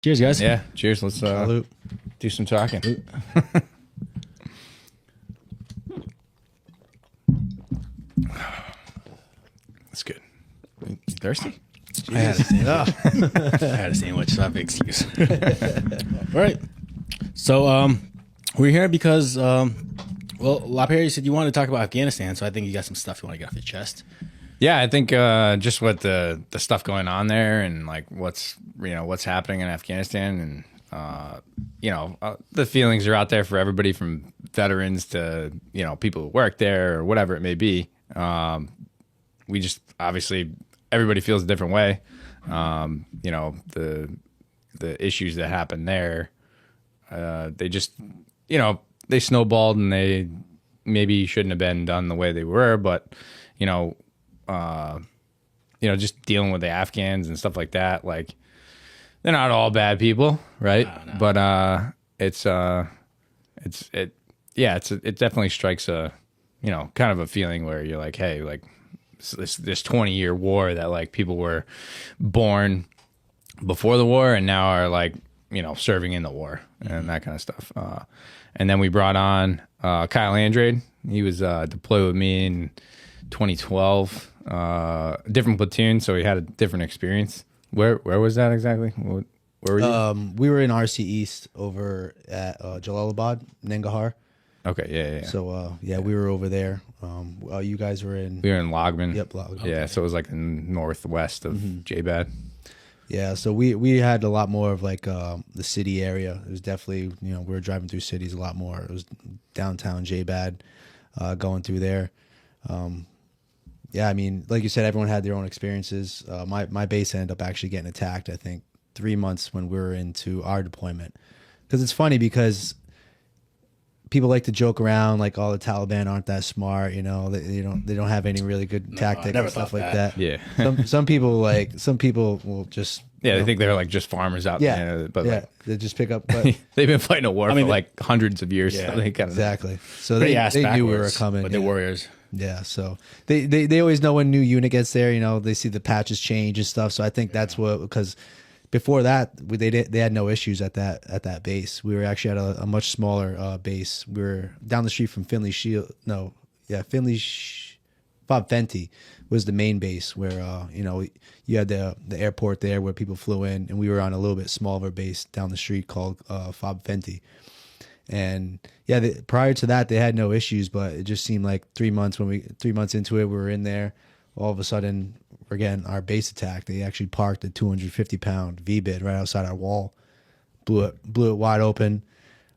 Cheers, guys. Yeah, cheers. Let's Salute. do some talking. That's good. You thirsty? I had a sandwich. I had a sandwich, so I have an excuse. All right. So we're here because, Lapierre, you said you wanted to talk about Afghanistan, so I think you got some stuff you want to get off your chest. Yeah, I think just what the stuff going on there and like what's happening in Afghanistan and the feelings are out there for everybody from veterans to people who work there or whatever it may be. We just obviously everybody feels a different way. The issues that happen there, they just they snowballed and they maybe shouldn't have been done the way they were, but just dealing with the Afghans and stuff like that, like they're not all bad people, right? No. But it definitely strikes a kind of a feeling where you're like, hey, like this 20-year war that like people were born before the war and now are like serving in the war and that kind of stuff. And then we brought on Kyle Andrade. He was deployed with me in 2012, different platoon, so he had a different experience. Where was that exactly? Where were you? We were in RC East over at Jalalabad, Nangarhar. Okay, yeah. So we were over there. You guys were in. We were in Logman. Yep, Logman. Yeah, so it was like the northwest of JBAD. Yeah, so we had a lot more of like the city area. It was definitely we were driving through cities a lot more. It was downtown JBAD, going through there. I mean, like you said, everyone had their own experiences. My base ended up actually getting attacked, I think, 3 months when we were into our deployment. Because it's funny because people like to joke around like, oh, the Taliban aren't that smart, they don't have any really good tactics and stuff like that. Yeah. some people will just they think they're like just farmers out there, but they just pick up. But they've been fighting a war for like hundreds of years. Yeah, so they kind of exactly. So they knew we were coming, but they're warriors. Yeah, so they always know when new unit gets there. They see the patches change and stuff. So I think that's because before that they had no issues at that base. We were actually at a much smaller base. We were down the street from Finley Shield. No, yeah, Bob Fenty was the main base where you had the airport there where people flew in, and we were on a little bit smaller base down the street called Fob Fenty. And prior to that, they had no issues, but it just seemed like 3 months into it, we were in there. All of a sudden, we're getting our base attacked. They actually parked a 250-pound V-bid right outside our wall, blew it wide open.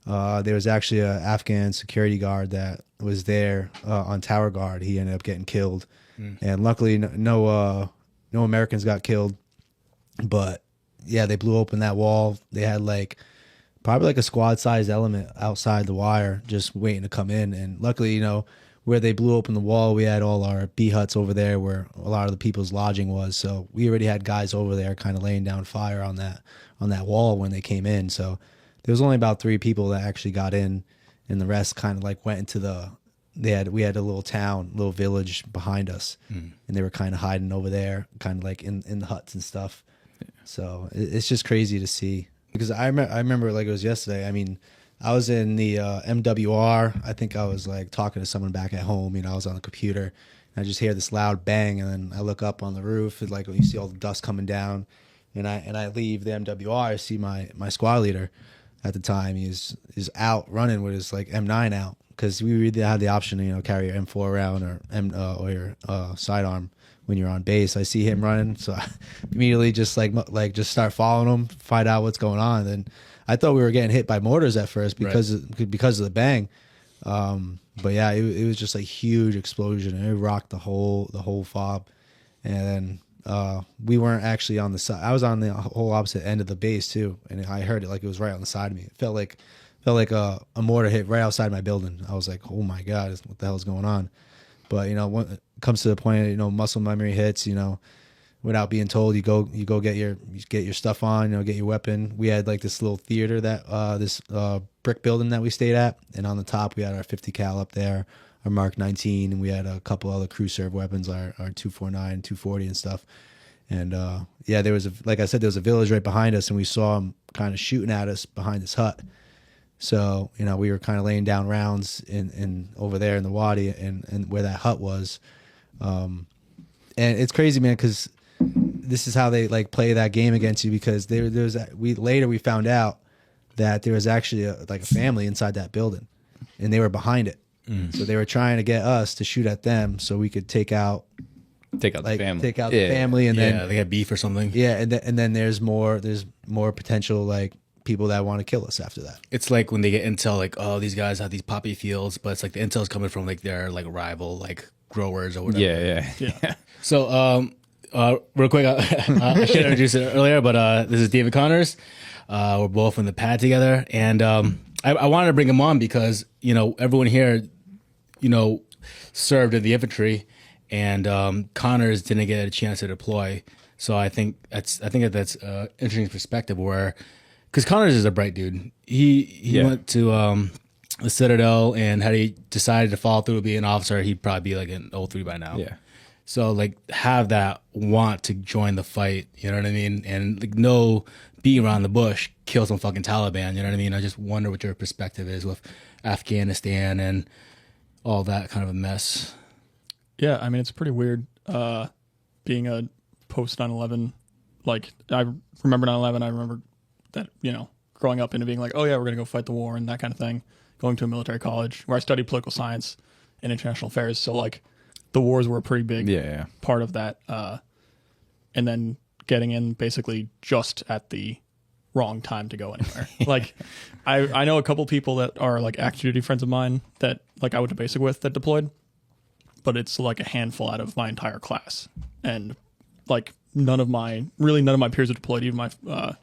There was actually an Afghan security guard that was there on tower guard. He ended up getting killed, and luckily no Americans got killed. But yeah, they blew open that wall. They had probably like a squad-sized element outside the wire just waiting to come in. And luckily, where they blew open the wall, we had all our B huts over there where a lot of the people's lodging was. So we already had guys over there kind of laying down fire on that wall when they came in. So there was only about 3 people that actually got in, and the rest kind of like went into we had a little village behind us, and they were kind of hiding over there, kind of like in the huts and stuff. Yeah. So it's just crazy to see. Because I remember like it was yesterday. I mean, I was in the MWR. I think I was like talking to someone back at home. I was on the computer, and I just hear this loud bang, and then I look up on the roof. It's like you see all the dust coming down, and I leave the MWR. I see my squad leader at the time. He's out running with his like M9 out, because we really had the option to carry your M4 around or your sidearm when you're on base. I see him running, so I immediately just just start following him, find out what's going on. And I thought we were getting hit by mortars at first because of the bang. But yeah, it was just a huge explosion, and it rocked the whole fob. And then we weren't actually on the side. I was on the whole opposite end of the base too, and I heard it like it was right on the side of me. It felt like a mortar hit right outside my building. I was like, oh my God, what the hell is going on? But when it comes to the point, muscle memory hits. Without being told, you go get your stuff on. Get your weapon. We had like this little theater that this brick building that we stayed at, and on the top we had our 50 cal up there, our Mark 19, and we had a couple other crew serve weapons, our 249, 240, and stuff. And there was like I said, there was a village right behind us, and we saw them kind of shooting at us behind this hut. So, you know, we were kind of laying down rounds in over there in the wadi and where that hut was. And it's crazy, man, because this is how they like play that game against you, because we found out that there was actually a family inside that building and they were behind it. So they were trying to get us to shoot at them so we could take out the family, and then they got beef or something. Yeah, and then there's more potential like people that want to kill us after that. It's like when they get intel, like, oh, these guys have these poppy fields, but it's like the intel's coming from like their like rival like growers or whatever. Yeah. So real quick, I should introduce it earlier, but this is David Connors. We're both in the pad together, and I wanted to bring him on because, you know, everyone here, you know, served in the infantry, and Connors didn't get a chance to deploy. So I think that's interesting perspective, where because Connors is a bright dude. He went to the Citadel, and had he decided to follow through with being an officer, he'd probably be like an 03 by now. Yeah. So like have that want to join the fight, you know what I mean? And like no beat around the bush, kill some fucking Taliban, you know what I mean? I just wonder what your perspective is with Afghanistan and all that kind of a mess. Yeah, I mean, it's pretty weird being a post 9/11. Like, I remember 9/11. I remember that, you know, growing up into being like, oh yeah, we're going to go fight the war and that kind of thing. Going to a military college where I studied political science and international affairs. So like the wars were a pretty big part of that. And then getting in basically just at the wrong time to go anywhere. Like I know a couple people that are like active duty friends of mine that like I went to basic with that deployed, but it's like a handful out of my entire class. And like none of my peers have deployed, even my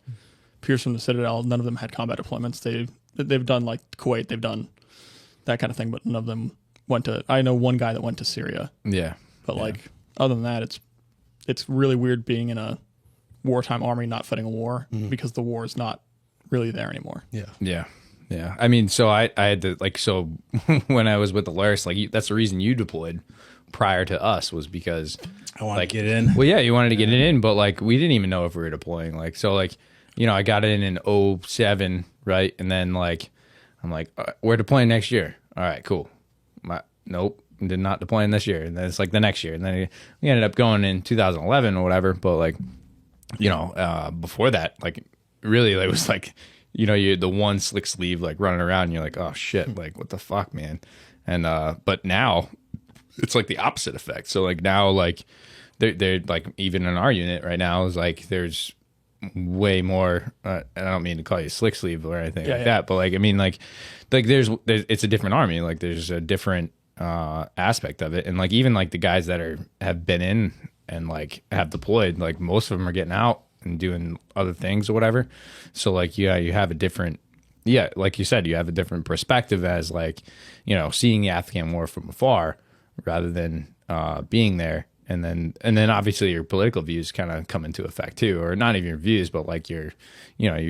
peers from the Citadel, none of them had combat deployments. They've done like Kuwait, they've done that kind of thing, but none of them went to, I know one guy that went to Syria. Yeah. But like other than that, it's really weird being in a wartime army not fighting a war because the war is not really there anymore. Yeah. I mean, so I had to like, so when I was with the LARS, like that's the reason you deployed prior to us, was because I wanted to get in. Well, yeah, you wanted to get it in, but like we didn't even know if we were deploying. Like, so like, you know, I got in 07, right? And then like, I'm like, we're deploying next year. All right, cool. Nope, did not deploying this year. And then it's like the next year. And then we ended up going in 2011 or whatever. But like, you know, before that, like really, it was like, you know, you had the one slick sleeve like running around and you're like, oh shit, like what the fuck, man. And but now it's like the opposite effect. So like now, like they're like, even in our unit right now is like there's way more I don't mean to call you slick sleeve or anything that, but like I mean like there's it's a different army. Like there's a different aspect of it, and like even like the guys that have been in and like have deployed, like most of them are getting out and doing other things or whatever. So like you have a different like you said, you have a different perspective as like, you know, seeing the Afghan war from afar rather than being there. And then obviously your political views kind of come into effect too, or not even your views, but like your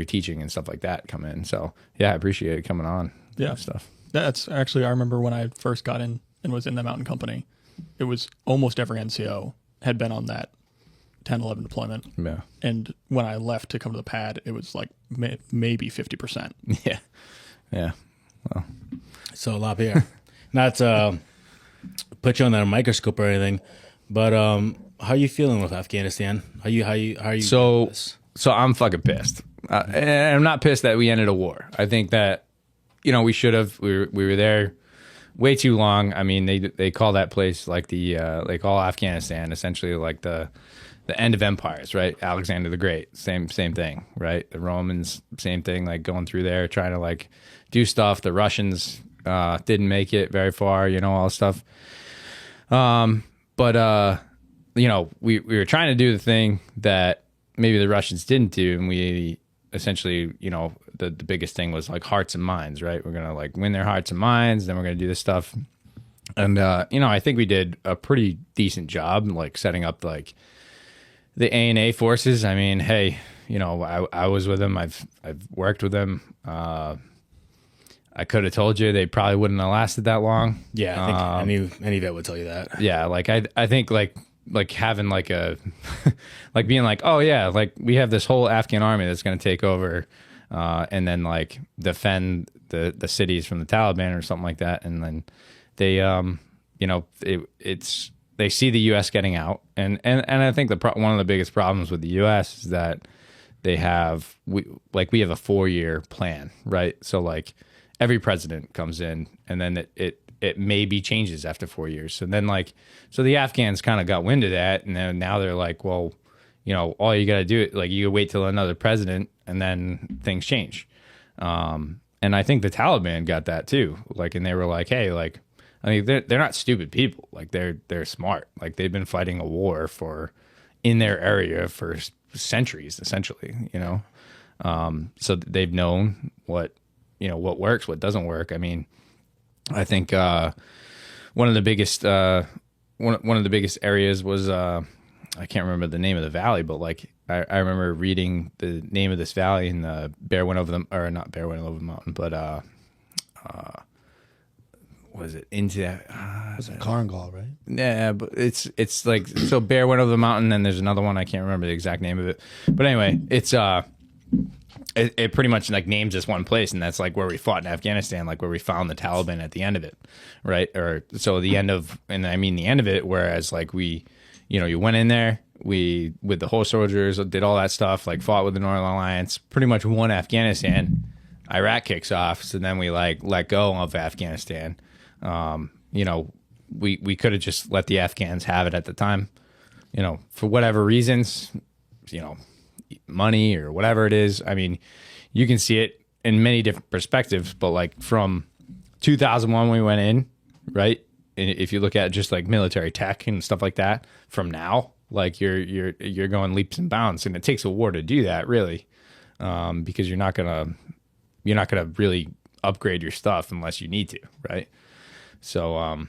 teaching and stuff like that come in. So yeah, I appreciate it coming on. Yeah, stuff. That's actually, I remember when I first got in and was in the mountain company, it was almost every NCO had been on that 10-11 deployment. Yeah. And when I left to come to the pad, it was like maybe 50%. Yeah. Yeah. Well, so Lapierre, not to put you on that microscope or anything, but how are you feeling with Afghanistan? How are you? So I'm fucking pissed. And I'm not pissed that we ended a war. I think that, you know, we should have. We were there way too long. I mean, they call that place like they call Afghanistan essentially like the end of empires, right? Alexander the Great, same thing, right? The Romans, same thing, like going through there trying to like do stuff. The Russians didn't make it very far, you know, all this stuff. But you know, we were trying to do the thing that maybe the Russians didn't do, and we essentially, you know, the biggest thing was like hearts and minds, right? We're gonna like win their hearts and minds, then we're gonna do this stuff. And you know, I think we did a pretty decent job like setting up like the ANA forces. I mean, hey, you know, I was with them. I've worked with them. I could have told you they probably wouldn't have lasted that long. Yeah, I think any vet would tell you that. Yeah, like I think like having like a like being like, oh yeah, like we have this whole Afghan army that's going to take over and then like defend the cities from the Taliban or something like that. And then they, you know, it's they see the U.S. getting out, and I think one of the biggest problems with the U.S. is that we have a 4-year plan, right? So like every president comes in, and then it maybe changes after 4 years. And then like, so the Afghans kind of got wind of that. And then now they're like, well, you know, all you got to do, like you wait till another president and then things change. And I think the Taliban got that too. Like, and they were like, hey, like, I mean, they're not stupid people. Like they're smart. Like they've been fighting a war in their area for centuries, essentially, you know? So they've known what works, what doesn't work. I mean, I think one of the biggest areas was I can't remember the name of the valley, but like I remember reading the name of this valley, and the bear went over not bear went over the mountain, but was it into It's a Karangal, right? yeah, but it's like, so bear went over the mountain, and there's another one I can't remember the exact name of it, but anyway, it's it pretty much like names this one place, and that's like where we fought in Afghanistan, like where we found the Taliban at the end of it, right? Or so the end of, and I mean the end of it, whereas like we, you know, you went in there, we with the whole soldiers did all that stuff, like fought with the Northern Alliance, pretty much won Afghanistan. Iraq kicks off, so then we like let go of Afghanistan. You know, we could have just let the Afghans have it at the time, you know, for whatever reasons, you know, money or whatever it is. I mean, you can see it in many different perspectives, but like from 2001 we went in, right? And if you look at just like military tech and stuff like that, from now, like you're going leaps and bounds, and it takes a war to do that, really, because you're not gonna really upgrade your stuff unless you need to, right? So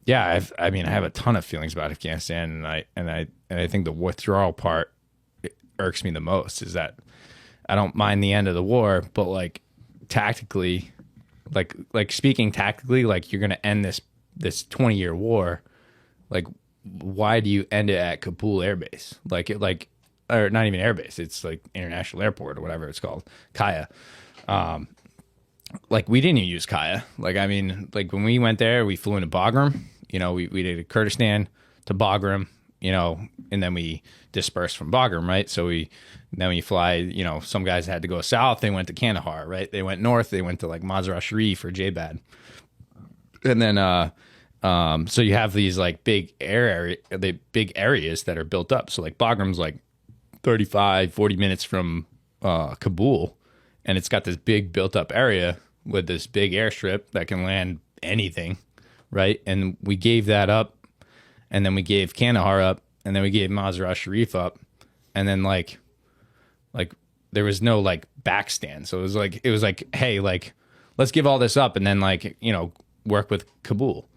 yeah, I mean I have a ton of feelings about Afghanistan, and I think the withdrawal part irks me the most, is that I don't mind the end of the war, but like tactically, like speaking tactically, like you're gonna end this 20-year war, like why do you end it at Kabul Air Base? Or not even air base, it's like international airport or whatever it's called, Kaya. Like we didn't even use Kaya. Like, I mean, like when we went there, we flew into Bagram, you know, we did Kurdistan to Bagram, you know, and then we dispersed from Bagram, right? So then we fly, you know, some guys had to go south, they went to Kandahar, right? They went north, they went to like Mazar Sharif or Jabad. And then so you have these like big areas that are built up. So like Bagram's like 40 minutes from Kabul, and it's got this big built up area with this big airstrip that can land anything, right? And we gave that up, and then we gave Kandahar up, and then we gave Mazar Sharif up, and then like there was no like backstand. So it was like, hey, like let's give all this up, and then like, you know, work with Kabul.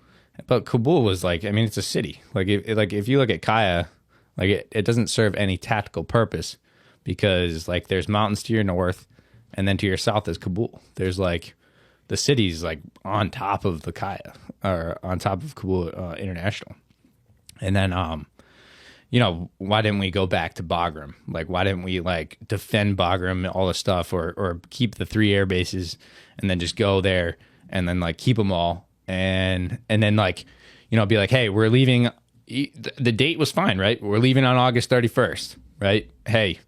But Kabul was like, I mean, it's a city. Like if you look at Kaya, like it doesn't serve any tactical purpose, because like there's mountains to your north, and then to your south is Kabul. There's like the city's like on top of the Kaya, or on top of Kabul International. And then you know, why didn't we go back to Bagram? Like why didn't we like defend Bagram and all this stuff, or keep the 3 air bases and then just go there and then like keep them all, and then like, you know, be like, hey, we're leaving. The date was fine, right? We're leaving on August 31st, right? Hey,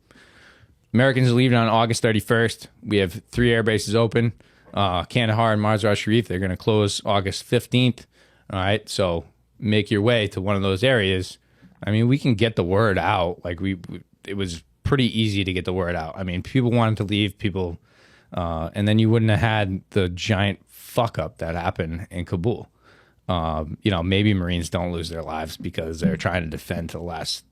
Americans are leaving on August 31st. We have 3 air bases open. Kandahar and Mazar Sharif, they're going to close August 15th. All right, so make your way to one of those areas. I mean, we can get the word out. Like it was pretty easy to get the word out. I mean, people wanted to leave, and then you wouldn't have had the giant fuck up that happened in Kabul. You know, maybe Marines don't lose their lives because they're trying to defend to the last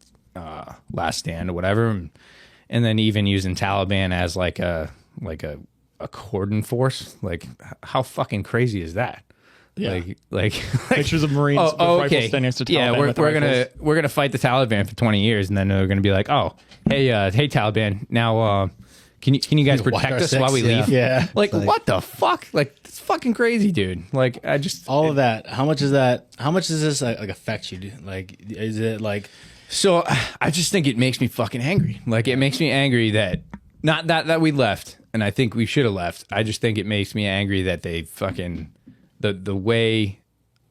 stand or whatever, and then even using Taliban as like a cordon force. Like how fucking crazy is that? Yeah. Like Pictures of Marines with rifles standing next to Taliban. Yeah, we're gonna fight the Taliban for 20 years, and then they're gonna be like, oh, hey Taliban, now can you guys protect us while we leave? Yeah. Like what the fuck? Like it's fucking crazy, dude. Like I just all of that. How much is that? How much does this like affect you? Dude? Like, is it like? So I just think it makes me fucking angry. Like it makes me angry that Not that we left, and I think we should have left. I just think it makes me angry that they fucking the way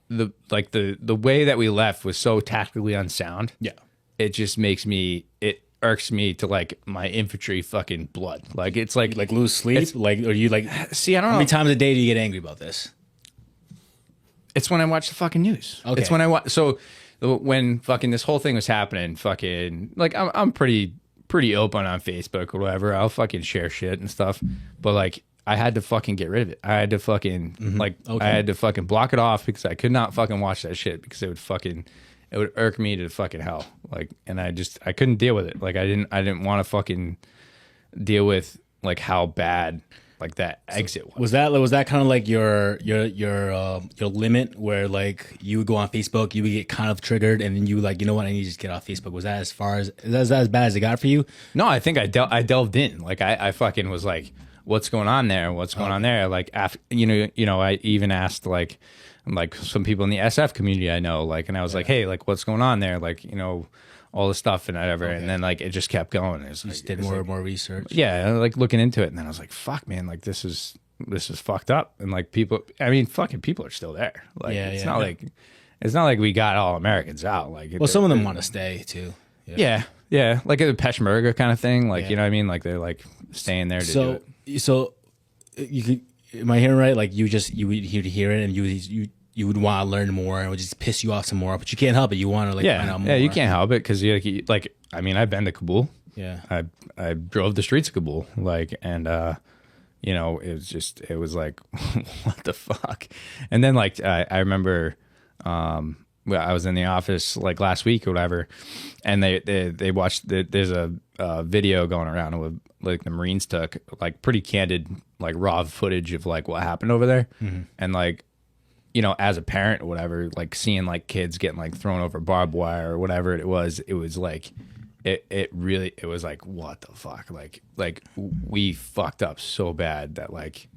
the way that we left was so tactically unsound. Yeah. It just makes me it irks me to like my infantry fucking blood. Like it's like lose sleep. Like, or you like? See, I don't How know. many times a day do you get angry about this? It's when I watch the fucking news. Okay. It's when I watch. So when fucking this whole thing was happening, fucking like I'm pretty open on Facebook or whatever. I'll fucking share shit and stuff. But like I had to fucking get rid of it. I had to fucking I had to fucking block it off because I could not fucking watch that shit because it would irk me to fucking hell. Like, and I couldn't deal with it. Like I didn't want to fucking deal with like how bad like that exit was. Was that kind of like your limit where like you would go on Facebook, you would get kind of triggered, and then you like, you know what, I need to just get off Facebook. Was that is that as bad as it got for you? No, I think I delved in. Like I fucking was like, what's going on there? What's going on there? Like you know, I even asked like some people in the SF community I know, like, and I was like, hey, like what's going on there? Like, you know, all the stuff and whatever. Okay. And then like it just kept going. It was, you just did more and more research. Yeah, like looking into it, and then I was like, fuck, man, like this is fucked up. And like people, I mean, fucking people are still there. Like it's not like we got all Americans out. Like, well, some of them want to stay too. Yeah, like a Peshmerga kind of thing. Like, you know what I mean? Like they're like staying there to do it. So you could, am I hearing right? Like you would hear it and you would want to learn more and it would just piss you off some more, but you can't help it. You want to like find out more. Yeah, you can't help it because like I mean, I've been to Kabul. Yeah, I drove the streets of Kabul, like, and you know, it was like, what the fuck? And then like I remember, I was in the office like last week or whatever, and they watched there's a video going around with like the Marines took like pretty candid like raw footage of like what happened over there, and like, you know, as a parent or whatever, like seeing like kids getting like thrown over barbed wire or whatever it was like it really was like, what the fuck, like we fucked up so bad that like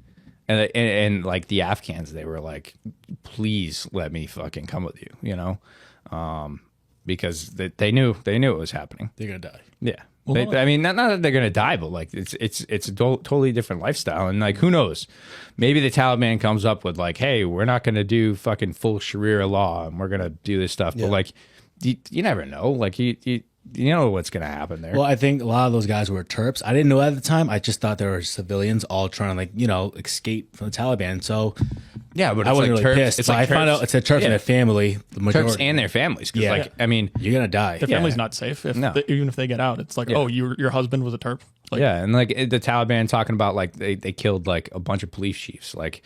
and like the Afghans, they were like, please let me fucking come with you, you know, because they knew it was happening. They're gonna die. Yeah. Well, I mean, not that they're gonna die, but like it's a totally different lifestyle, and like who knows? Maybe the Taliban comes up with like, hey, we're not gonna do fucking full Sharia law, and we're gonna do this stuff. But like, you never know. Like you know what's gonna happen there. Well, I think a lot of those guys were Terps. I didn't know at the time. I just thought they were civilians all trying to like, you know, escape from the Taliban. So yeah, but I wasn't like really Terps, pissed. It's but like I found out it's a Terps and their family. The majority. Terps and their families. Because like, I mean, you're gonna die. Their family's not safe even if they get out. It's like, oh, your husband was a Terp. Like, yeah, and like the Taliban talking about like they killed like a bunch of police chiefs. Like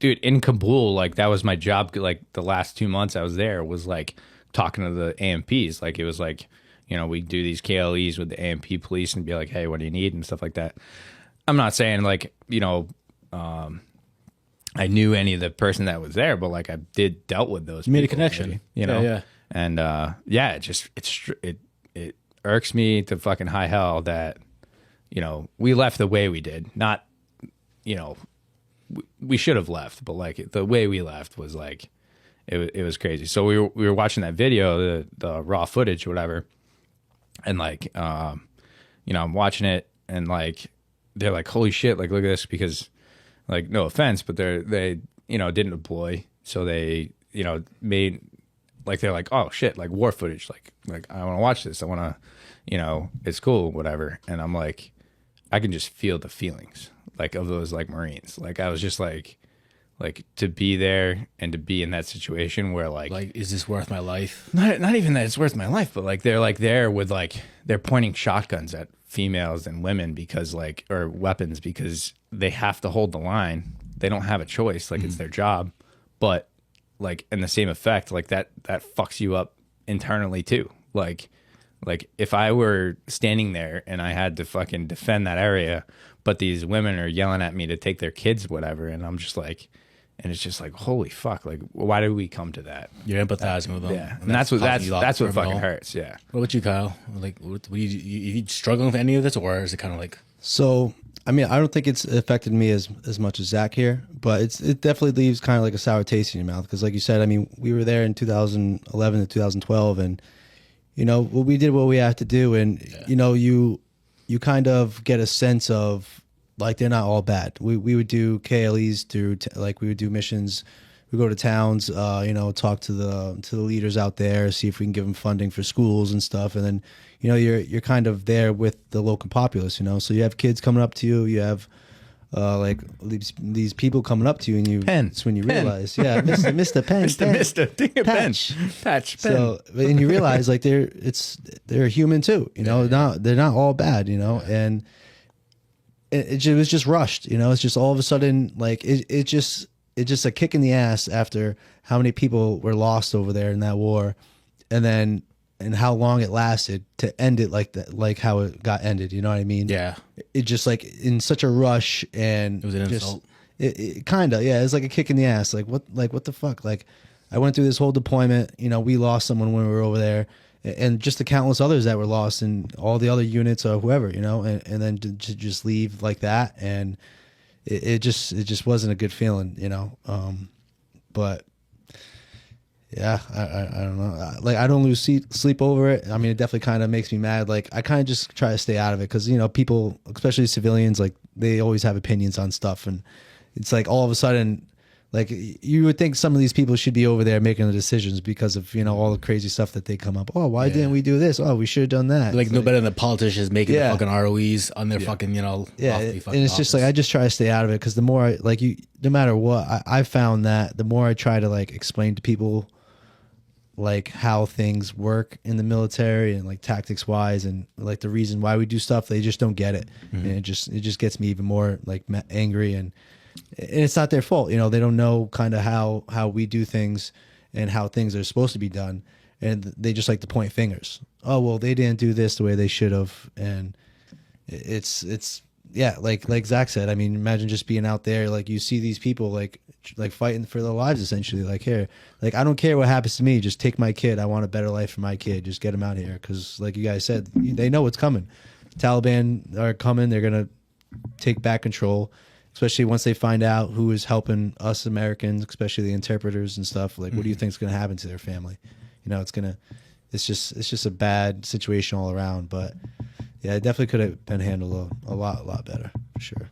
dude, in Kabul, like that was my job. Like the last 2 months I was there was like talking to the AMPs. Like it was like, you know, we do these KLEs with the AMP police and be like, hey, what do you need and stuff like that. I'm not saying like, you know, I knew any of the person that was there, but like I did dealt with those. You made a connection, maybe, you know. Yeah. And it irks me to fucking high hell that, you know, we left the way we did. Not, you know, we should have left, but like the way we left was like it was crazy. So we were watching that video, the raw footage or whatever, and like you know, I'm watching it and like they're like, holy shit, like look at this, because like no offense, but they you know didn't deploy, so they, you know, made like, they're like, oh shit, like war footage, like I want to watch this, I want to, you know, it's cool, whatever. And I'm like, I can just feel the feelings like of those like Marines. Like I was just like to be there and to be in that situation where like is this worth my life? Not even that it's worth my life, but like they're like there with like they're pointing shotguns at females and women because like, or weapons, because they have to hold the line. They don't have a choice. Like it's their job. But like in the same effect, like that fucks you up internally too. Like if I were standing there and I had to fucking defend that area, but these women are yelling at me to take their kids, whatever, and I'm just like, and it's just like, holy fuck, like why do we come to that? You're empathizing with them. Yeah, and that's what fucking hurts. Yeah. What about you, Kyle? Like, what you struggling with any of this, or is it kind of like? So, I mean, I don't think it's affected me as much as Zach here, but it definitely leaves kind of like a sour taste in your mouth, because like you said, I mean, we were there in 2011 to 2012, and you know, we did what we had to do, and you know, you you kind of get a sense of like they're not all bad. We would do KLEs through like we would do missions. We go to towns, talk to the leaders out there, see if we can give them funding for schools and stuff. And then, you're kind of there with the local populace, So you have kids coming up to you. You have like these people coming up to you, and it's when you realize, Mr. Pen, Mr. Patch, Pen. So, and you realize like they're human too, they're not all bad, and it was just rushed, it's just all of a sudden like it's just a kick in the ass after how many people were lost over there in that war, and how long it lasted to end it like that, like how it got ended. You know what I mean? Yeah. It just like in such a rush, and It was an insult. It kind of, it's like a kick in the ass. Like what the fuck? Like I went through this whole deployment. We lost someone when we were over there, and just the countless others that were lost, and all the other units or whoever, and then to just leave like that, and it just wasn't a good feeling, but yeah, I don't know. Like I don't lose sleep over it. I mean, it definitely kind of makes me mad. Like I kind of just try to stay out of it because people, especially civilians, like they always have opinions on stuff, and it's like all of a sudden, like you would think some of these people should be over there making the decisions because of all the crazy stuff that they come up. Oh, why didn't we do this? Oh, we should have done that. Like no better than the politicians making the fucking ROEs on their fucking lofty fucking and it's just like I just try to stay out of it because the more no matter what, I found that the more I try to like explain to people like how things work in the military and like tactics wise and like the reason why we do stuff, they just don't get it. And it just gets me even more like angry, and it's not their fault. They don't know kind of how we do things and how things are supposed to be done, and they just like to point fingers. Oh, well, they didn't do this the way they should have. And it's like Zach said, I mean, imagine just being out there, like you see these people like fighting for their lives, essentially. Like, here, like I don't care what happens to me, just take my kid. I want a better life for my kid. Just get him out of here, because like you guys said, they know what's coming. Taliban are coming. They're gonna take back control, especially once they find out who is helping us Americans, especially the interpreters and stuff. Like, what do you think is gonna happen to their family? It's just a bad situation all around. But yeah, it definitely could have been handled a lot better, for sure.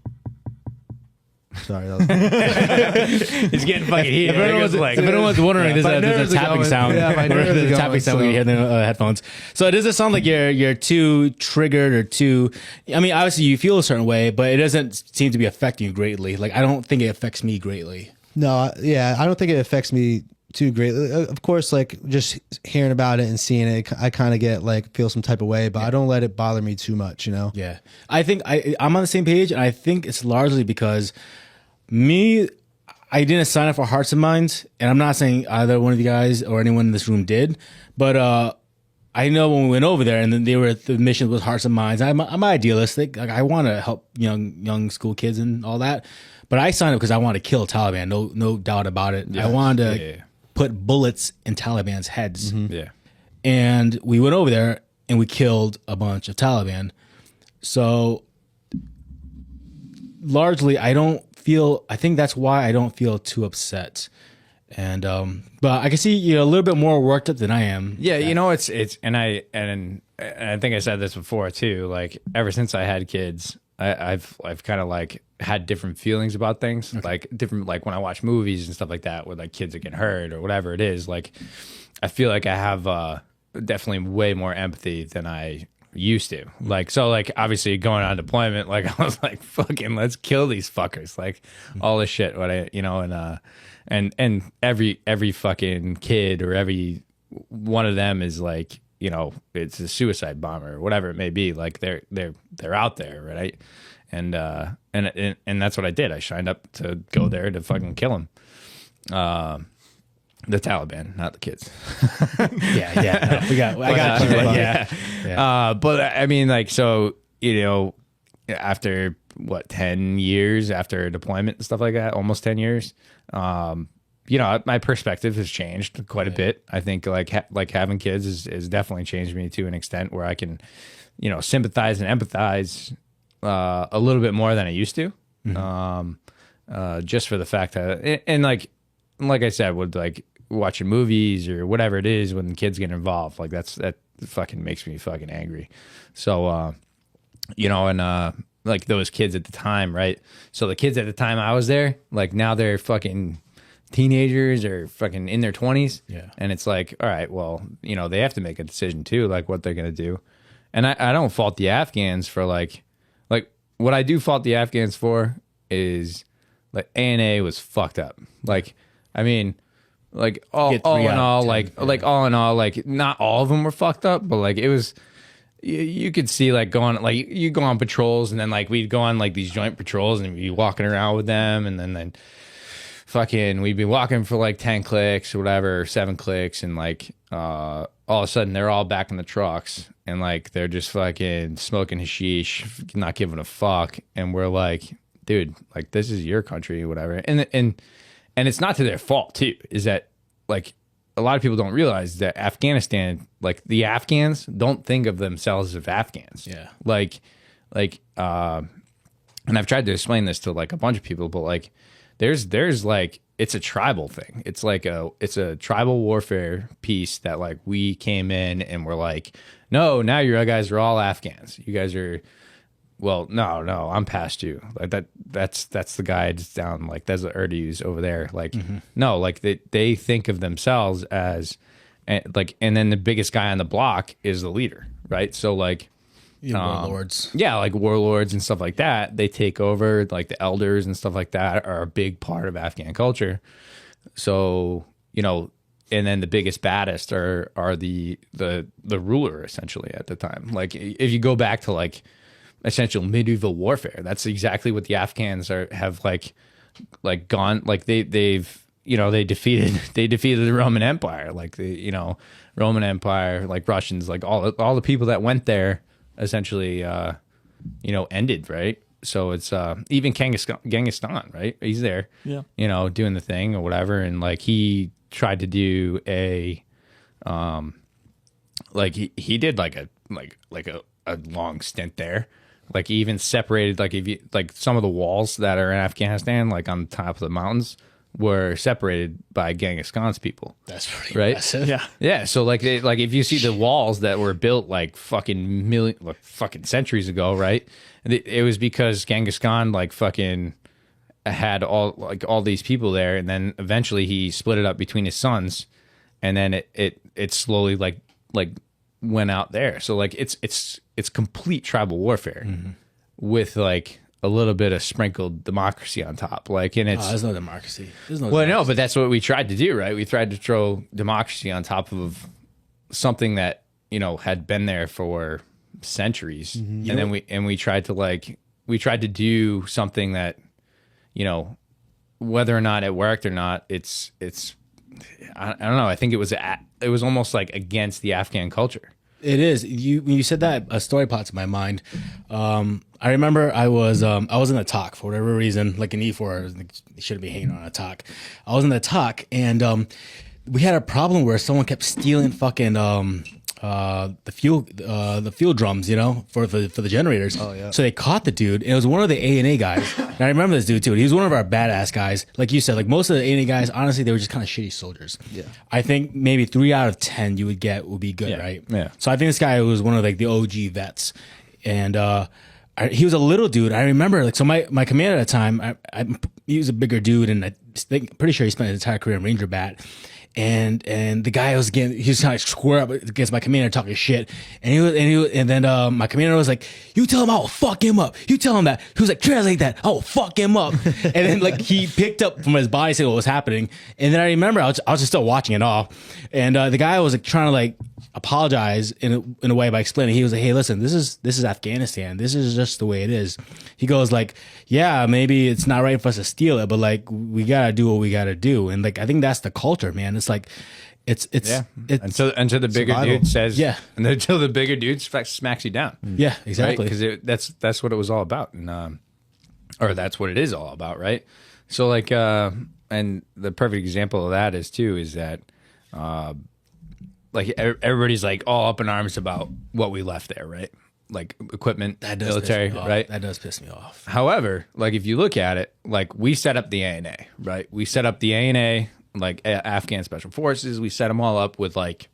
Sorry, that was It's getting fucking heated. If anyone's wondering, there's a tapping sound. There's a tapping sound we can hear in the headphones. So it doesn't sound like you're too triggered or too. I mean, obviously you feel a certain way, but it doesn't seem to be affecting you greatly. Like I don't think it affects me greatly. No, I don't think it affects me too greatly. Of course, like just hearing about it and seeing it, I kind of feel some type of way, but I don't let it bother me too much. Yeah, I think I'm on the same page, and I think it's largely because I didn't sign up for Hearts and Minds, and I'm not saying either one of you guys or anyone in this room did, but I know when we went over there and then the mission was Hearts and Minds. I'm idealistic. Like I want to help young school kids and all that, but I signed up because I want to kill Taliban. No doubt about it. Yeah. I wanted to put bullets in Taliban's heads. Mm-hmm. Yeah, and we went over there and we killed a bunch of Taliban. So largely, I think that's why I don't feel too upset. And but I can see you're a little bit more worked up than I am. Yeah, it's and I think I said this before too. Like ever since I had kids, I've kind of like had different feelings about things. Okay. Like different, like when I watch movies and stuff like that, where like kids are getting hurt or whatever it is. Like I feel like I have definitely way more empathy than I used to. Like so, like obviously going on deployment, like I was like, fucking, let's kill these fuckers. Like all this shit. What and every fucking kid or every one of them is like, it's a suicide bomber or whatever it may be. Like they're out there, right? And that's what I did. I signed up to go there to fucking kill them. The Taliban, not the kids. Yeah. No, I got you. Yeah. But I mean, like, so, after 10 years after deployment and stuff like that, almost 10 years, my perspective has changed quite a bit. I think like having kids is definitely changed me to an extent where I can, sympathize and empathize a little bit more than I used to. Mm-hmm. Just for the fact that, and like I said, with like watching movies or whatever it is, when kids get involved, like that fucking makes me fucking angry. So, you know, and like those kids at the time, right? So the kids at the time I was there, like now they're fucking teenagers or fucking in their 20s. Yeah. And it's like, all right, well, you know, they have to make a decision too, like what they're going to do. And I don't fault the Afghans for like what I do fault the Afghans for is like ANA was fucked up. Like, I mean, like all in all, all in all, like not all of them were fucked up, but like it was, you could see like going, like you go on patrols and then like we'd go on like these joint patrols and we'd be walking around with them and then fucking we'd be walking for like 10 clicks or whatever, 7 clicks, and like all of a sudden they're all back in the trucks and like they're just fucking smoking hashish, not giving a fuck, and we're like, dude, like this is your country or whatever. And it's not to their fault too, is that like a lot of people don't realize that Afghanistan, like the Afghans don't think of themselves as Afghans. Yeah. And I've tried to explain this to like a bunch of people, but like there's like, it's a tribal thing. It's like it's a tribal warfare piece that like we came in and we're like, no, now you guys are all Afghans. You guys are, well, no, I'm past you. Like that's the guy just down, like that's the Urdus over there. Like, no, like they think of themselves as like, and then the biggest guy on the block is the leader, right? So like, warlords. Yeah, like warlords and stuff like that. They take over, like the elders and stuff like that are a big part of Afghan culture. So, you know, and then the biggest, baddest are the ruler essentially at the time. Like if you go back to like essential medieval warfare, that's exactly what the Afghans have like gone, like they've you know, they defeated the Roman Empire, like the, you know, Roman Empire, like Russians, like all the people that went there essentially, you know, ended, right? So it's even Genghis Khan, right? He's there, yeah, you know, doing the thing or whatever, and like he tried to do a, like he did like a long stint there. Like he even separated, like if you like some of the walls that are in Afghanistan, like on top of the mountains, were separated by Genghis Khan's people. That's pretty right? impressive. yeah. Yeah, so like if you see the walls that were built like fucking centuries ago, right? It was because Genghis Khan like fucking had all these people there, and then eventually he split it up between his sons, and then it slowly like went out there. So like it's complete tribal warfare with like a little bit of sprinkled democracy on top. Like, and it's there's no democracy. no, but that's what we tried to do, right? We tried to throw democracy on top of something that, you know, had been there for centuries. And then we tried to do something that, you know, whether or not it worked or not, it's I don't know. I think it was almost like against the Afghan culture. It is. When you said that, a story popped to my mind. I remember I was in the talk for whatever reason, like an E4, you shouldn't be hanging on a talk. I was in the talk, and we had a problem where someone kept stealing fucking the fuel drums, you know, for the generators. Oh yeah. So they caught the dude, and it was one of the A&A guys. And I remember this dude too. He was one of our badass guys. Like you said, like most of the A&A guys, honestly, they were just kind of shitty soldiers. Yeah. I think maybe 3 out of 10 you would be good, right? Yeah. So I think this guy was one of like the OG vets, and he was a little dude. I remember, like, so my commander at the time, he was a bigger dude, and pretty sure he spent his entire career in Ranger Bat. And the guy was he was kind of square up against my commander talking shit, and then my commander was like, "You tell him I will fuck him up. You tell him that." He was like, "Translate that. I will fuck him up." And then like he picked up from his body, said what was happening, and then I remember I was just still watching it all, and the guy was like trying to like apologize in a way by explaining. He was like, "Hey, listen, this is Afghanistan. This is just the way it is." He goes like, "Yeah, maybe it's not right for us to steal it, but like we gotta do what we gotta do." And like I think that's the culture, man. It's like it's until the bigger survival. dude says and until the bigger dude smacks you down. Yeah, exactly. Because that's what it was all about, and or that's what it is all about, right? So like and the perfect example of that is that like everybody's like all up in arms about what we left there, right? Like equipment, military, right? That does piss me off. However, like if you look at it, like we set up the ANA, right? We set up the ANA, like Afghan Special Forces. We set them all up with like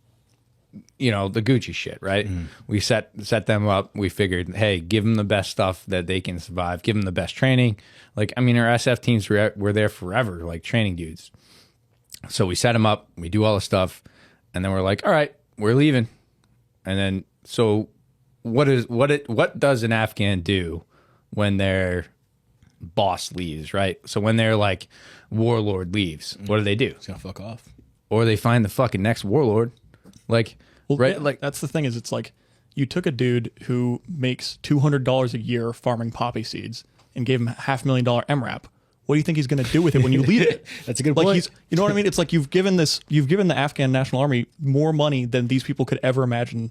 you know, the Gucci shit, right? We set them up. We figured, hey, give them the best stuff that they can survive. Give them the best training. Like, I mean, our SF teams were there forever, like training dudes. So we set them up. We do all the stuff, and then we're like, all right, we're leaving. And then, so what does an Afghan do when their boss leaves, right? So when their like warlord leaves, what do? It's gonna fuck off. Or they find the fucking next warlord, like. Well, right, yeah, like that's the thing is, it's like you took a dude who makes $200 a year farming poppy seeds and gave him $500,000 MRAP. What do you think he's going to do with it when you leave it? That's a good like point. You know what I mean? It's like you've given the Afghan National Army more money than these people could ever imagine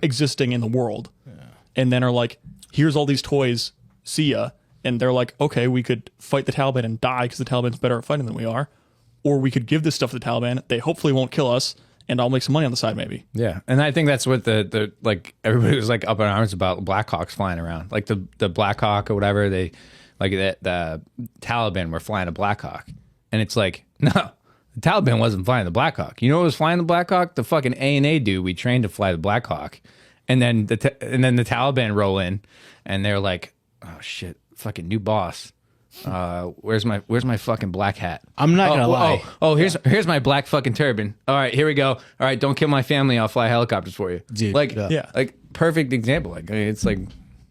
existing in the world, and then are like, here's all these toys, see ya. And they're like, okay, we could fight the Taliban and die because the Taliban's better at fighting than we are, or we could give this stuff to the Taliban. They hopefully won't kill us. And I'll make some money on the side, maybe. Yeah, and I think that's what the like everybody was like up in arms about Blackhawks flying around, like the Black Hawk or whatever. They like the Taliban were flying a Black Hawk, and it's like no, the Taliban wasn't flying the Black Hawk. You know what was flying the Black Hawk? The fucking A&A dude we trained to fly the Black Hawk, and then the Taliban roll in, and they're like, oh shit, fucking new boss. Where's my fucking black hat? I'm not gonna lie. Here's my black fucking turban. All right, here we go. All right, don't kill my family. I'll fly helicopters for you, Dude, like, yeah. like perfect example. Like, I mean, it's like,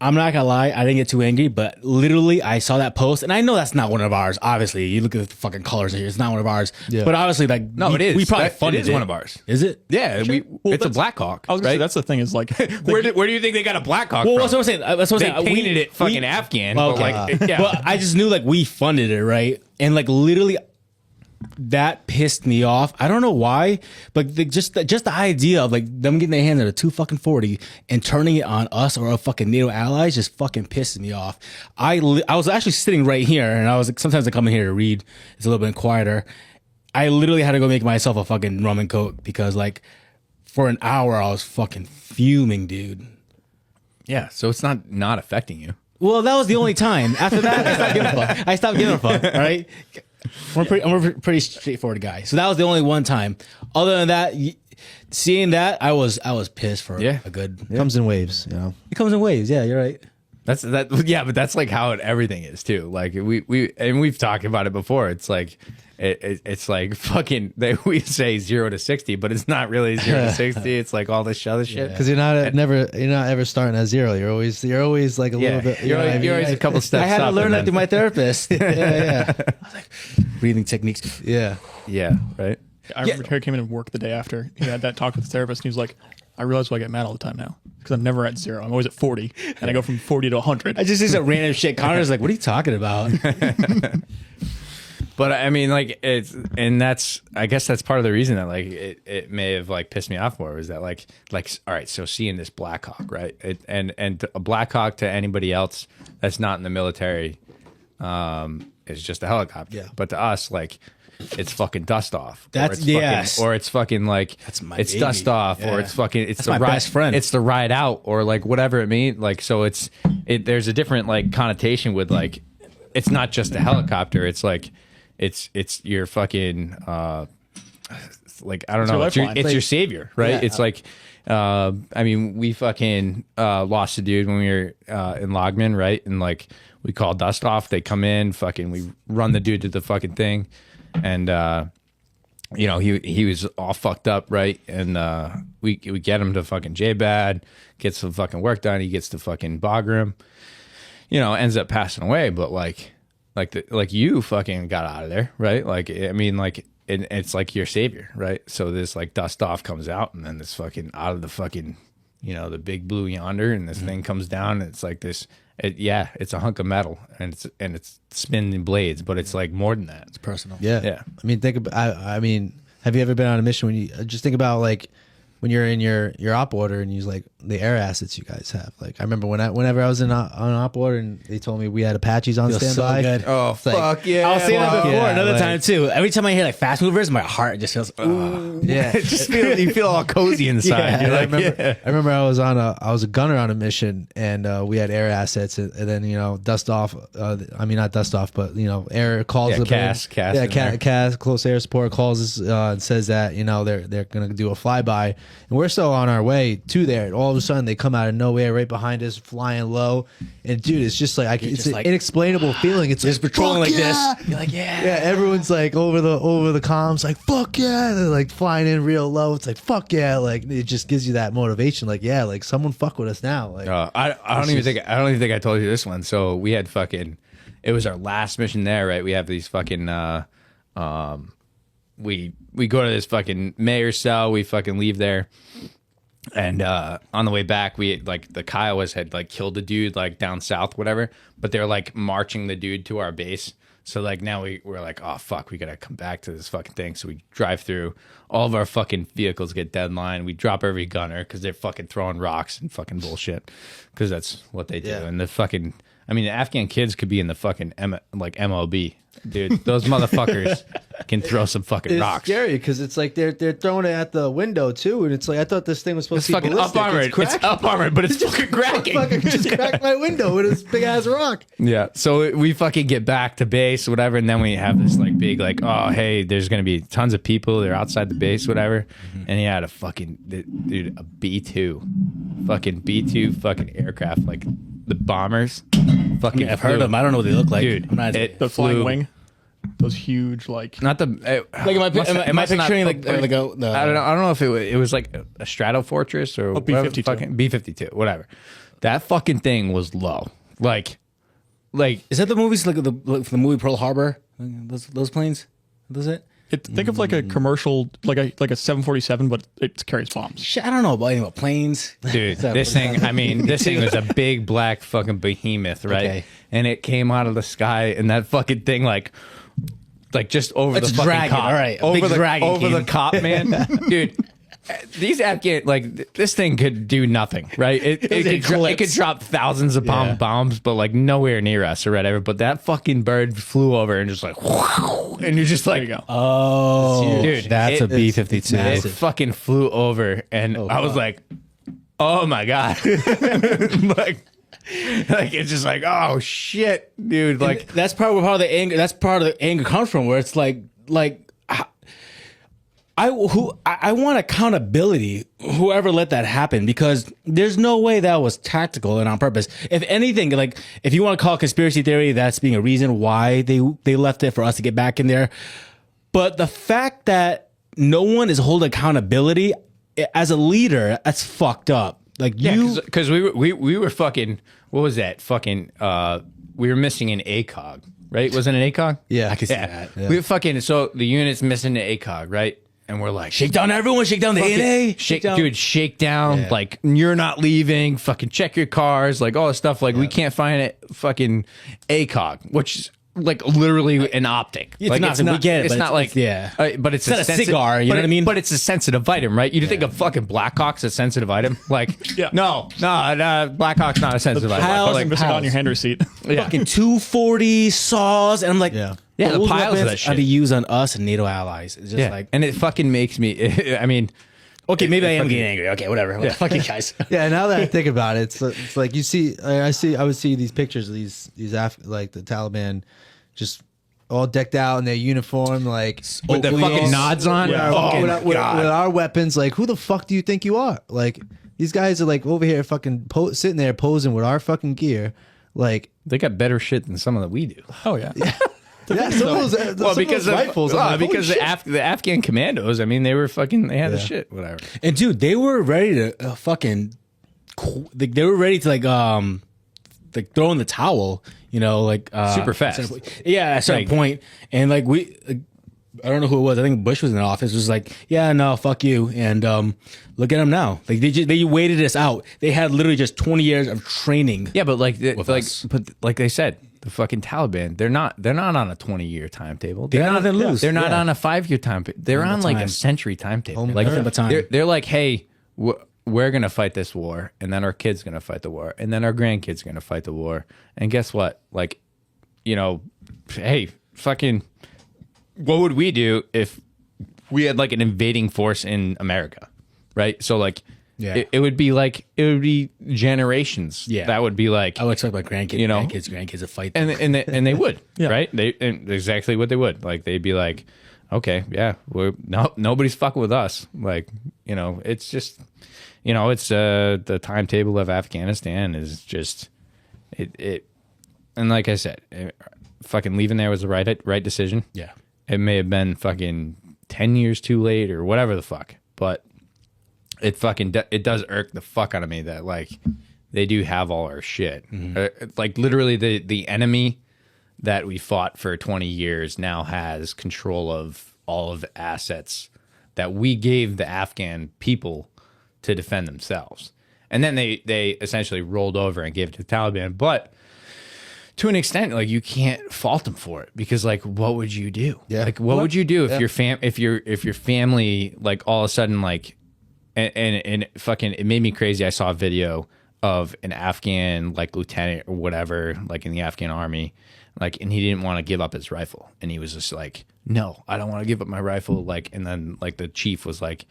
I'm not gonna lie, I didn't get too angry, but literally I saw that post, and I know that's not one of ours. Obviously, you look at the fucking colors here; it's not one of ours. Yeah. But obviously, like, no, it is. We probably funded it is one of ours. Is it? Yeah, Well, it's a that's- Black Hawk. I was gonna right? say that's the thing is like where do you think they got a Black Hawk Well, from? that's what I'm saying. That's what I'm They saying. painted it fucking Afghan. But Okay. like, yeah. Well, I just knew like we funded it, right? And like literally, that pissed me off. I don't know why, but just the idea of like them getting their hands on a 240 and turning it on us or our fucking NATO allies just fucking pisses me off. I was actually sitting right here, and I was like, sometimes I come in here to read. It's a little bit quieter. I literally had to go make myself a fucking rum and coke because like for an hour I was fucking fuming, dude. yeah. So it's not affecting you. Well, that was the only time. After that, I stopped giving a fuck. All right, I'm a pretty straightforward guy. So that was the only one time. Other than that, seeing that, I was pissed for a good. It comes in waves, you know. It comes in waves. Yeah, you're right. That's that. Yeah, but that's like how everything is too. Like we've talked about it before. It's like it's like fucking. We say 0 to 60, but it's not really 0 to 60. It's like all this other shit. Because you're not ever starting at zero. You're always like a little bit. You're always a couple steps. I had to up learn and that then- through my therapist. yeah. I was like, breathing techniques. Yeah. Yeah. Right. I remember Terry came in and work the day after he had that talk with the therapist, and he was like, I realize why I get mad all the time now because I'm never at 0. I'm always at 40, and I go from 40 to 100. I just say some random shit. Connor's like, "What are you talking about?" But I mean, like I guess that's part of the reason that like it may have like pissed me off more was that like all right, so seeing this Black Hawk, right, and a Black Hawk to anybody else that's not in the military, is just a helicopter. Yeah. But to us, like it's fucking dust off. That's or it's fucking like That's my it's baby. dust off, Yeah. or it's fucking it's That's the my ride, best friend. It's the ride out, or like whatever it means. Like so, there's a different like connotation with like it's not just a helicopter. It's like it's your fucking like I don't know. your It's your, lifeline. it's your savior, right? Yeah. It's like I mean, we fucking lost a dude when we were in Logman, right? And like we call dust off. They come in, fucking we run the dude to the fucking thing, and you know he was all fucked up, right? And we get him to fucking J-Bad, gets some fucking work done. He gets to fucking Bagram, you know, ends up passing away, but like you fucking got out of there, right? Like, I mean, like, it's like your savior, right? So this like dust off comes out, and then this fucking out of the fucking, you know, the big blue yonder, and this thing comes down, and it's like this, it's a hunk of metal, and it's spinning blades, but it's like more than that. It's Personal. Yeah. Yeah. I mean, think about. I mean, have you ever been on a mission when you just think about like when you're in your op order and you use like the air assets you guys have? Like I remember whenever I was on op order and they told me we had Apaches on Feels so standby. good. Oh It's like- fuck yeah! I was saying that before yeah, another like- time too. Every time I hear like fast movers, my heart just feels. Ooh. Yeah. You feel all cozy inside. Yeah. You're like, I remember I was a gunner on a mission and we had air assets and then you know dust off. I mean not dust off, but you know air calls. Yeah, the CAS in there. CAS close air support calls us and says that you know they're gonna do a flyby and we're still on our way to there. And all of a sudden, they come out of nowhere, right behind us, flying low, and dude, it's just like it's an inexplainable feeling. It's just like, patrolling like yeah! this. You're like, yeah, yeah. Everyone's like over the comms, like fuck yeah. They're like flying in real low. It's like fuck yeah. Like it just gives you that motivation. Like yeah, like someone fuck with us now. Like I don't even think I told you this one. So we had fucking. It was our last mission there, right? We have these fucking. We go to this fucking mayor's cell. We fucking leave there, and on the way back, we like the Kiowas had like killed a dude like down south, whatever. But they're like marching the dude to our base. So like now we're like, oh fuck, we gotta come back to this fucking thing. So we drive through. All of our fucking vehicles get deadline. We drop every gunner because they're fucking throwing rocks and fucking bullshit. Because that's what they do. Yeah. And the fucking, I mean, the Afghan kids could be in the fucking MLB. Dude, those motherfuckers can throw some fucking it's rocks. scary because it's like they're throwing it at the window too, and it's like I thought this thing was supposed It's to be fucking up ballistic. armored. It's up armored, but it's fucking cracking. Fucking just cracked my window with this big ass rock. Yeah. So we fucking get back to base, whatever, and then we have this like big like, oh hey, there's gonna be tons of people. They're outside the base, whatever. And he had a fucking dude, a B-2, fucking B-2 fucking aircraft, like the bombers. Fucking I've heard of them. I don't know what they look like, dude. I'm not, It The flying flew- wing, those huge like. Not the like am I picturing like I don't know. I don't know if it was like a Strato Fortress or B-52. fucking B-52, whatever. That fucking thing was low. Like is that the movies like the movie Pearl Harbor? Those planes? Is it? Think of like a commercial, like a 747, but it carries bombs. Shit, I don't know about anything about planes. dude, this thing. I mean, this thing was a big black fucking behemoth, right? Okay. And it came out of the sky, and that fucking thing like just over It's the a fucking dragon, cop, all right, a over big the dragon over the came. cop, man, dude. These Afghan this thing could do nothing, right? It could drop thousands of pound bombs, but like nowhere near us or whatever. But that fucking bird flew over and just like, and you're just like, There you go. Oh, dude, that's a B-52. It fucking flew over, and I was like, "Oh my god!" like it's just like, "Oh shit, dude!" Like that's part of the anger. That's part of the anger comes from, where it's like I want accountability. Whoever let that happen, because there's no way that was tactical and on purpose. If anything, like if you want to call it conspiracy theory, that's being a reason why they left it for us to get back in there. But the fact that no one is holding accountability as a leader, that's fucked up. Like because we were fucking, what was that fucking we were missing an ACOG, right? Wasn't it an ACOG? Yeah, I can see that. Yeah. We were fucking, so the unit's missing an ACOG, right? And we're like, Shake down everyone, shake down the A&A. shake down, Yeah. like you're not leaving, fucking check your cars, like all this stuff. Like we can't find it, fucking ACOG, which is like literally an optic. It's like not, we get it, it's but not like but it's not a cigar, you know what I mean? But it's a sensitive item, right? You think of fucking Blackhawk's a sensitive item? Like Yeah. no, Blackhawk's not a sensitive item. piles Like, and Missing on piles. your hand receipt. yeah. Fucking 240 saws, and I'm like, Yeah. Yeah, the those piles of weapons that shit. are to use on us and NATO allies. It's just Yeah, like, and it fucking makes me. I mean, okay, maybe I am fucking- getting angry. Okay, whatever. Fuck you guys. Yeah, now that I think about it, it's like you see, I would see these pictures of these like the Taliban, just all decked out in their uniform, like with the fucking nods on. with, Oh, our, with, with God. our weapons. Like, who the fuck do you think you are? Like, these guys are like over here fucking sitting there posing with our fucking gear. Like, They got better shit than some of that we do. Oh yeah. yeah, some of those, because of, rifles. I'm like, because holy the, shit. the Afghan commandos. I mean, they were fucking. They had the Yeah. shit. Whatever. And dude, they were ready to fucking. They were ready to like throw in the towel. You know, like Super fast. Yeah, at a certain point, and like I don't know who it was. I think Bush was in the office. It was like, yeah, no, fuck you, and look at them now. Like they waited us out. They had literally just 20 years of training. Yeah, but us. but like they said, the fucking Taliban. They're not on a 20-year timetable. They got nothing to lose. They're not Yeah. on a 5-year timetable. They're on like a time. century timetable. Home- Like nothing but time. they're like, hey, we're gonna fight this war, and then our kids gonna fight the war, and then our grandkids gonna fight the war, and guess what? Like, you know, hey, fucking, what would we do if we had like an invading force in America, right? So like, Yeah. it would be generations. Yeah. that would be like, I would expect my grandkids, You know? grandkids to fight. and they would, Yeah. right? They and exactly what they would like. They'd be like, okay, yeah, nobody's fucking with us. Like, it's just, it's the timetable of Afghanistan is just it. And like I said, fucking leaving there was the right decision. Yeah. It may have been fucking 10 years too late or whatever the fuck, but it fucking it does irk the fuck out of me that like they do have all our shit. Like literally the enemy that we fought for 20 years now has control of all of the assets that we gave the Afghan people to defend themselves. And then they essentially rolled over and gave it to the Taliban. But to an extent, like you can't fault them for it because like what would you do? Yeah. Like what would you do if your family like all of a sudden like and fucking it made me crazy. I saw a video of an Afghan like lieutenant or whatever, like in the Afghan army, like, and he didn't want to give up his rifle. And he was just like, no, I don't want to give up my rifle. Like, and then like the chief was like,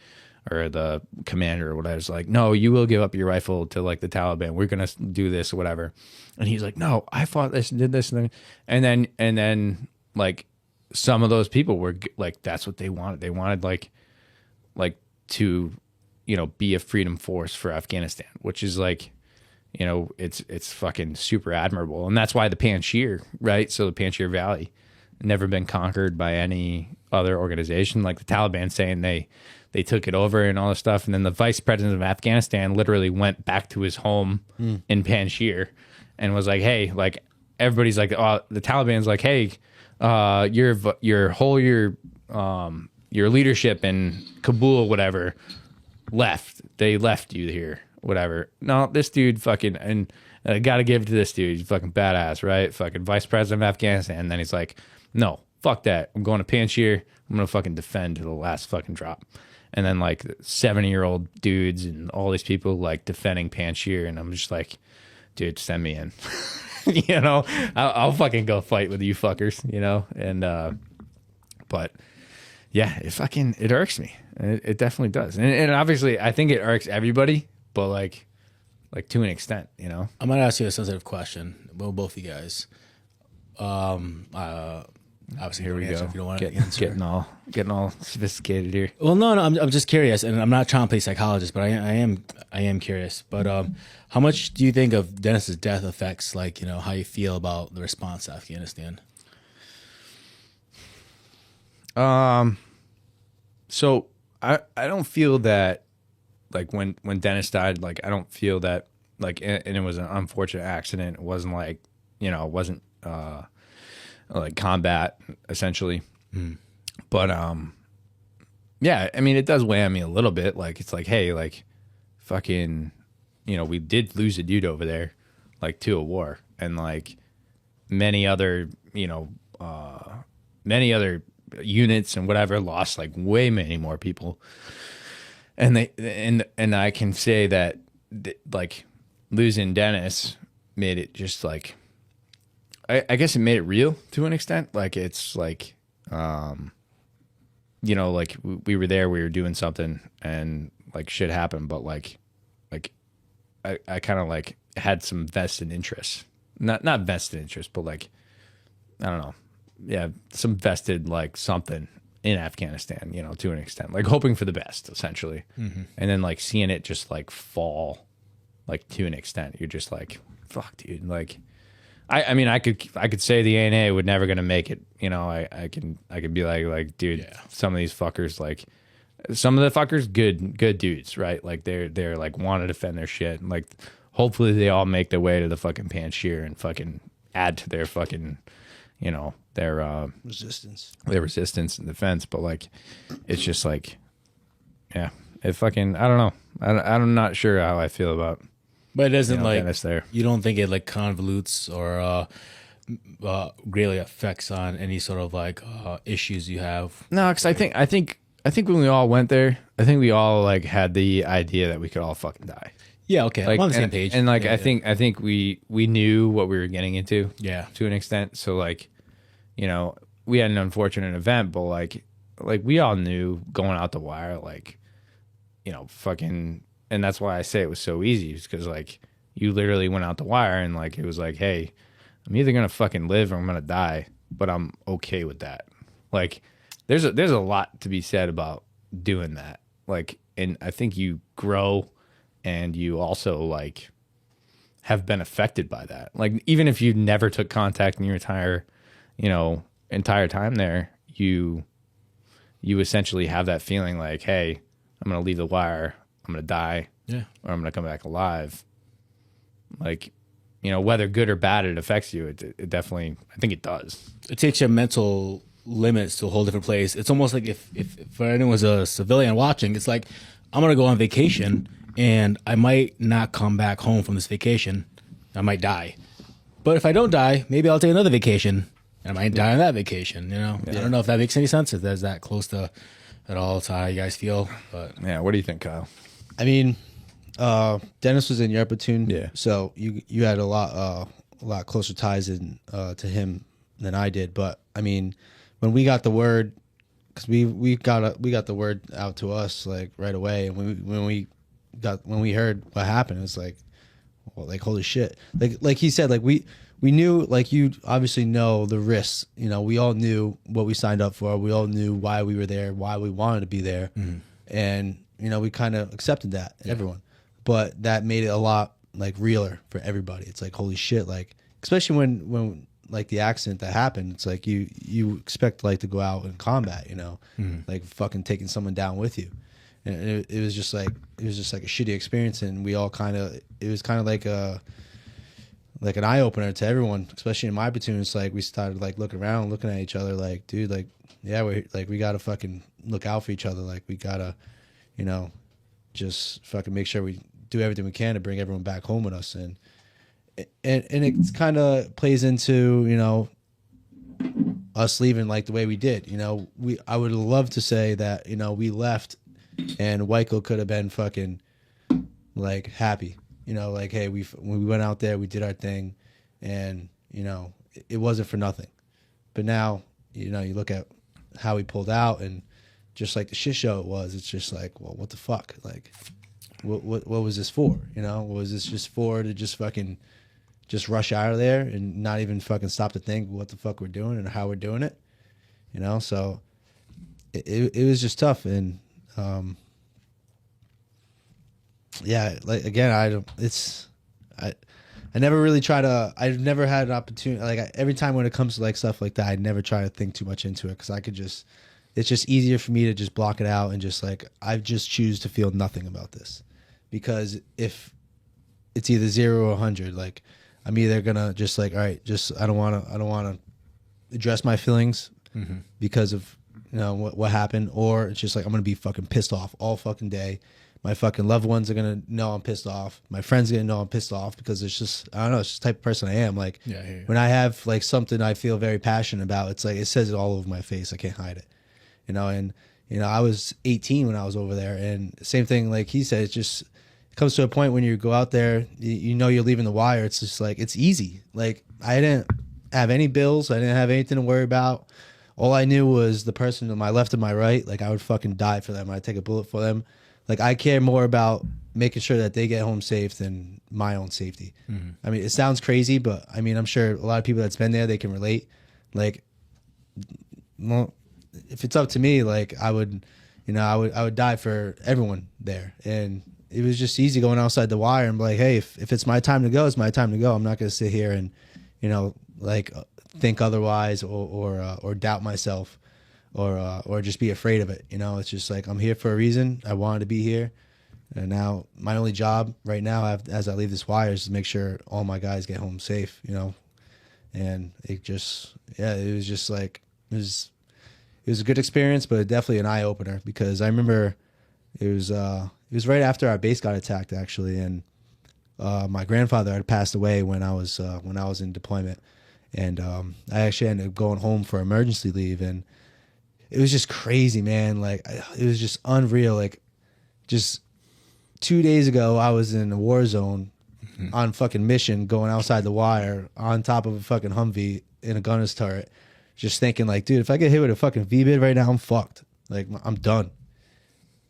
or the commander or whatever was like, no, you will give up your rifle to like the Taliban. We're going to do this or whatever. And he's like, no, I fought this and did this. And then like some of those people were like, that's what they wanted. They wanted like to, be a freedom force for Afghanistan, which is like, it's fucking super admirable. And that's why the Panjshir, right? So the Panjshir Valley never been conquered by any other organization. Like the Taliban saying they took it over and all this stuff. And then the vice president of Afghanistan literally went back to his home in Panjshir and was like, hey, like everybody's like, oh, the Taliban's like, hey, your leadership in Kabul, whatever, left. They left you here, whatever. No, this dude fucking, and I got to give it to this dude. He's fucking badass, right? Fucking vice president of Afghanistan. And then he's like, no, fuck that. I'm going to Panjshir. I'm going to fucking defend to the last fucking drop. And then like 70-year-old dudes and all these people like defending Panjshir. And I'm just like, dude, send me in. I'll fucking go fight with you fuckers, and, but yeah, it irks me. It definitely does. And obviously I think it irks everybody, but like to an extent, I'm going to ask you a sensitive question. Well, both of you guys. Obviously, here we go. If you don't want to answer. Getting all sophisticated here. Well, no, I'm just curious, and I'm not trying to play psychologist, but I am curious. But how much do you think of Dennis's death affects, like, how you feel about the response to Afghanistan? So I don't feel that, like when Dennis died, like I don't feel that, like, and it was an unfortunate accident. It wasn't like, it wasn't like combat essentially. But yeah, I mean it does weigh on me a little bit. Like it's like, hey, like fucking, we did lose a dude over there, like to a war, and like many other units and whatever lost like way many more people. And I can say that like losing Dennis made it just like, I guess it made it real to an extent. Like it's like, like we were there, we were doing something and like shit happened, but like I kind of like had some vested interest, not vested interest, but like, I don't know. Yeah. Some vested like something in Afghanistan, to an extent, like hoping for the best essentially. And then like seeing it just like fall, like to an extent, you're just like, fuck dude. Like, I mean, I could say the ANA would never gonna make it. I could be like, dude, yeah. Some of these fuckers, like, some of the fuckers, good dudes, right? Like they're like want to defend their shit. And like, hopefully they all make their way to the fucking Panjshir and fucking add to their fucking, their resistance and defense. But like, it's just like, yeah, it fucking, I don't know. I'm not sure how I feel about. But it doesn't like Dennis there. You don't think it like convolutes or greatly affects on any sort of like issues you have? No, because I think when we all went there, I think we all like had the idea that we could all fucking die. Yeah, okay, like, I'm on the same page. And like yeah, I think we knew what we were getting into. Yeah, to an extent. So like, we had an unfortunate event, but like we all knew going out the wire, like, fucking. And that's why I say it was so easy, because like you literally went out the wire and like it was like, hey, I'm either gonna fucking live or I'm gonna die, but I'm okay with that. Like there's a lot to be said about doing that. Like, and I think you grow, and you also like have been affected by that. Like, even if you never took contact in your entire time there, you essentially have that feeling like, hey, I'm gonna leave the wire, I'm gonna die, or I'm gonna come back alive. Like, whether good or bad it affects you, it definitely, I think it does. It takes your mental limits to a whole different place. It's almost like if for anyone was a civilian watching, it's like, I'm going to go on vacation and I might not come back home from this vacation. I might die. But if I don't die, maybe I'll take another vacation and I might die on that vacation. I don't know if that makes any sense, if that's that close to at all to how you guys feel. But yeah, what do you think, Kyle? I mean, Dennis was in your platoon, Yeah. so you had a lot closer ties to him than I did. But I mean, when we got the word, because we got the word out to us like right away, and when we heard what happened, it was like, well, like holy shit, like he said, like we knew, like you obviously know the risks. We all knew what we signed up for. We all knew why we were there, why we wanted to be there, and we kind of accepted that, everyone. But that made it a lot like realer for everybody. It's like holy shit, like especially when like the accident that happened, it's like you expect like to go out in combat, like fucking taking someone down with you, and it was just like a shitty experience, and we all it was kind of like an eye opener to everyone, especially in my platoon. It's like we started like looking around, looking at each other, like dude, like yeah, we gotta fucking look out for each other, like we gotta, just fucking make sure we do everything we can to bring everyone back home with us, and it kind of plays into us leaving like the way we did. I would love to say that we left and Wyco could have been fucking like happy, like hey, when we went out there, we did our thing, and it wasn't for nothing. But now you look at how we pulled out, and just like the shit show it was, it's just like, well, what the fuck, like what was this for? Was this just for to just fucking just rush out of there and not even fucking stop to think what the fuck we're doing and how we're doing it, so it was just tough. And yeah, like again, I never really try to, I've never had an opportunity, like every time when it comes to like stuff like that, I never try to think too much into it, because it's just easier for me to just block it out and just like, I just choose to feel nothing about this, because if it's either 0 or 100, like I'm either gonna just like, all right, just I don't want to address my feelings because of what happened, or it's just like I'm gonna be fucking pissed off all fucking day. My fucking loved ones are gonna know I'm pissed off. My friends are gonna know I'm pissed off, because it's just, I don't know, it's just the type of person I am. Like when I have like something I feel very passionate about, it's like it says it all over my face. I can't hide it. And I was 18 when I was over there, and same thing like he said, it comes to a point when you go out there, you're leaving the wire. It's just like, it's easy. Like I didn't have any bills. I didn't have anything to worry about. All I knew was the person to my left and my right. Like I would fucking die for them. I'd take a bullet for them. Like I care more about making sure that they get home safe than my own safety. I mean, it sounds crazy, but I mean, I'm sure a lot of people that's been there, they can relate. Like, well, if it's up to me, like I would die for everyone there. And it was just easy going outside the wire and be like, hey, if it's my time to go, it's my time to go. I'm not going to sit here and, like think otherwise or doubt myself or just be afraid of it. It's just like, I'm here for a reason. I wanted to be here. And now my only job right now, as I leave this wire, is to make sure all my guys get home safe, and it just, it was just like, it was a good experience, but definitely an eye opener, because I remember it was right after our base got attacked, actually. And my grandfather had passed away when I was in deployment. And I actually ended up going home for emergency leave, and it was just crazy, man. Like it was just unreal. Like just 2 days ago, I was in a war zone on fucking mission, going outside the wire on top of a fucking Humvee in a gunner's turret, just thinking like, dude, if I get hit with a fucking V-bid right now, I'm fucked. Like I'm done.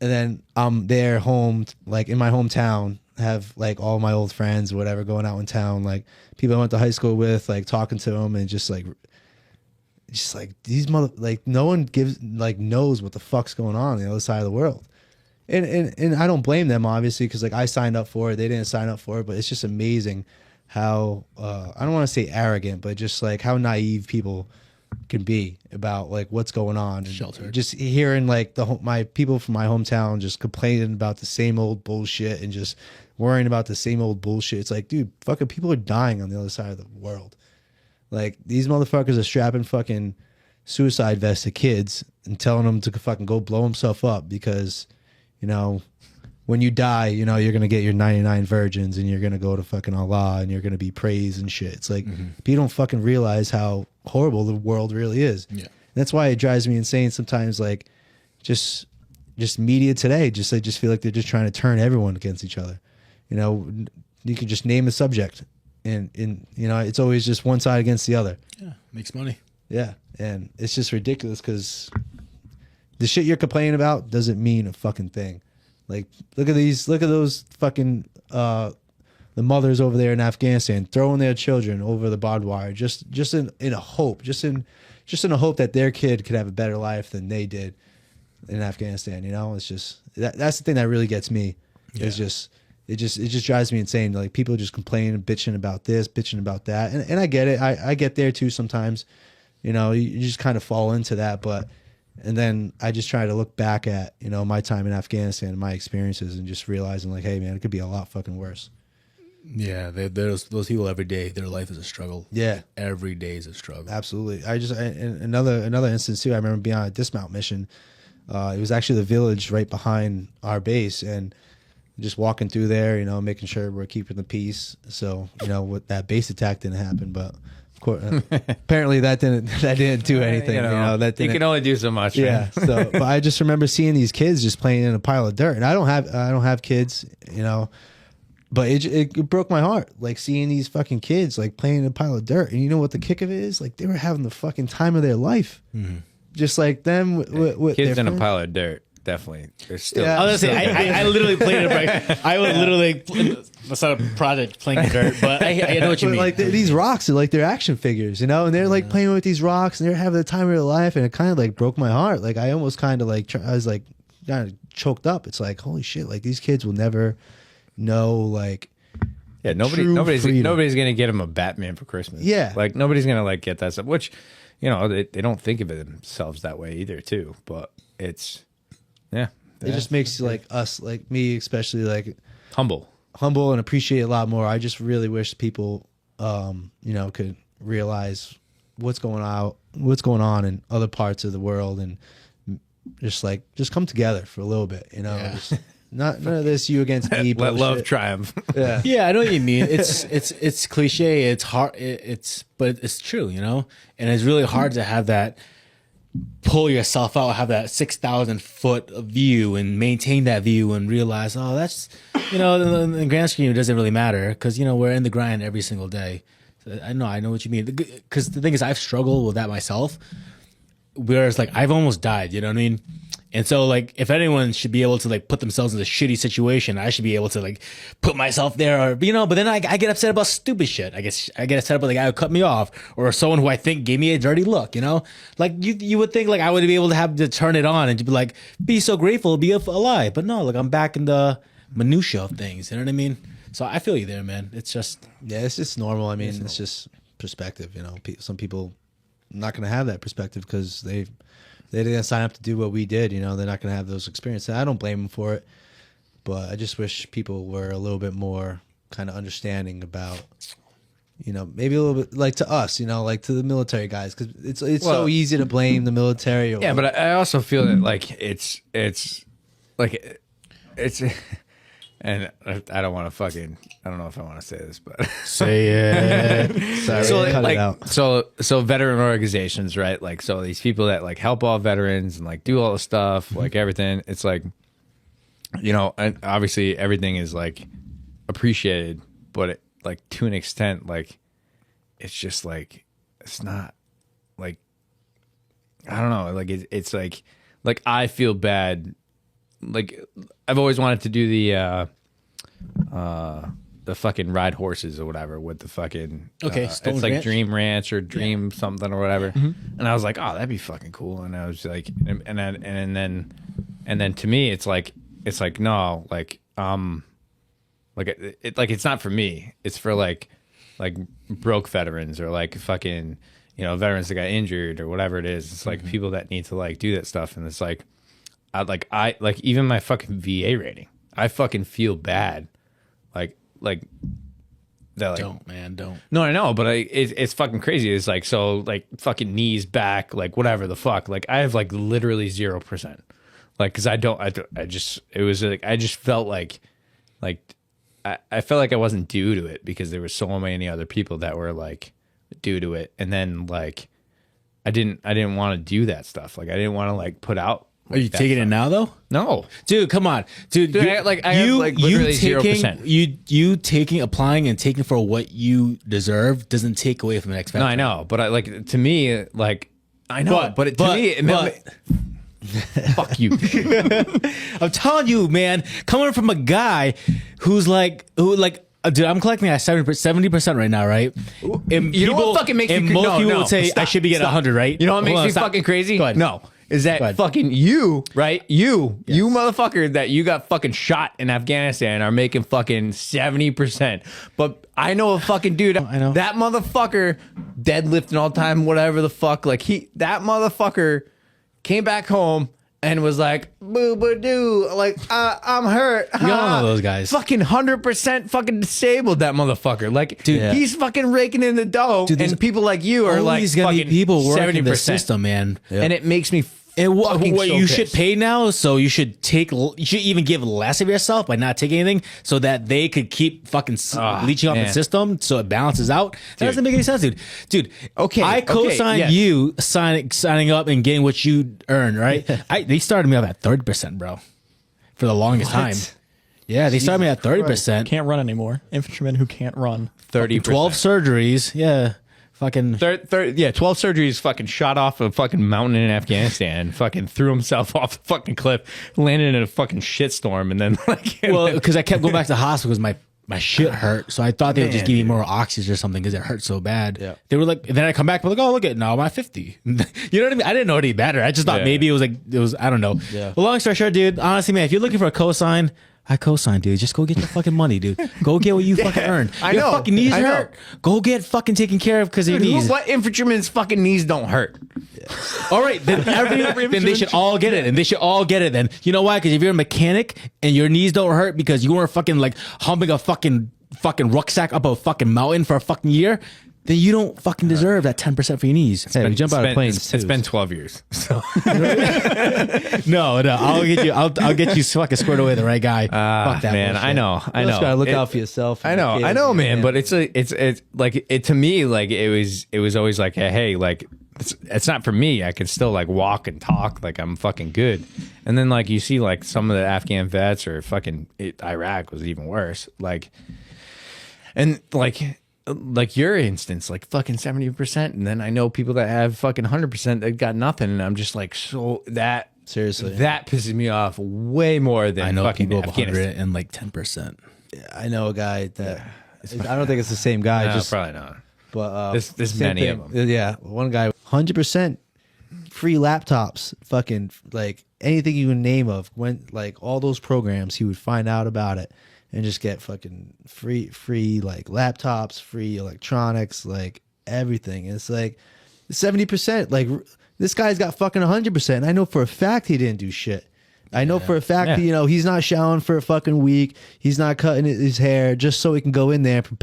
And then I'm there home, like in my hometown, have like all my old friends or whatever going out in town, like people I went to high school with, like talking to them, and just like just like these like no one knows what the fuck's going on the other side of the world. And I don't blame them, obviously, because like I signed up for it, they didn't sign up for it, but it's just amazing how I don't want to say arrogant, but just like how naive people can be about like what's going on. And sheltered. just hearing like my people from my hometown just complaining about the same old bullshit and just worrying about the same old bullshit. It's like, dude, fucking people are dying on the other side of the world. Like these motherfuckers are strapping fucking suicide vests to kids and telling them to fucking go blow himself up because, you know, when you die, you know, you're going to get your 99 virgins and you're going to go to fucking Allah and you're going to be praised and shit. It's like, people don't fucking realize how horrible the world really is. Yeah. And that's why it drives me insane sometimes, like, just media today, I just feel like they're just trying to turn everyone against each other. You know, you can just name a subject and you know, it's always just one side against the other. Yeah, makes money. Yeah, and it's just ridiculous because the shit you're complaining about doesn't mean a fucking thing. Like, look at those fucking the mothers over there in Afghanistan throwing their children over the barbed wire just in a hope, just in a hope that their kid could have a better life than they did in Afghanistan. You know, it's just that's the thing that really gets me. Yeah. It's just it just drives me insane. Like people just complaining, bitching about this, bitching about that, and I get it. I get there too sometimes. You know, you just kind of fall into that, and then I just try to look back at, you know, my time in Afghanistan and my experiences and just realizing like, hey man, it could be a lot fucking worse. Yeah, those people every day, their life is a struggle. Yeah, every day is a struggle. Absolutely. Another instance too. I remember being on a dismount mission. It was actually the village right behind our base, and just walking through there, you know, making sure we're keeping the peace. So, you know, with that base attack didn't happen, but of course, apparently that didn't do anything. You know, that didn't, you can only do so much. Yeah. So, but I just remember seeing these kids just playing in a pile of dirt, and I don't have kids, you know, but it broke my heart, like seeing these fucking kids like playing in a pile of dirt. And you know what the kick of it is? Like they were having the fucking time of their life, just like them with kids their in friends. a pile of dirt. Definitely, there's still. Yeah. I was gonna say, I literally played it. I was literally. That's not a project playing in dirt, but I know what you But mean. like these rocks are like they're action figures, you know, and they're like playing with these rocks and they're having the time of their life, and it kind of like broke my heart. Like I almost kind of like I was like kind of choked up. It's like holy shit, like these kids will never know like. Yeah, nobody's gonna get him a Batman for Christmas. Yeah, like nobody's gonna like get that stuff. Which, you know, they don't think of it themselves that way either, too. But it's, yeah, it just makes like us, like me, especially like humble and appreciate a lot more. I just really wish people, you know, could realize what's going on in other parts of the world, and just come together for a little bit, you know. Yeah. Just, none of this you against me. let love bullshit. triumph. Yeah. Yeah, I know what you mean. It's cliche. It's hard. But it's true, you know. And it's really hard to have that pull yourself out, have that 6,000 foot view, and maintain that view, and realize, oh, that's, you know, in the grand scheme, it doesn't really matter because, you know, we're in the grind every single day. So I know what you mean. Because the thing is, I've struggled with that myself. Whereas, like, I've almost died. You know what I mean? And so, like, if anyone should be able to, like, put themselves in a shitty situation, I should be able to, like, put myself there, or, you know, but then I get upset about stupid shit. I guess I get upset about the guy who cut me off, or someone who I think gave me a dirty look, you know? Like, you would think, like, I would be able to have to turn it on and to be like, be so grateful, be alive. But no, like, I'm back in the minutia of things, you know what I mean? So I feel you there, man. It's just... Yeah, it's just normal. I mean, it's just perspective, you know. Some people not going to have that perspective because they didn't sign up to do what we did, you know. They're not going to have those experiences. I don't blame them for it, but I just wish people were a little bit more kind of understanding about, you know, maybe a little bit like to us, you know, like to the military guys, because it's so easy to blame the military. Yeah, but I also feel that like it's like it's. And I don't want to fucking, I don't know if I want to say this, but Say it. Sorry, so cut like it out. so veteran organizations, right? Like, so these people that like help all veterans and like do all the stuff, like everything, it's like, you know, and obviously everything is like appreciated, but it, like to an extent, like it's just like, it's not like, I don't know, like it's like I feel bad. Like I've always wanted to do the the fucking ride horses or whatever with the fucking Stone it's like Ranch? Dream Ranch or Dream something or whatever. And I was like, oh, that'd be fucking cool. And I was like, and then to me, it's like no, like it's not for me. It's for like broke veterans or like fucking, you know, veterans that got injured or whatever it is. It's like people that need to like do that stuff. And it's like, I even my fucking VA rating, I fucking feel bad. Like that. Like, don't. no, I know, but it's fucking crazy. It's like, so like fucking knees, back, like whatever the fuck. Like I have like literally 0%. Like, cause I just, it was like, I just felt like I felt like I wasn't due to it because there were so many other people that were like due to it. And then like, I didn't want to do that stuff. Like I didn't want to like put out. Are you taking it now though? No, dude, come on, dude. I have literally 0%. You taking, applying, and taking for what you deserve doesn't take away from the next. No, I know, but I like to me, like I know, but to me, it meant, fuck you. I'm telling you, man. Coming from a guy who dude, I'm collecting at 70% right now, right? And You know what fucking makes me and most people no, would say stop, I should be getting stop. 100, right? You know what Hold makes on, me stop. fucking crazy? Go ahead. No. Is Go that ahead. fucking you, right? You motherfucker that you got fucking shot in Afghanistan are making fucking 70%. But I know a fucking dude. I know. That motherfucker deadlifting all the time, whatever the fuck. Like that motherfucker came back home and was like, boo boo doo, like I'm hurt. You all know those guys. Fucking 100% fucking disabled, that motherfucker. Like, Dude, he's fucking raking in the dough, Dude, and people like you are like Always gonna be fucking people working 70%. the system, man. And it makes me And what fucking so you should pissed. pay now, so you should even give less of yourself by not taking anything, so that they could keep fucking leeching off the man. system, so it balances out. That doesn't make any sense, dude. Dude, Okay, I co-signed yes. you signing up and getting what you earn, right? They started me off at 30%, bro, for the longest time. Yeah, they started me at 30%. Can't run anymore. Infantryman who can't run. 30%. 12 surgeries. Yeah, fucking. 12 surgeries, fucking shot off a fucking mountain in Afghanistan, fucking threw himself off the fucking cliff, landed in a fucking shitstorm, and then like, Well, because I kept going back to the hospital because my shit hurt, so I thought they would just give me more oxygen or something because it hurt so bad. Yeah. They were like, and then I come back, but like, oh, look at now I'm at 50. You know what I mean? I didn't know any better. I just thought Yeah. maybe it was I don't know. Yeah. But long story short, dude, honestly, man, if you're looking for a cosign, I cosign, dude. Just go get your fucking money, dude. Go get what you fucking earned. I Your know. fucking knees I know. hurt. Go get fucking taken care of because of your knees. what infantryman's fucking knees don't hurt? All right, then then they should all get it, and they should all get it. Then you know why? Because if you're a mechanic and your knees don't hurt because you weren't fucking like humping a fucking rucksack up a fucking mountain for a fucking year, then you don't fucking deserve that 10% for your knees. Hey, we jump out of planes It's too. been 12 years. So No, I'll get you. I'll get you fucking squared away the right guy. Fuck that, man, bullshit. I know. You just gotta look out for yourself. I know, man. But it's like it to me. Like it was always like, hey, like it's not for me. I can still like walk and talk. Like I'm fucking good. And then like you see like some of the Afghan vets or fucking Iraq was even worse. Like, and like your instance, like fucking 70%, and then I know people that have fucking 100% that got nothing, and I'm just like, so that Seriously. that pisses me off way more than I know fucking people have 100 Afghanistan. and like 10%. I know a guy that I don't think it's the same guy. No, just probably not. but There's same many of them. Yeah, one guy 100% free laptops, fucking like anything you can name of. Went like all those programs, he would find out about it and just get fucking free like laptops, free electronics, like everything. And it's like 70%. Like this guy's got fucking 100%. I know for a fact he didn't do shit. I know for a fact Yeah. that, you know, he's not showering for a fucking week. He's not cutting his hair just so he can go in there and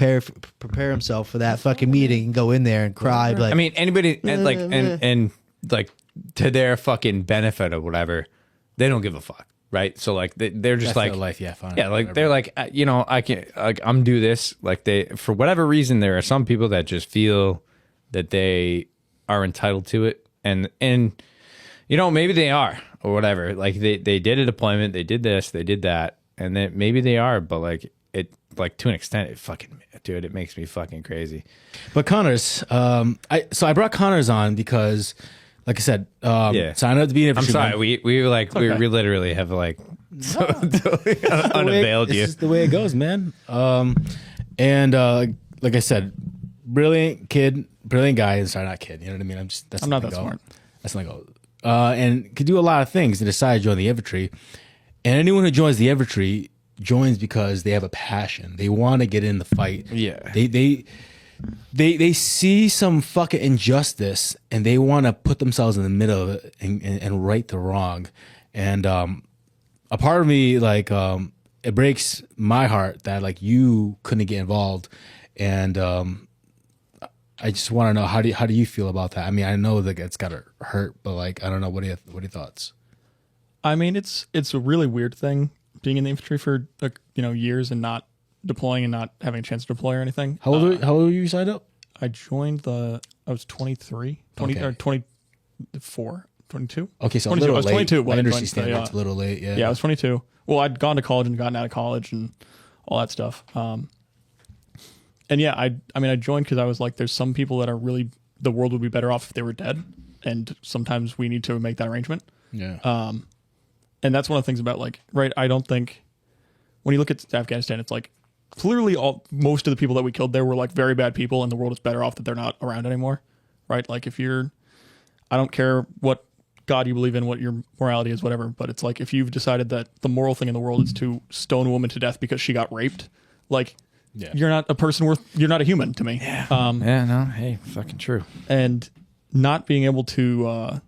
prepare himself for that fucking meeting and go in there and cry. Like, I mean, anybody and like and like to their fucking benefit or whatever, they don't give a fuck, right? So like they're just That's like their life, yeah, fine, yeah, like whatever. they're like you know, I can like I'm do this like they for whatever reason there are some people that just feel that they are entitled to it and you know maybe they are or whatever, like they did a deployment, they did this, they did that, and then maybe they are, but like it like to an extent it fucking dude it makes me fucking crazy. But Connors, I brought Connors on because, like I said, sign up to be an I'm infantryman. sorry, we were like we literally have like so unavailed It's you. just the way it goes, man. And like I said, brilliant kid, brilliant guy. Sorry, not kid. You know what I mean? I'm not that smart. That's not go. And could do a lot of things and decide to join the infantry. And anyone who joins the infantry joins because they have a passion. They want to get in the fight. Yeah. They see some fucking injustice and they want to put themselves in the middle of it and right the wrong. And a part of me, like, it breaks my heart that like you couldn't get involved. And I just want to know, how do you feel about that? I mean, I know that it's gotta hurt, but like, I don't know. What are your thoughts? I mean, it's a really weird thing being in the infantry for years and not deploying and not having a chance to deploy or anything. How old were you signed up? I joined I was 23, 20, Okay. or 24, 22. Okay, so 22. a little I was late. 22 By when I industry joined, standards, a little late. Yeah. Yeah, I was 22. Well, I'd gone to college and gotten out of college and all that stuff. And yeah, I joined because I was like, there's some people that are really, the world would be better off if they were dead. And sometimes we need to make that arrangement. Yeah. And that's one of the things about like, right, I don't think when you look at Afghanistan, it's like clearly most of the people that we killed there were like very bad people and the world is better off that they're not around anymore. Right? Like I don't care what God you believe in, what your morality is, whatever, but it's like if you've decided that the moral thing in the world is to stone a woman to death because she got raped, like you're not a person you're not a human to me. Yeah. No, hey, fucking true. And not being able to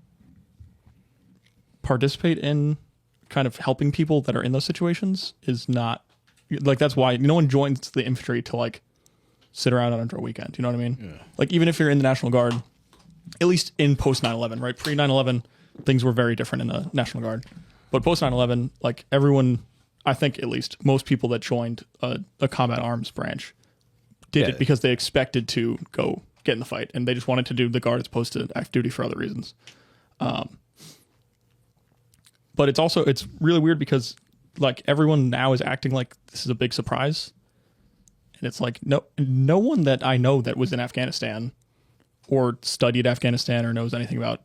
participate in kind of helping people that are in those situations is not like, that's why no one joins the infantry to like sit around under a weekend. You know what I mean? Yeah. Like even if you're in the National Guard, at least in post 9/11, right? Pre 9/11, things were very different in the National Guard, but post 9/11, like everyone, I think at least most people that joined a combat arms branch did it because they expected to go get in the fight and they just wanted to do the Guard as opposed to active duty for other reasons. But it's really weird because like everyone now is acting like this is a big surprise. And it's like, no one that I know that was in Afghanistan or studied Afghanistan or knows anything about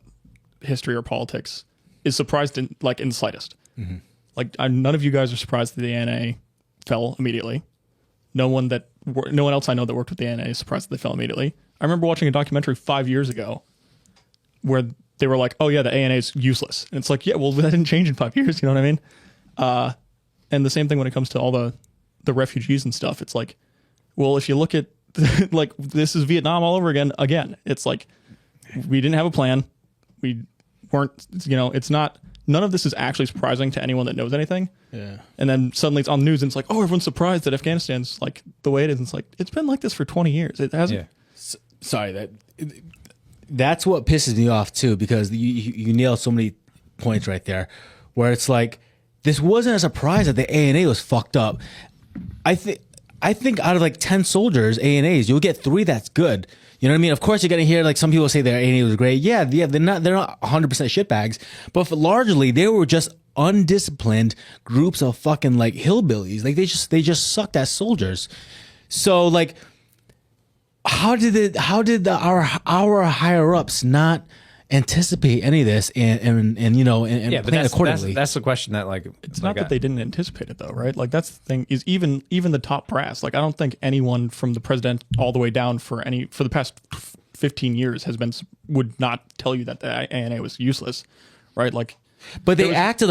history or politics is surprised in the slightest. Mm-hmm. Like none of you guys are surprised that the ANA fell immediately. No one else I know that worked with the ANA is surprised that they fell immediately. I remember watching a documentary 5 years ago where they were like, oh yeah, the ANA is useless. And it's like, yeah, well, that didn't change in 5 years. You know what I mean? And the same thing when it comes to all the refugees and stuff. It's like, well, if you look at like, this is Vietnam all over again, it's like, we didn't have a plan. We weren't, it's not, none of this is actually surprising to anyone that knows anything. Yeah. And then suddenly it's on the news and it's like, oh, everyone's surprised that Afghanistan's like the way it is. And it's like, it's been like this for 20 years. It hasn't. Yeah. Sorry, that's what pisses me off too, because you nail so many points right there where it's like, this wasn't a surprise that the ANA was fucked up. I think out of like 10 soldiers, ANAs, you'll get 3 that's good. You know what I mean? Of course, you're going to hear like some people say their ANA was great. Yeah, they're not 100% shitbags, but largely they were just undisciplined groups of fucking like hillbillies. Like they just sucked as soldiers. So like, how did our higher ups not anticipate any of this and plan accordingly? That's the question that like it's not that they didn't anticipate it though, right? Like that's the thing is even the top brass. Like I don't think anyone from the president all the way down for the past 15 years would not tell you that the ANA was useless, right? Like, but they acted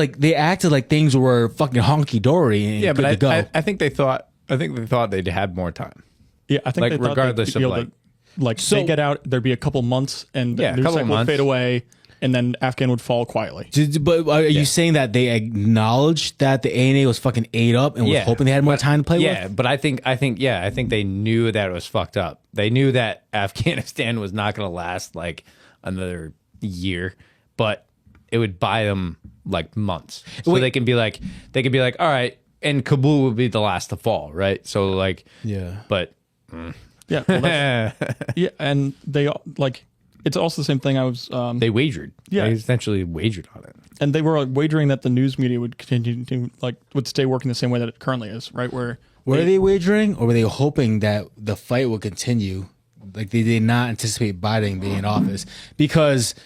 like things were fucking honky dory. Yeah, but I think they thought they'd had more time. Yeah, I think like they thought regardless they'd be of able to, they get out, there'd be a couple months, and the news cycle would fade away, and then Afghan would fall quietly. But are you saying that they acknowledged that the ANA was fucking ate up and was hoping they had more time to play with? Yeah, but I think they knew that it was fucked up. They knew that Afghanistan was not going to last like another year, but it would buy them like months, so they can be like, all right, and Kabul would be the last to fall, right? So like, but. Yeah, well, yeah, and they like it's also the same thing. I was they wagered, they essentially wagered on it, and they were wagering that the news media would continue to would stay working the same way that it currently is, right? Were they wagering, or were they hoping that the fight would continue? Like they did not anticipate Biden being in office because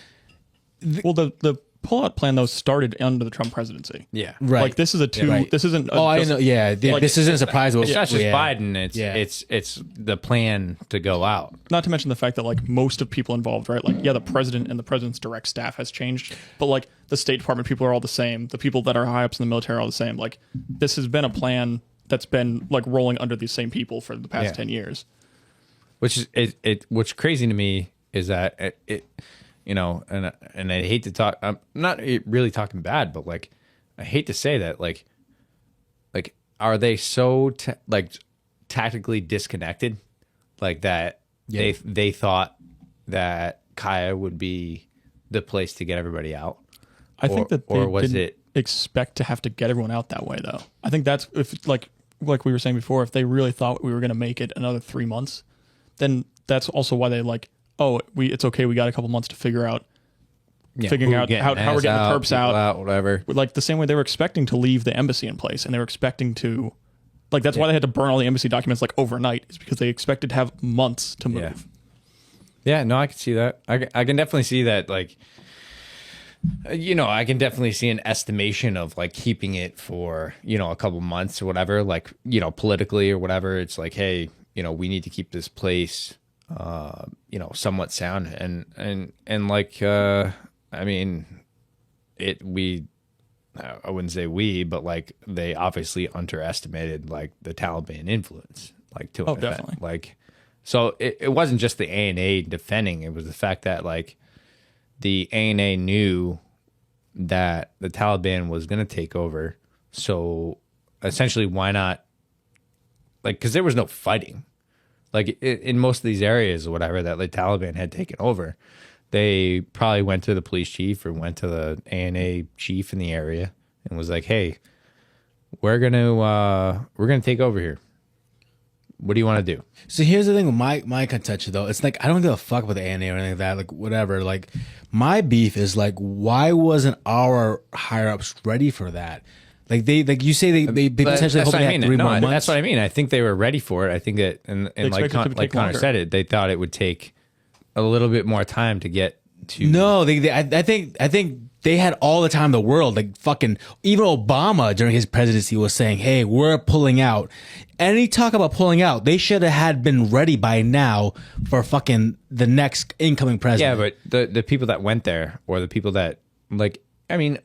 the pullout plan though started under the Trump presidency. Yeah. Right. Like this is a two. Right. This isn't. Oh, I know. Yeah, like, this isn't a surprise. It's not just yeah. Biden. Yeah. It's the plan to go out. Not to mention the fact that like most of people involved, right? Like yeah, the president and the president's direct staff has changed, but like the State Department people are all the same. The people that are high ups in the military are all the same. Like this has been a plan that's been like rolling under these same people for the past 10 years. Which is what's crazy to me is that it you know, and I hate to talk. I'm not really talking bad, but like I hate to say that like are they so tactically disconnected, like that they thought that Kaya would be the place to get everybody out? I think that they or was didn't it expect to have to get everyone out that way though. I think that's if like we were saying before, if they really thought we were going to make it another 3 months, then that's also why they like, oh, it's okay. We got a couple months to figure out, figuring out how we're getting the perps out, whatever. Like the same way they were expecting to leave the embassy in place, and they were expecting to, like that's why they had to burn all the embassy documents like overnight, is because they expected to have months to move. Yeah, no, I can see that. I can definitely see that. Like, you know, I can definitely see an estimation of like keeping it for, you know, a couple months or whatever. Like, you know, politically or whatever. It's like, hey, you know, we need to keep this place, you know, somewhat sound, and like, I mean, I wouldn't say we, but like they obviously underestimated like the Taliban influence, like to an effect. Definitely. Like, so it wasn't just the ANA defending; it was the fact that like the ANA knew that the Taliban was going to take over. So essentially, why not? Like, because there was no fighting. Like in most of these areas or whatever that the Taliban had taken over, they probably went to the police chief or went to the ANA chief in the area and was like, "Hey, we're gonna take over here. What do you want to do?" So here's the thing with my contention though. It's like I don't give a fuck about the ANA or anything like that. Like whatever. Like my beef is like why wasn't our higher ups ready for that? Like you say they potentially hope they had 3 more months. That's what I mean. I think they were ready for it. I think that and like Connor said it, they thought it would take a little bit more time to get to. No, I think they had all the time in the world. Like fucking even Obama during his presidency was saying, "Hey, we're pulling out." Any talk about pulling out, they should have had been ready by now for fucking the next incoming president. Yeah, but the people that went there or the people that like, I mean.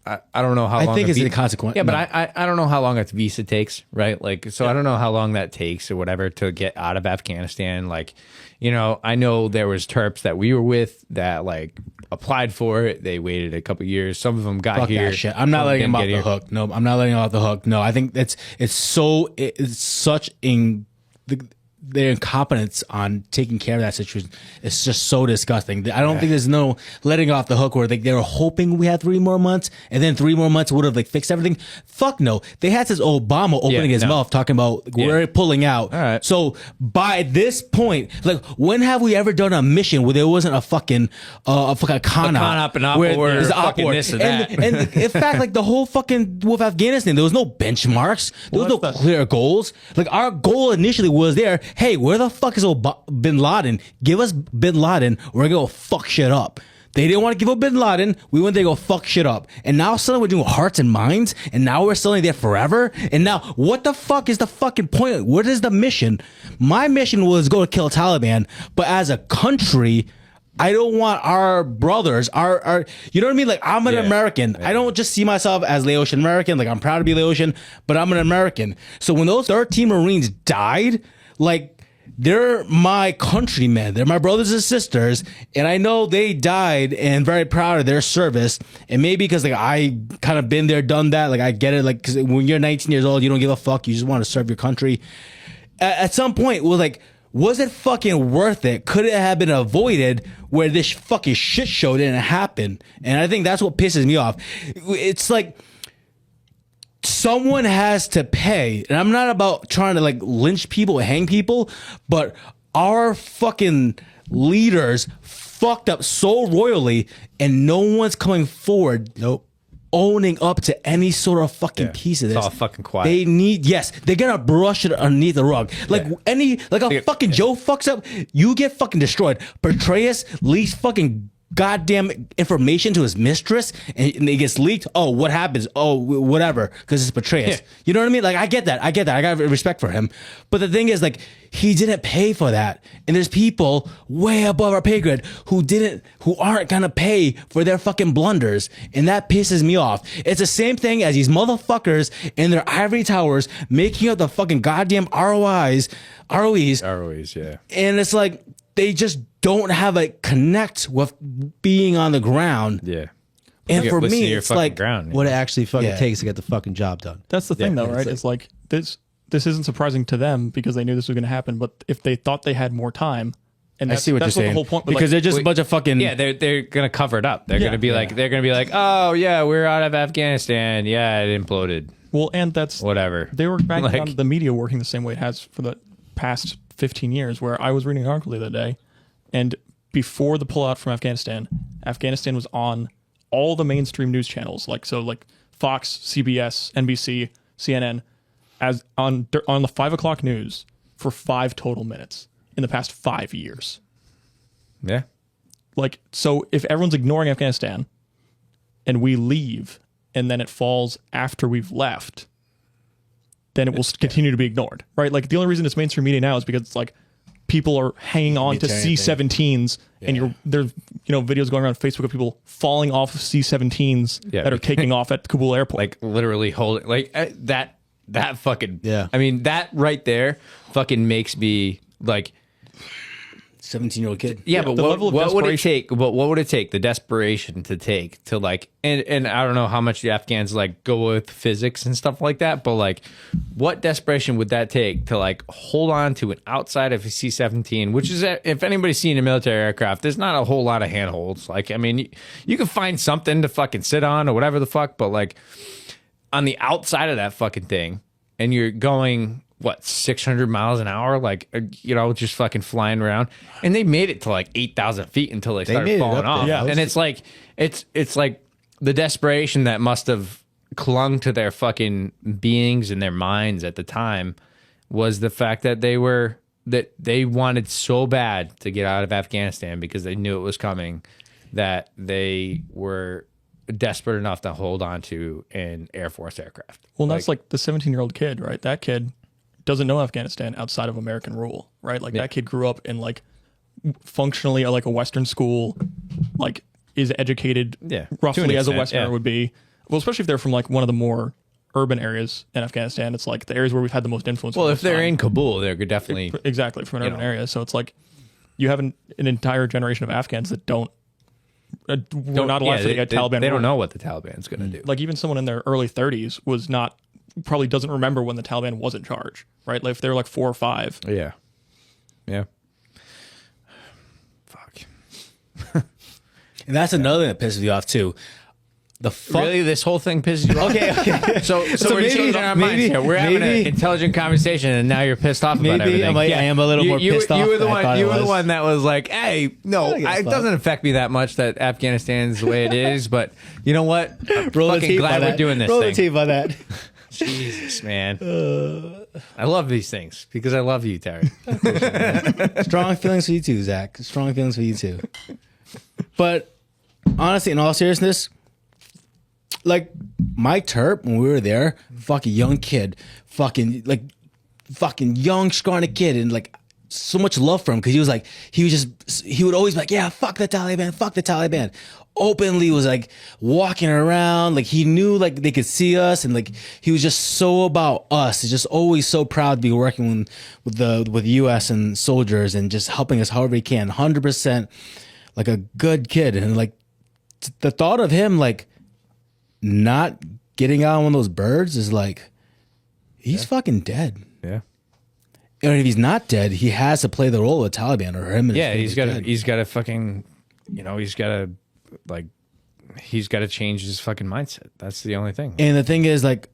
I don't know how long. I think it's the consequence. Yeah, but I don't know how long a visa takes, right? Like, so I don't know how long that takes or whatever to get out of Afghanistan. Like, you know, I know there was Terps that we were with that like applied for it. They waited a couple years. Some of them got Fuck here. that shit. I'm not letting them off the hook. No, I'm not letting them off the hook. No, I think it's such their incompetence on taking care of that situation is just so disgusting. I don't think there's no letting off the hook where they were hoping we had 3 more months and then 3 more months would have like fixed everything. Fuck no. They had this Obama opening his mouth talking about we're pulling out. All right. So by this point, like when have we ever done a mission where there wasn't a fucking con op and op or fucking this or that. And in fact, like the whole fucking with Afghanistan, there was no benchmarks. There was no clear goals. Like our goal initially was there. Hey, where the fuck is Bin Laden? Give us Bin Laden. We're gonna go fuck shit up. They didn't want to give up Bin Laden. We went there to go fuck shit up. And now suddenly we're doing hearts and minds. And now we're suddenly there forever. And now what the fuck is the fucking point? What is the mission? My mission was go to kill Taliban. But as a country, I don't want our brothers, our you know what I mean? Like I'm an American. I don't just see myself as Laotian American. Like I'm proud to be Laotian, but I'm an American. So when those 13 Marines died, like they're my countrymen. They're my brothers and sisters. And I know they died and very proud of their service. And maybe because like I kind of been there, done that. Like I get it. Like, cause when you're 19 years old, you don't give a fuck. You just want to serve your country. At some point, we're like, was it fucking worth it? Could it have been avoided where this fucking shit show didn't happen? And I think that's what pisses me off. It's like, someone has to pay, and I'm not about trying to like lynch people, hang people, but our fucking leaders fucked up so royally, and no one's coming forward. Owning up to any sort of fucking piece of this. It's all fucking quiet. They need, they're gonna brush it underneath the rug. Like a fucking Joe fucks up, you get fucking destroyed. Petraeus leaks fucking goddamn information to his mistress and it gets leaked. Oh, what happens? Oh, whatever, because it's Petraeus. Yeah. You know what I mean? Like, I get that. I got respect for him. But the thing is, like, he didn't pay for that. And there's people way above our pay grade who aren't gonna pay for their fucking blunders. And that pisses me off. It's the same thing as these motherfuckers in their ivory towers making up the fucking goddamn ROEs. yeah. And it's like, they just don't have a connect with being on the ground. Yeah. And for Listen to me, your it's fucking like, ground. What it actually fucking Yeah. takes to get the fucking job done. That's the thing, though, right? It's like this isn't surprising to them because they knew this was going to happen. But if they thought they had more time, and I see what you're saying. the whole point. But because like, they're just a bunch of fucking. Yeah, they're gonna cover it up. They're Yeah. gonna be like, oh yeah, we're out of Afghanistan. Yeah, it imploded. well, and that's Whatever. they were banging Like- on the media working the same way it has for the past 15 years. Where I was reading an article the other day, and before the pullout from Afghanistan, Afghanistan was on all the mainstream news channels, like Fox, CBS, NBC, CNN, as on the 5 o'clock news for 5 total minutes in the past 5 years. Yeah. Like, so if everyone's ignoring Afghanistan and we leave and then it falls after we've left, then it will continue to be ignored, right? Like, the only reason it's mainstream media now is because it's like people are hanging on to Humanitarian C-17s and there's videos going around Facebook of people falling off of C-17s Yeah, that are taking off at Kabul airport. Like literally holding like that fucking Yeah. I mean that right there fucking makes me like 17-year-old kid. yeah, but the what, level of what would it desperation- take? But what would it take? The desperation to take to like, and I don't know how much the Afghans like go with physics and stuff like that, but like, what desperation would that take to like hold on to an outside of a C-17, which is if anybody's seen a military aircraft, there's not a whole lot of handholds. Like, I mean, you can find something to fucking sit on or whatever the fuck, but like on the outside of that fucking thing, and you're going. What 600 miles an hour, like just fucking flying around, and they made it to like 8,000 feet until they made started it falling up off. there. Yeah. And it's like it's like the desperation that must have clung to their fucking beings and their minds at the time was the fact that they wanted so bad to get out of Afghanistan because they knew it was coming, that they were desperate enough to hold on to an Air Force aircraft. Well, and that's like the 17-year-old kid, right? That kid doesn't know Afghanistan outside of American rule, right? Like that kid grew up in like functionally like a Western school, like is educated To an roughly as a extent, Westerner yeah. would be. Well, especially if they're from like one of the more urban areas in Afghanistan. It's like the areas where we've had the most influence. Well, for if the most they're time. in Kabul, they're definitely Exactly, from an urban know. area. So it's like you have an entire generation of Afghans that were not alive for the Taliban. They don't rule. know what the Taliban's going to do. Like even someone in their early 30s probably doesn't remember when the Taliban was in charge, right? Like if they were like 4 or 5. Yeah. Yeah. Fuck. And that's another thing that pisses me off too. The fuck. Really, this whole thing pisses you off? Okay. So we're maybe- changing our minds maybe- here. We're having an maybe- intelligent conversation, and now you're pissed off about Maybe everything. I am a little more pissed off You were the than I thought one. I You were the was. one that was like, "Hey, no, I guess it not. doesn't affect me that much that Afghanistan's the way it is." But you know what? I'm Roll the fucking tape glad on we're that. doing this Roll the thing. tape on that. Jesus, man. I love these things because I love you, Terry. Strong feelings for you too, Zach. Strong feelings for you too. But honestly, in all seriousness, like Mike Turp, when we were there, fucking young kid, fucking young, scrawny kid, and like so much love for him because he would always be like, yeah, fuck the Taliban. Openly was like walking around, like he knew like they could see us, and like he was just so about us. He's just always so proud to be working with U.S. and soldiers and just helping us however he can. 100% like a good kid, and like the thought of him like not getting out on one of those birds is like he's fucking dead. Yeah. And if he's not dead, he has to play the role of the Taliban or him. Yeah, he's got to fucking, he's got to change his fucking mindset. That's the only thing. And the thing is, like,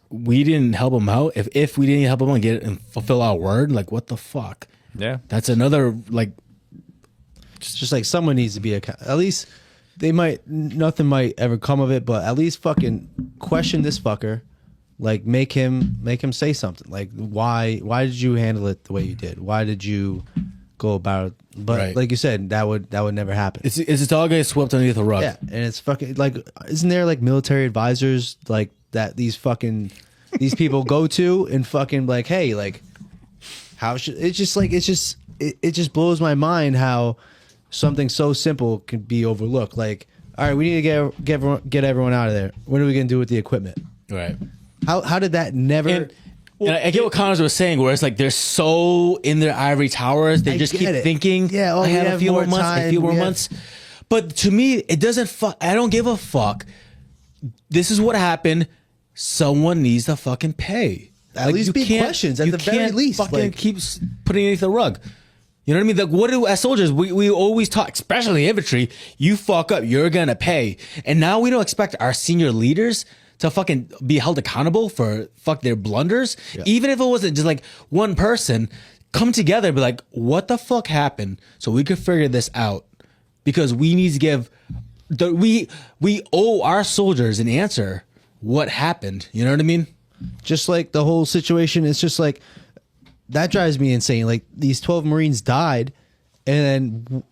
we didn't help him out. If we didn't help him out and get and fulfill our word, like, what the fuck? Yeah. That's another like. It's just like someone needs to be at least nothing might ever come of it, but at least fucking question this fucker. Like make him say something. Like why did you handle it the way you did? Why did you go about it. But Right. like you said, that would never happen. It's all getting swept underneath the rug. Yeah, and it's fucking like, isn't there like military advisors like that these people go to and fucking like, hey, like, how should it just blows my mind how something so simple can be overlooked. Like, all right, we need to get everyone out of there. What are we gonna do with the equipment? Right. How did that never? And I get what Connors was saying, where it's like they're so in their ivory towers, they I just get keep it. thinking, Yeah, oh, I we have a have few more more months, a time, few more we have- months. But to me, it doesn't I don't give a fuck. This is what happened. Someone needs to fucking pay. At least you be can't- questions, at you the very can't least, fucking like- keep putting it underneath the rug. You know what I mean? Like, what do as soldiers we always talk, especially infantry? You fuck up, you're gonna pay. And now we don't expect our senior leaders to fucking be held accountable for their blunders. Yeah. Even if it wasn't just like one person, come together and be like, what the fuck happened? So we could figure this out. Because we need to give we owe our soldiers an answer. What happened? You know what I mean? Just like the whole situation, it's just like that drives me insane. Like these 12 Marines died, and then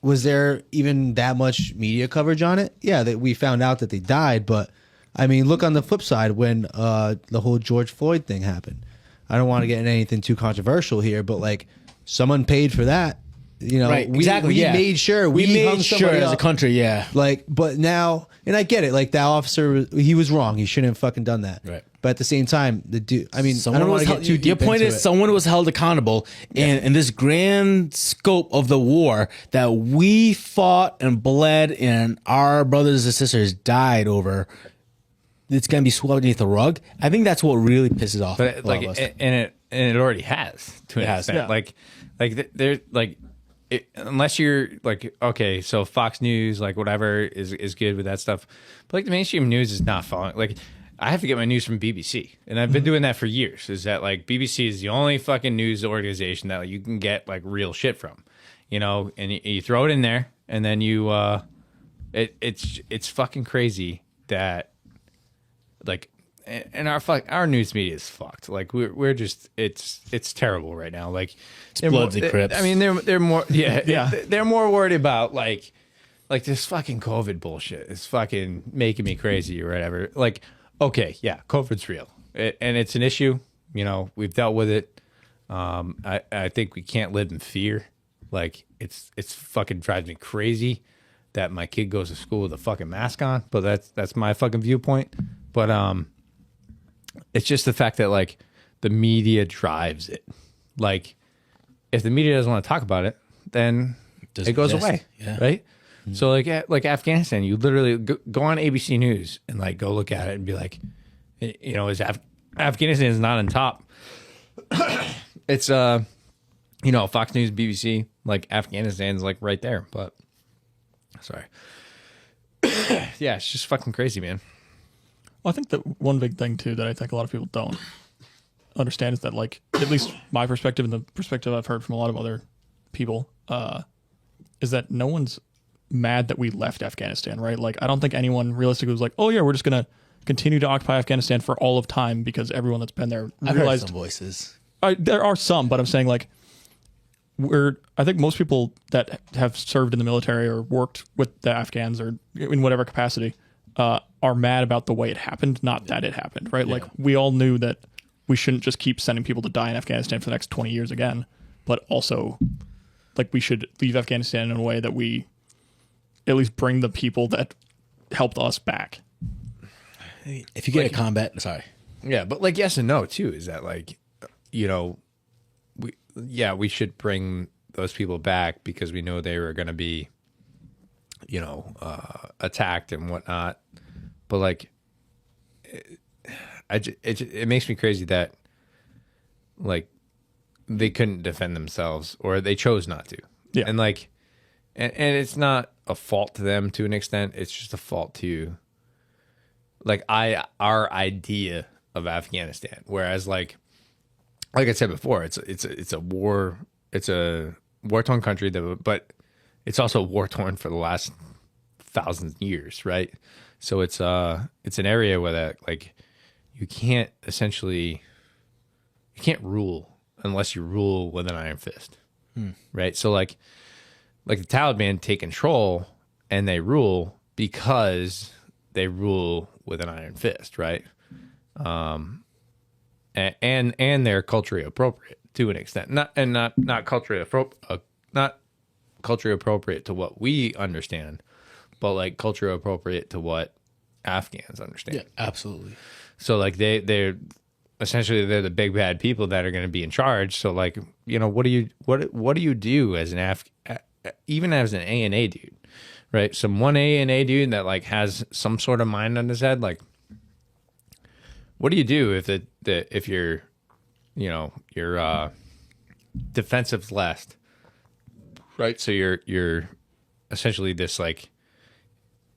was there even that much media coverage on it? Yeah, that we found out that they died, but I mean, look on the flip side when the whole George Floyd thing happened. I don't want to get into anything too controversial here, but like someone paid for that. You know, Right, we, exactly. we yeah. made sure we hung made sure somebody as a up. country, yeah. Like, but now, and I get it. Like that officer, he was wrong. He shouldn't have fucking done that. Right. But at the same time, the dude. I mean, I Someone don't want was to held, get too deep. your point into is it. someone was held accountable in this grand scope of the war that we fought and bled and our brothers and sisters died over. It's gonna be swept beneath the rug. I think that's what really pisses off But a lot of us. and it already has to an has, extent. yeah. They're like, unless you're like, okay, so Fox News, like whatever is good with that stuff, but like the mainstream news is not following. Like I have to get my news from BBC, and I've been doing that for years. Is that like BBC is the only fucking news organization that you can get like real shit from, you know? And you throw it in there, and then you, it's fucking crazy that like. And our news media is fucked. Like we're just it's terrible right now. Like it's Bloods and Crips. I mean they're more Yeah. they're more worried about like this fucking COVID bullshit is fucking making me crazy or whatever. Like okay, yeah, COVID's real and it's an issue. You know we've dealt with it. I think we can't live in fear. Like it's fucking drives me crazy that my kid goes to school with a fucking mask on. But that's my fucking viewpoint. But it's just the fact that like the media drives it. Like if the media doesn't want to talk about it, then Doesn't it goes exist. away, Yeah. right? So like Afghanistan, you literally go on ABC News and like go look at it and be like, you know, Afghanistan is not on top. It's you know, Fox News, BBC, like Afghanistan's like right there. But sorry, yeah, it's just fucking crazy, man. Well, I think that one big thing too that I think a lot of people don't understand is that, like, at least my perspective and the perspective I've heard from a lot of other people, is that no one's mad that we left Afghanistan, right? Like, I don't think anyone realistically was like, "Oh yeah, we're just gonna continue to occupy Afghanistan for all of time," because everyone that's been there I've heard realized some voices. there are some, but I'm saying like I think most people that have served in the military or worked with the Afghans or in whatever capacity are mad about the way it happened, not that it happened, right? Like we all knew that we shouldn't just keep sending people to die in Afghanistan for the next 20 years again, but also like we should leave Afghanistan in a way that we at least bring the people that helped us back. If you get a combat, sorry. Yeah, but like yes and no too. Is that like, you know, we should bring those people back because we know they were going to be, you know, attacked and whatnot. But like, it makes me crazy that like they couldn't defend themselves or they chose not to. Yeah. And like, and it's not a fault to them to an extent. It's just a fault to like our idea of Afghanistan. Whereas like I said before, it's a war-torn country but it's also war-torn for the last 1,000 years, right? So it's an area where that like you can't rule unless you rule with an iron fist. right? So like the Taliban take control and they rule because they rule with an iron fist, right? And they're culturally appropriate to an extent, not culturally not culturally appropriate to what we understand, but like culturally appropriate to what Afghans understand. Yeah, absolutely. So like they're essentially they're the big bad people that are going to be in charge. So like, you know, what do you do as an even as an A&A dude, right? Some one A&A dude that like has some sort of mind on his head, like, what do you do if you're, you know, your defensive last, right? So you're essentially this like,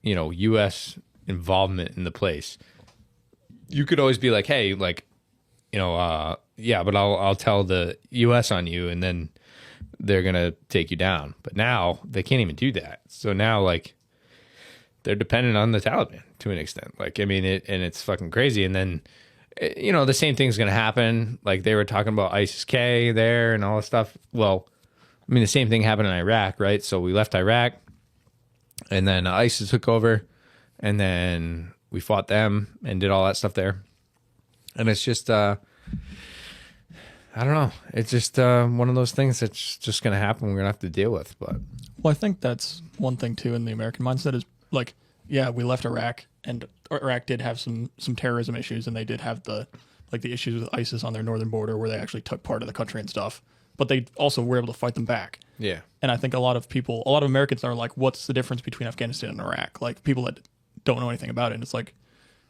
you know, U.S. involvement in the place. You could always be like, hey, like, you know, yeah, but I'll tell the U.S. on you, and then they're gonna take you down. But now they can't even do that. So now like they're dependent on the Taliban to an extent. Like, I mean, it's fucking crazy. And then, you know, the same thing's going to happen. Like they were talking about ISIS-K there and all this stuff. Well, I mean, the same thing happened in Iraq, right? So we left Iraq and then ISIS took over and then we fought them and did all that stuff there. And it's just, I don't know. It's just one of those things that's just going to happen. We're going to have to deal with. But Well, I think that's one thing too in the American mindset is like, yeah, we left Iraq, and Iraq did have some terrorism issues, and they did have the issues with ISIS on their northern border where they actually took part of the country and stuff. But they also were able to fight them back. yeah, And I think a lot of Americans are like, what's the difference between Afghanistan and Iraq? Like people that don't know anything about it. And it's like,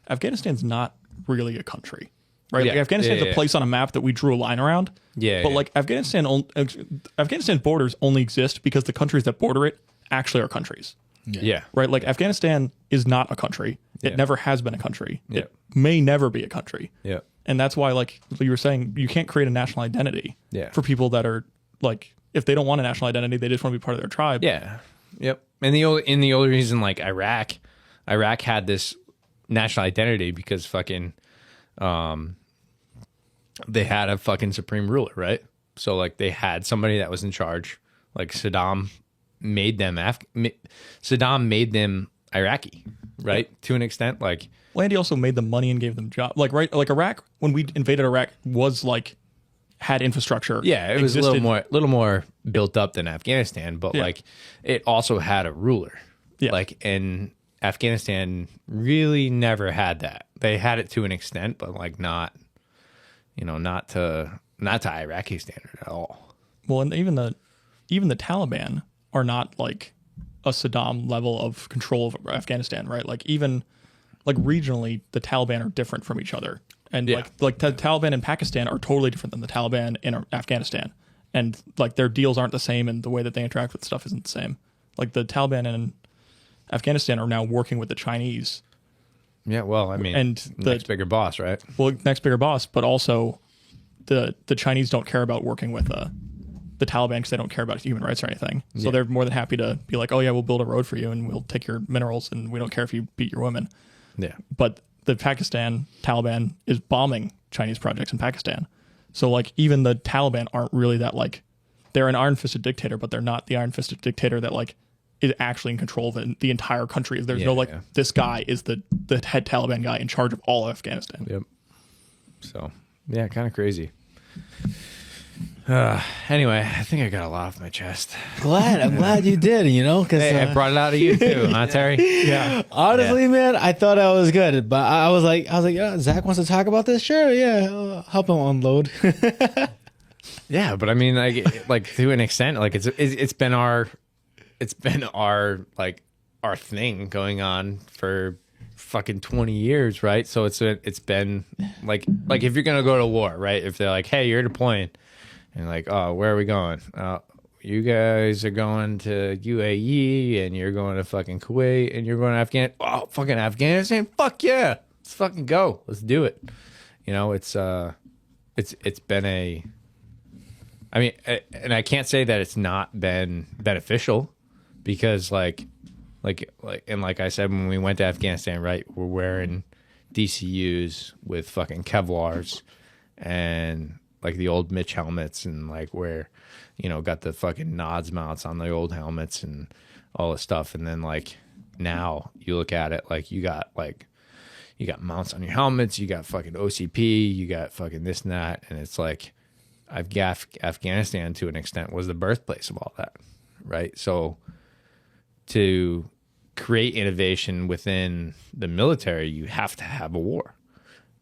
Afghanistan's not really a country, right? Yeah. Like Afghanistan's Yeah. a place on a map that we drew a line around. Yeah, But yeah. like Afghanistan's borders only exist because the countries that border it actually are countries. yeah, Right? Like Afghanistan is not a country. It Yeah. never has been a country. Yeah. It may never be a country. yeah, And that's why, like you were saying, you can't create a national identity Yeah. for people that are like, if they don't want a national identity, they just want to be part of their tribe. yeah, yep. And the only reason like Iraq had this national identity because fucking, they had a fucking supreme ruler, right? So like they had somebody that was in charge. Like Saddam made them Iraqi, right? To an extent, like Well, and he also made them money and gave them jobs. Like, right? Like Iraq, when we invaded Iraq, was like, had infrastructure. yeah, it was existed. a little more built up than Afghanistan, but Yeah. like it also had a ruler. Yeah. Like, and Afghanistan really never had that. They had it to an extent, but like not, you know, not to Iraqi standard at all. Well, and even the Taliban are not like a Saddam level of control of Afghanistan, right? Like even like regionally, the Taliban are different from each other, and Yeah. like the Taliban in Pakistan are totally different than the Taliban in Afghanistan, and like their deals aren't the same, and the way that they interact with stuff isn't the same. Like the Taliban in Afghanistan are now working with the Chinese, Yeah, well, I mean, And the- next bigger boss, right? well, next bigger boss, but also the Chinese don't care about working with the Taliban because they don't care about human rights or anything. So Yeah. they're more than happy to be like, oh yeah, we'll build a road for you and we'll take your minerals and we don't care if you beat your women. Yeah, But the Pakistan Taliban is bombing Chinese projects in Pakistan. So like even the Taliban aren't really that like, they're an iron-fisted dictator, but they're not the iron-fisted dictator that like is actually in control of the entire country. There's Yeah, no like, yeah. this guy is the head Taliban guy in charge of all of Afghanistan. yep. So yeah, kind of crazy. Anyway, I think I got a lot off my chest. I'm glad you did, you know, because Hey, I brought it out of you too, huh, Terry? Yeah. honestly, man, I thought I was good, but I was like, yeah, Zach wants to talk about this. Sure, yeah, I'll help him unload. Yeah, but I mean, like to an extent, like it's been our like our thing going on for fucking 20 years, right? So it's been like if you're gonna go to war, right? If they're like, hey, you're deploying, and like, oh, where are we going? You guys are going to UAE, and you're going to fucking Kuwait, and you're going to fucking Afghanistan. Fuck yeah, let's fucking go. Let's do it. You know, it's been a. I mean, and I can't say that it's not been beneficial, because like I said, when we went to Afghanistan, right, we're wearing DCUs with fucking Kevlars, and like the old Mitch helmets and like where, you know, got the fucking nods mounts on the old helmets and all this stuff. And then like now you look at it, like you got mounts on your helmets, you got fucking OCP, you got fucking this and that. And it's like, Afghanistan to an extent was the birthplace of all that. Right. So to create innovation within the military, you have to have a war,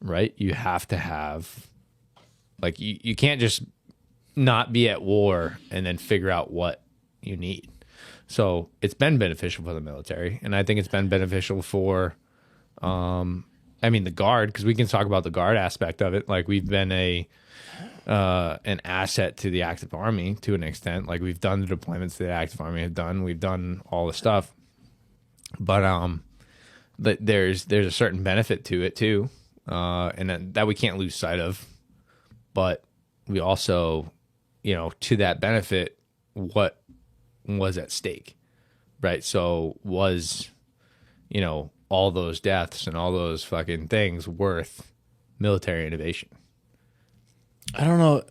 right? You have to have, like, you can't just not be at war and then figure out what you need. So it's been beneficial for the military, and I think it's been beneficial for, the Guard, because we can talk about the Guard aspect of it. Like, we've been an asset to the active Army to an extent. Like, we've done the deployments that the active Army have done. We've done all the stuff. But there's a certain benefit to it too, and that we can't lose sight of. But we also, you know, to that benefit, what was at stake, right? So was, you know, all those deaths and all those fucking things worth military innovation? I don't know.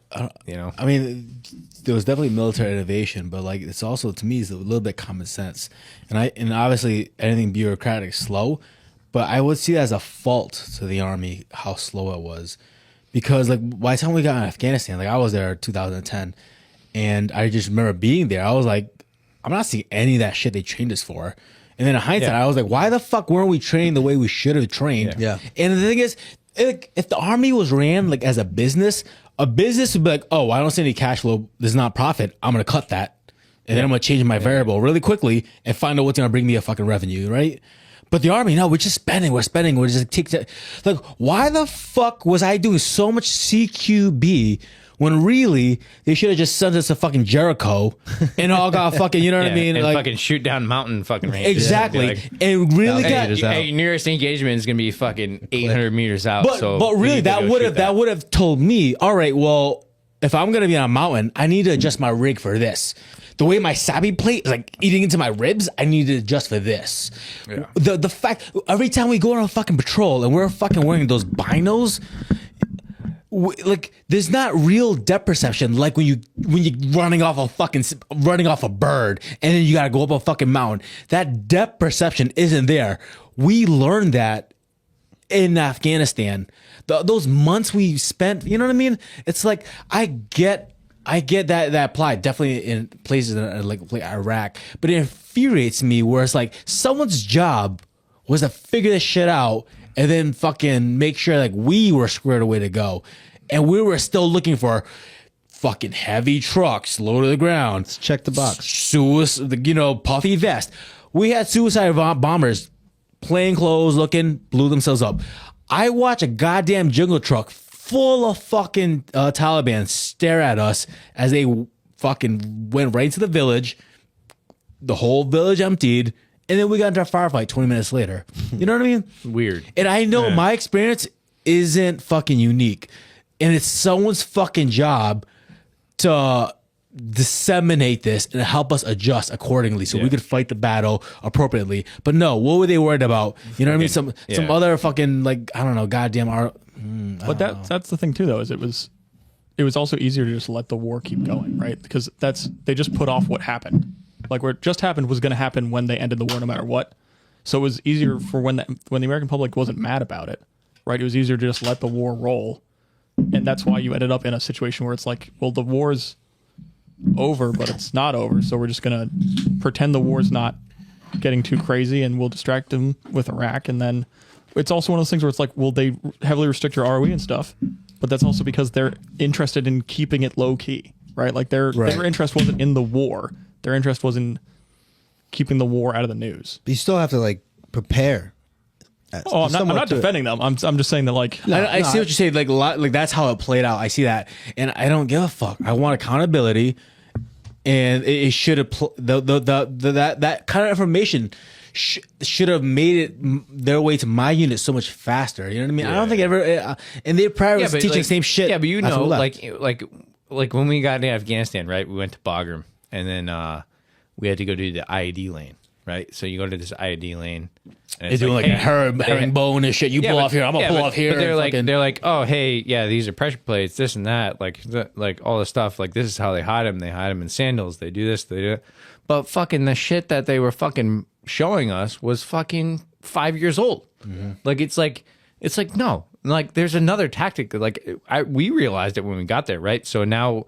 You know, I mean, there was definitely military innovation, but like it's also, to me, it's a little bit common sense. And obviously anything bureaucratic is slow, but I would see it as a fault to the Army how slow it was, because like by the time we got in Afghanistan, like I was there in 2010, and I just remember being there. I was like, I'm not seeing any of that shit they trained us for. And then in hindsight, I was like, why the fuck weren't we trained the way we should have trained? Yeah. And the thing is, if the Army was ran like as a business would be like, oh, I don't see any cash flow. There's not profit. I'm going to cut that. And then I'm going to change my variable really quickly and find out what's going to bring me a fucking revenue, right? But the Army, no, we're just spending. We're spending. We're just like, why the fuck was I doing so much CQB when really they should have just sent us to fucking Jericho and all got fucking, you know what I mean? And Like, fucking shoot down mountain fucking range. exactly. Like, And really got, hey, nearest engagement is going to be fucking 800 meters out. but we really need to that go would shoot have told me, all right, well, if I'm going to be on a mountain, I need to adjust my rig for this. The way my sabi plate is like eating into my ribs, I need to adjust for this. Yeah. The fact, every time we go on a fucking patrol and we're fucking wearing those binos, like there's not real depth perception like when you running off a bird and then you gotta go up a fucking mountain. That depth perception isn't there. We learned that in Afghanistan. Those months we spent, you know what I mean? It's like I get that applied definitely in places like Iraq, but it infuriates me where it's like someone's job was to figure this shit out and then fucking make sure like we were squared away to go, and we were still looking for fucking heavy trucks low to the ground. Let's check the box. Suicide, you know, puffy vest. We had suicide bombers, plain clothes looking, blew themselves up. I watch a goddamn jungle truck full of fucking Taliban stare at us as they fucking went right into the village. The whole village emptied, and then we got into a firefight 20 minutes later. You know what I mean? Weird. And I know my experience isn't fucking unique, and it's someone's fucking job to disseminate this and help us adjust accordingly so we could fight the battle appropriately. But no, what were they worried about? You know what I mean? Some other fucking, like, I don't know, goddamn But that's the thing too, though, is it was also easier to just let the war keep going, right? Because they just put off what happened. Like what just happened was going to happen when they ended the war, no matter what. So it was easier for when the American public wasn't mad about it, right? It was easier to just let the war roll, and that's why you ended up in a situation where it's like, well, the war's over, but it's not over, so we're just going to pretend the war's not getting too crazy, and we'll distract them with Iraq, and then it's also one of those things where it's like, well, they heavily restrict your ROE and stuff, but that's also because they're interested in keeping it low key, right? Like their interest wasn't in the war. Their interest was in keeping the war out of the news. But you still have to like prepare. Oh, I'm not defending them. I'm just saying that like I see what you say. Like that's how it played out. I see that, and I don't give a fuck. I want accountability, and it should have that kind of information should have made it their way to my unit so much faster. You know what I mean? I don't think ever. And they probably was teaching the same shit. Yeah, but you know, like when we got into Afghanistan, right? We went to Bagram, and then we had to go do the IED lane. right? So you go to this IED lane. And They're doing like a herringbone and shit. You pull off here, I'm gonna pull off here. But they're and like, fucking- they're like, oh, hey, yeah, these are pressure plates, this and that, like all the stuff. Like this is how they hide them. They hide them in sandals. They do this. They do it. But fucking the shit that they were fucking showing us was fucking 5 years old. Like it's like no, like there's another tactic. Like we realized it when we got there, right? So now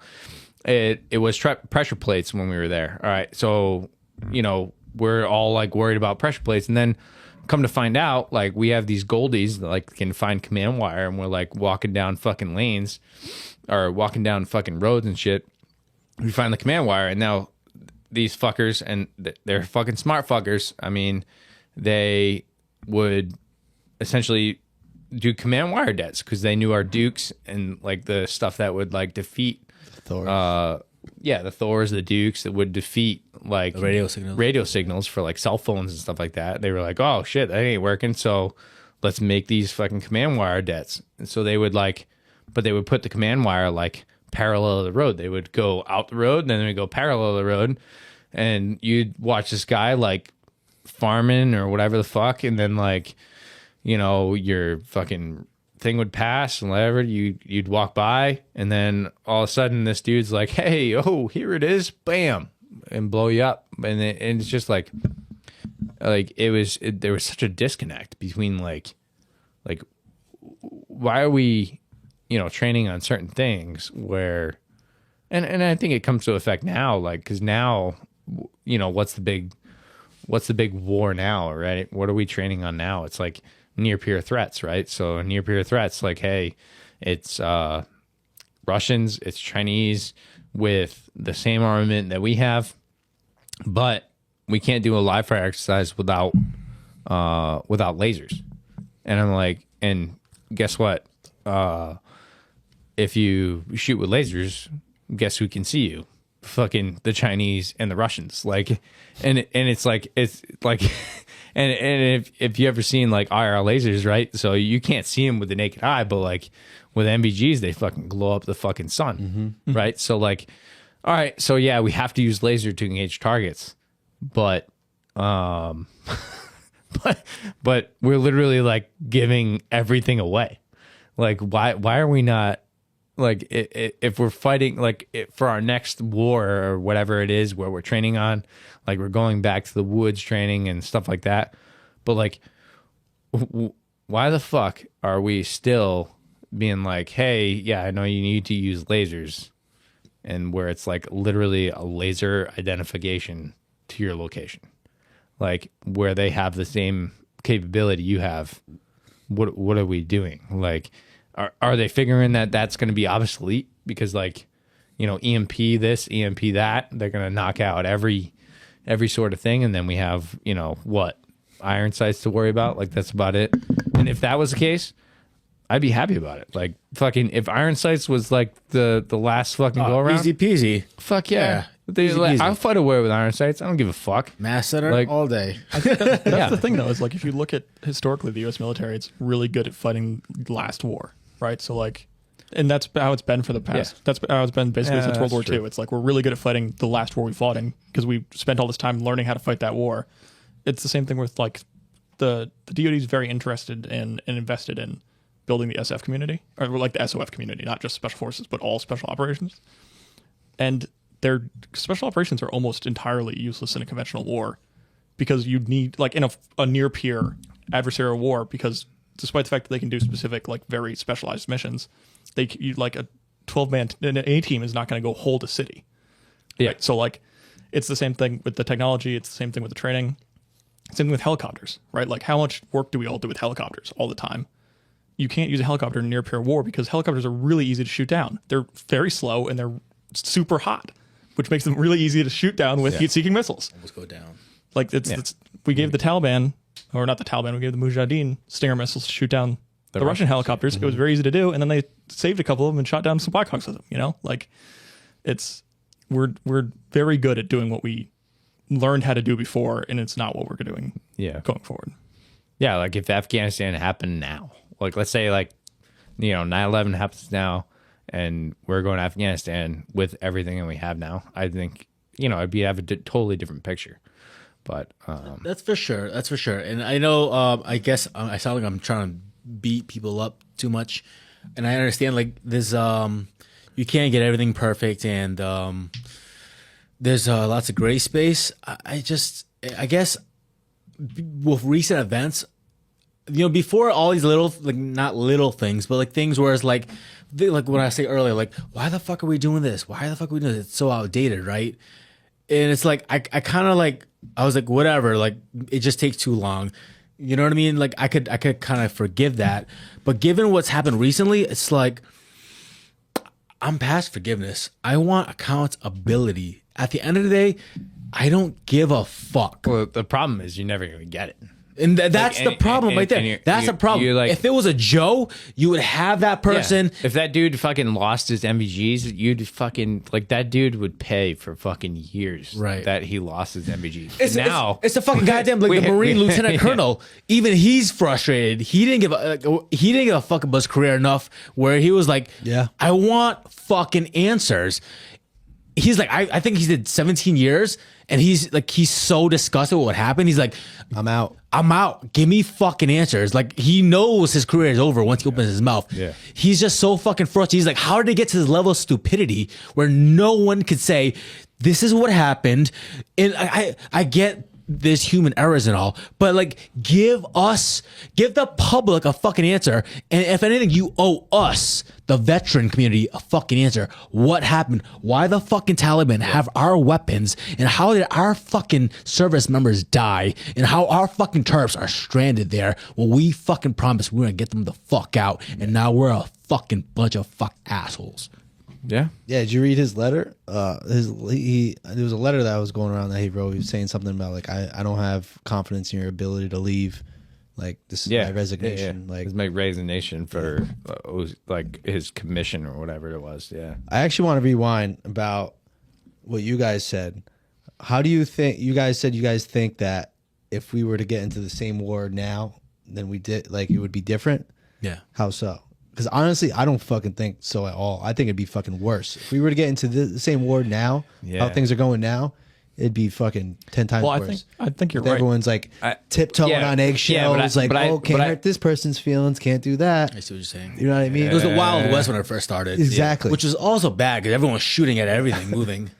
it was pressure plates when we were there. All right, so we're all like worried about pressure plates, and then come to find out, like we have these goldies that like can find command wire, and we're like walking down fucking lanes or walking down fucking roads and shit. We find the command wire, and now these fuckers, and they're fucking smart fuckers. I mean, they would essentially do command wire debts because they knew our Dukes and like the stuff that would like defeat Thor. the Thors, the Dukes that would defeat like radio signals for like cell phones and stuff like that. They were like, oh shit, that ain't working. So let's make these fucking command wire debts. And so they would like, but they would put the command wire like parallel to the road. They would go out the road, then they would go parallel to the road. And you'd watch this guy like farming or whatever the fuck. And then like, your fucking thing would pass and whatever, you'd walk by, and then all of a sudden this dude's like, hey, oh, here it is, bam, and blow you up. And it's just like there was such a disconnect between like why are we training on certain things where and I think it comes to effect now, like because now what's the big war now, right? What are we training on now? It's like near peer threats, right? So near peer threats, like, hey, it's Russians, it's Chinese with the same armament that we have, but we can't do a live fire exercise without lasers. And I'm like, and guess what? If you shoot with lasers, guess who can see you? Fucking the Chinese and the Russians. Like, and it's like and if you ever seen like IR lasers, right? So you can't see them with the naked eye, but like with NVGs, they fucking glow up the fucking sun, right? So like, all right, so yeah, we have to use laser to engage targets, but but we're literally like giving everything away. Like, why are we not? Like if we're fighting like for our next war or whatever it is where we're training on, like we're going back to the woods training and stuff like that. But like, why the fuck are we still being like, hey, yeah, I know you need to use lasers, and where it's like literally a laser identification to your location, like where they have the same capability you have. What are we doing? Like, are they figuring that that's going to be obsolete because like, EMP this, EMP that, they're going to knock out every sort of thing. And then we have, what, iron sights to worry about. Like that's about it. And if that was the case, I'd be happy about it. Like fucking, if iron sights was like the last fucking go around, easy peasy. fuck yeah. Easy peasy. I'll fight a war with iron sights. I don't give a fuck. Mass center Like- all day. That's the thing, though, is like if you look at historically the U.S. military, it's really good at fighting last war, right? So like, and that's how it's been for the past. Yeah. That's how it's been basically Yeah, since World War that's true. II. It's like we're really good at fighting the last war we fought in because we spent all this time learning how to fight that war. It's the same thing with like the DoD is very interested in and invested in building the SF community, or like the SOF community, not just special forces, but all special operations. And their special operations are almost entirely useless in a conventional war because you need, like in a near peer adversarial war, because despite the fact that they can do specific, like very specialized missions, like a 12-man, an A team is not going to go hold a city. Yeah. Right? So like, it's the same thing with the technology. It's the same thing with the training. Same thing with helicopters, right? Like how much work do we all do with helicopters all the time? You can't use a helicopter in near peer war because helicopters are really easy to shoot down. They're very slow and they're super hot, which makes them really easy to shoot down with heat-seeking missiles. Almost go down. Like it's we gave the Taliban, or not the Taliban, we gave the Mujahideen Stinger missiles to shoot down the Russian helicopters. It was very easy to do, and then they saved a couple of them and shot down some Blackhawks with them. Like we're very good at doing what we learned how to do before, and it's not what we're doing going forward. Yeah, like if Afghanistan happened now, like let's say like 9/11 happens now, and we're going to Afghanistan with everything that we have now, I think I'd have a totally different picture. But That's for sure. That's for sure. And I know, I guess I sound like I'm trying to beat people up too much. And I understand, like, there's, you can't get everything perfect, and there's lots of gray space. I guess with recent events, before all these little, like, not little things, but like things where it's like when I say earlier, like, why the fuck are we doing this? Why the fuck are we doing this? It's so outdated, right? And it's like, I kind of like, I was like, whatever, like, it just takes too long. You know what I mean? Like, I could kind of forgive that. But given what's happened recently, it's like, I'm past forgiveness. I want accountability. At the end of the day, I don't give a fuck. well, the problem is you're never gonna get it. And that's the problem right there. That's the problem. you're like- if it was a Joe, you would have that person. Yeah. If that dude fucking lost his MVGs, you'd fucking like that dude would pay for fucking years. Right. That he lost his MVGs. It's a fucking goddamn like the Marine Lieutenant Colonel. Even he's frustrated. He didn't give a fuck about his career enough where he was like, Yeah. I want fucking answers. He's like, I think he did 17 years, and he's so disgusted with what happened. He's like, I'm out. Give me fucking answers. Like, he knows his career is over once he opens his mouth. Yeah. He's just so fucking frustrated. He's like, how did it get to this level of stupidity where no one could say, this is what happened? And I get there's human errors and all, but like, give the public a fucking answer. And if anything, you owe us, the veteran community, a fucking answer. What happened? Why the fucking Taliban have our weapons, and how did our fucking service members die, and how our fucking Terps are stranded there when we fucking promised we were gonna get them the fuck out, and now we're a fucking bunch of fuck assholes. Yeah. Yeah, did you read his letter? There was a letter that was going around that he wrote. He was saying something about like, I don't have confidence in your ability to leave. Like, this is my resignation. Yeah. Like, His resignation for like his commission or whatever it was. Yeah. I actually want to rewind about what you guys said. How do you think you guys think that if we were to get into the same war now than we did, like, it would be different? Yeah. How so? Because honestly, I don't fucking think so at all. I think it'd be fucking worse. If we were to get into the same war now, how things are going now, it'd be fucking 10 times worse. I think you're If right. everyone's like tiptoeing on eggshells, can't hurt this person's feelings, can't do that. I see what you're saying. You know what I mean? It was the Wild West when it first started. Exactly. Which was also bad because everyone was shooting at everything moving.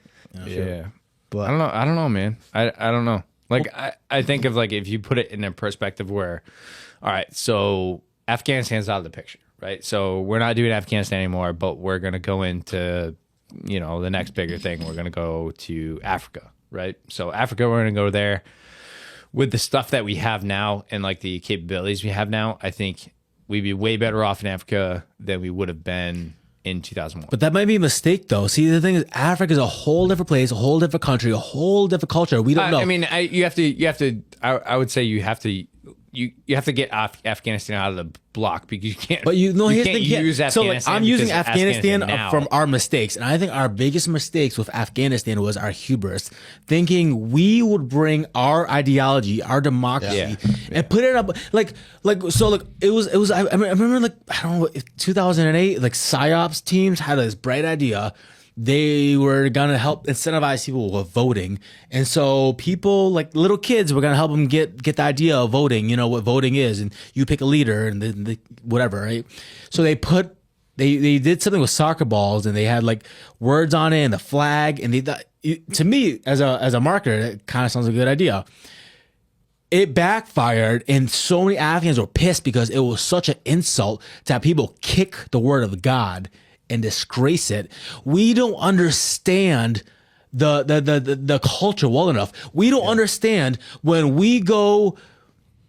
Yeah. But I don't know, man. I don't know. Like, I think of, like, if you put it in a perspective where, all right, so Afghanistan's out of the picture, right? So we're not doing Afghanistan anymore, but we're going to go into, the next bigger thing. We're going to go to Africa, right? So Africa, we're going to go there with the stuff that we have now and like the capabilities we have now. I think we'd be way better off in Africa than we would have been in 2001. But that might be a mistake, though. See, the thing is, Africa is a whole different place, a whole different country, a whole different culture. We don't know. I mean, you have to. I would say you have to. You have to get Afghanistan out of the block because you can't. But here's the thing. use So like, Afghanistan. I'm using because Afghanistan now. from our mistakes, and I think our biggest mistakes with Afghanistan was our hubris, thinking we would bring our ideology, our democracy, and put it up like it was. I remember, like, I don't know, 2008, like PSYOPs teams had this bright idea. They were gonna help incentivize people with voting, and so people, like little kids, were gonna help them get the idea of voting. You know what voting is, and you pick a leader and then whatever, right? So they did something with soccer balls, and they had like words on it and the flag, and to me as a marketer, it kind of sounds like a good idea. It backfired, and so many Afghans were pissed because it was such an insult to have people kick the word of God and disgrace it. We don't understand the culture well enough. We don't understand when we go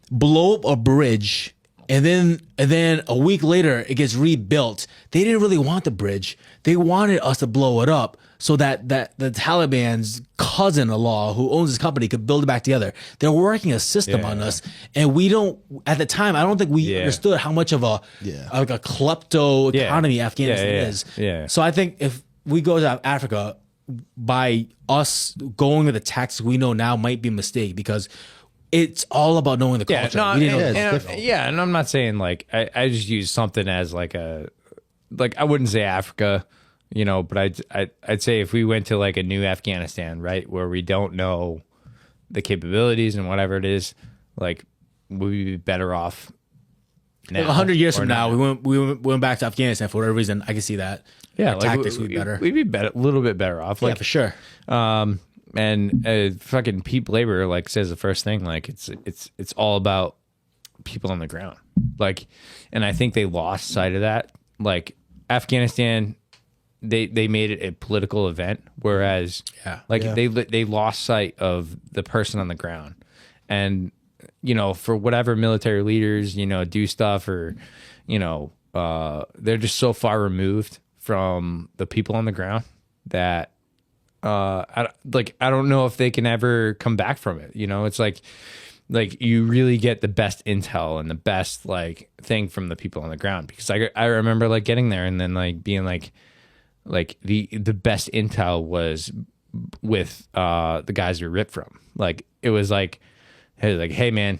blow up a bridge and then a week later it gets rebuilt. They didn't really want the bridge. They wanted us to blow it up so that the Taliban's cousin-in-law who owns this company could build it back together. They're working a system on us, and we don't. At the time, I don't think we understood how much of a klepto economy Afghanistan is. Yeah. So I think if we go to Africa, by us going with the tactics we know now might be a mistake because it's all about knowing the culture. No, We didn't know and I'm not saying like I just use something as like I wouldn't say Africa, but I'd say if we went to like a new Afghanistan, right, where we don't know the capabilities and whatever it is, like, would we be better off now? Like 100 years or from not? now, we went back to Afghanistan for whatever reason. I can see that. Yeah, Our like, tactics would be better. We'd be better, a little bit better off. Yeah, Like, for sure. and fucking Pete Labor like says the first thing, like it's all about people on the ground. Like, and I think they lost sight of that. Like Afghanistan, they made it a political event, whereas they lost sight of the person on the ground. And for whatever military leaders do stuff, or they're just so far removed from the people on the ground that I don't know if they can ever come back from it. It's like you really get the best intel and the best like thing from the people on the ground, because I remember like getting there and then like being like the best intel was with the guys we ripped from. Like it was like, hey man,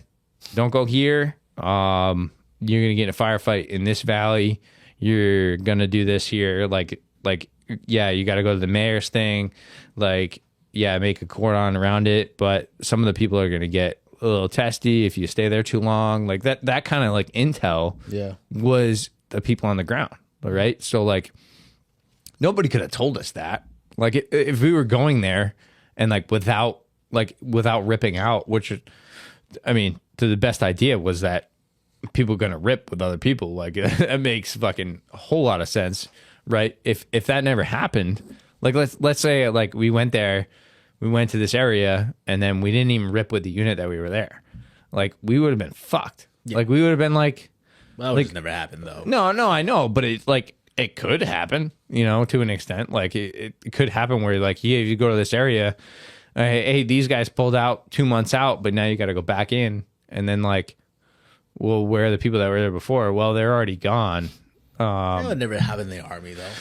don't go here. You're gonna get in a firefight in this valley. You're gonna do this here. Like yeah, you got to go to the mayor's thing. Like, yeah, make a cordon around it. But some of the people are going to get a little testy if you stay there too long. Like that kind of like intel was the people on the ground. Right. So like nobody could have told us that. Like if we were going there and like without ripping out, which I mean, to the best idea was that people are going to rip with other people. Like that makes fucking a whole lot of sense. Right. If that never happened, like let's say like we went there, we went to this area and then we didn't even rip with the unit that we were there. Like we would have been fucked. Yeah. Like we would have been like, well, that would never happen though. No, I know, but it could happen, to an extent. Like it could happen where like, yeah, if you go to this area, hey, these guys pulled out 2 months out, but now you got to go back in. And then like, well, where are the people that were there before? Well, they're already gone. That would never happen in the army, though.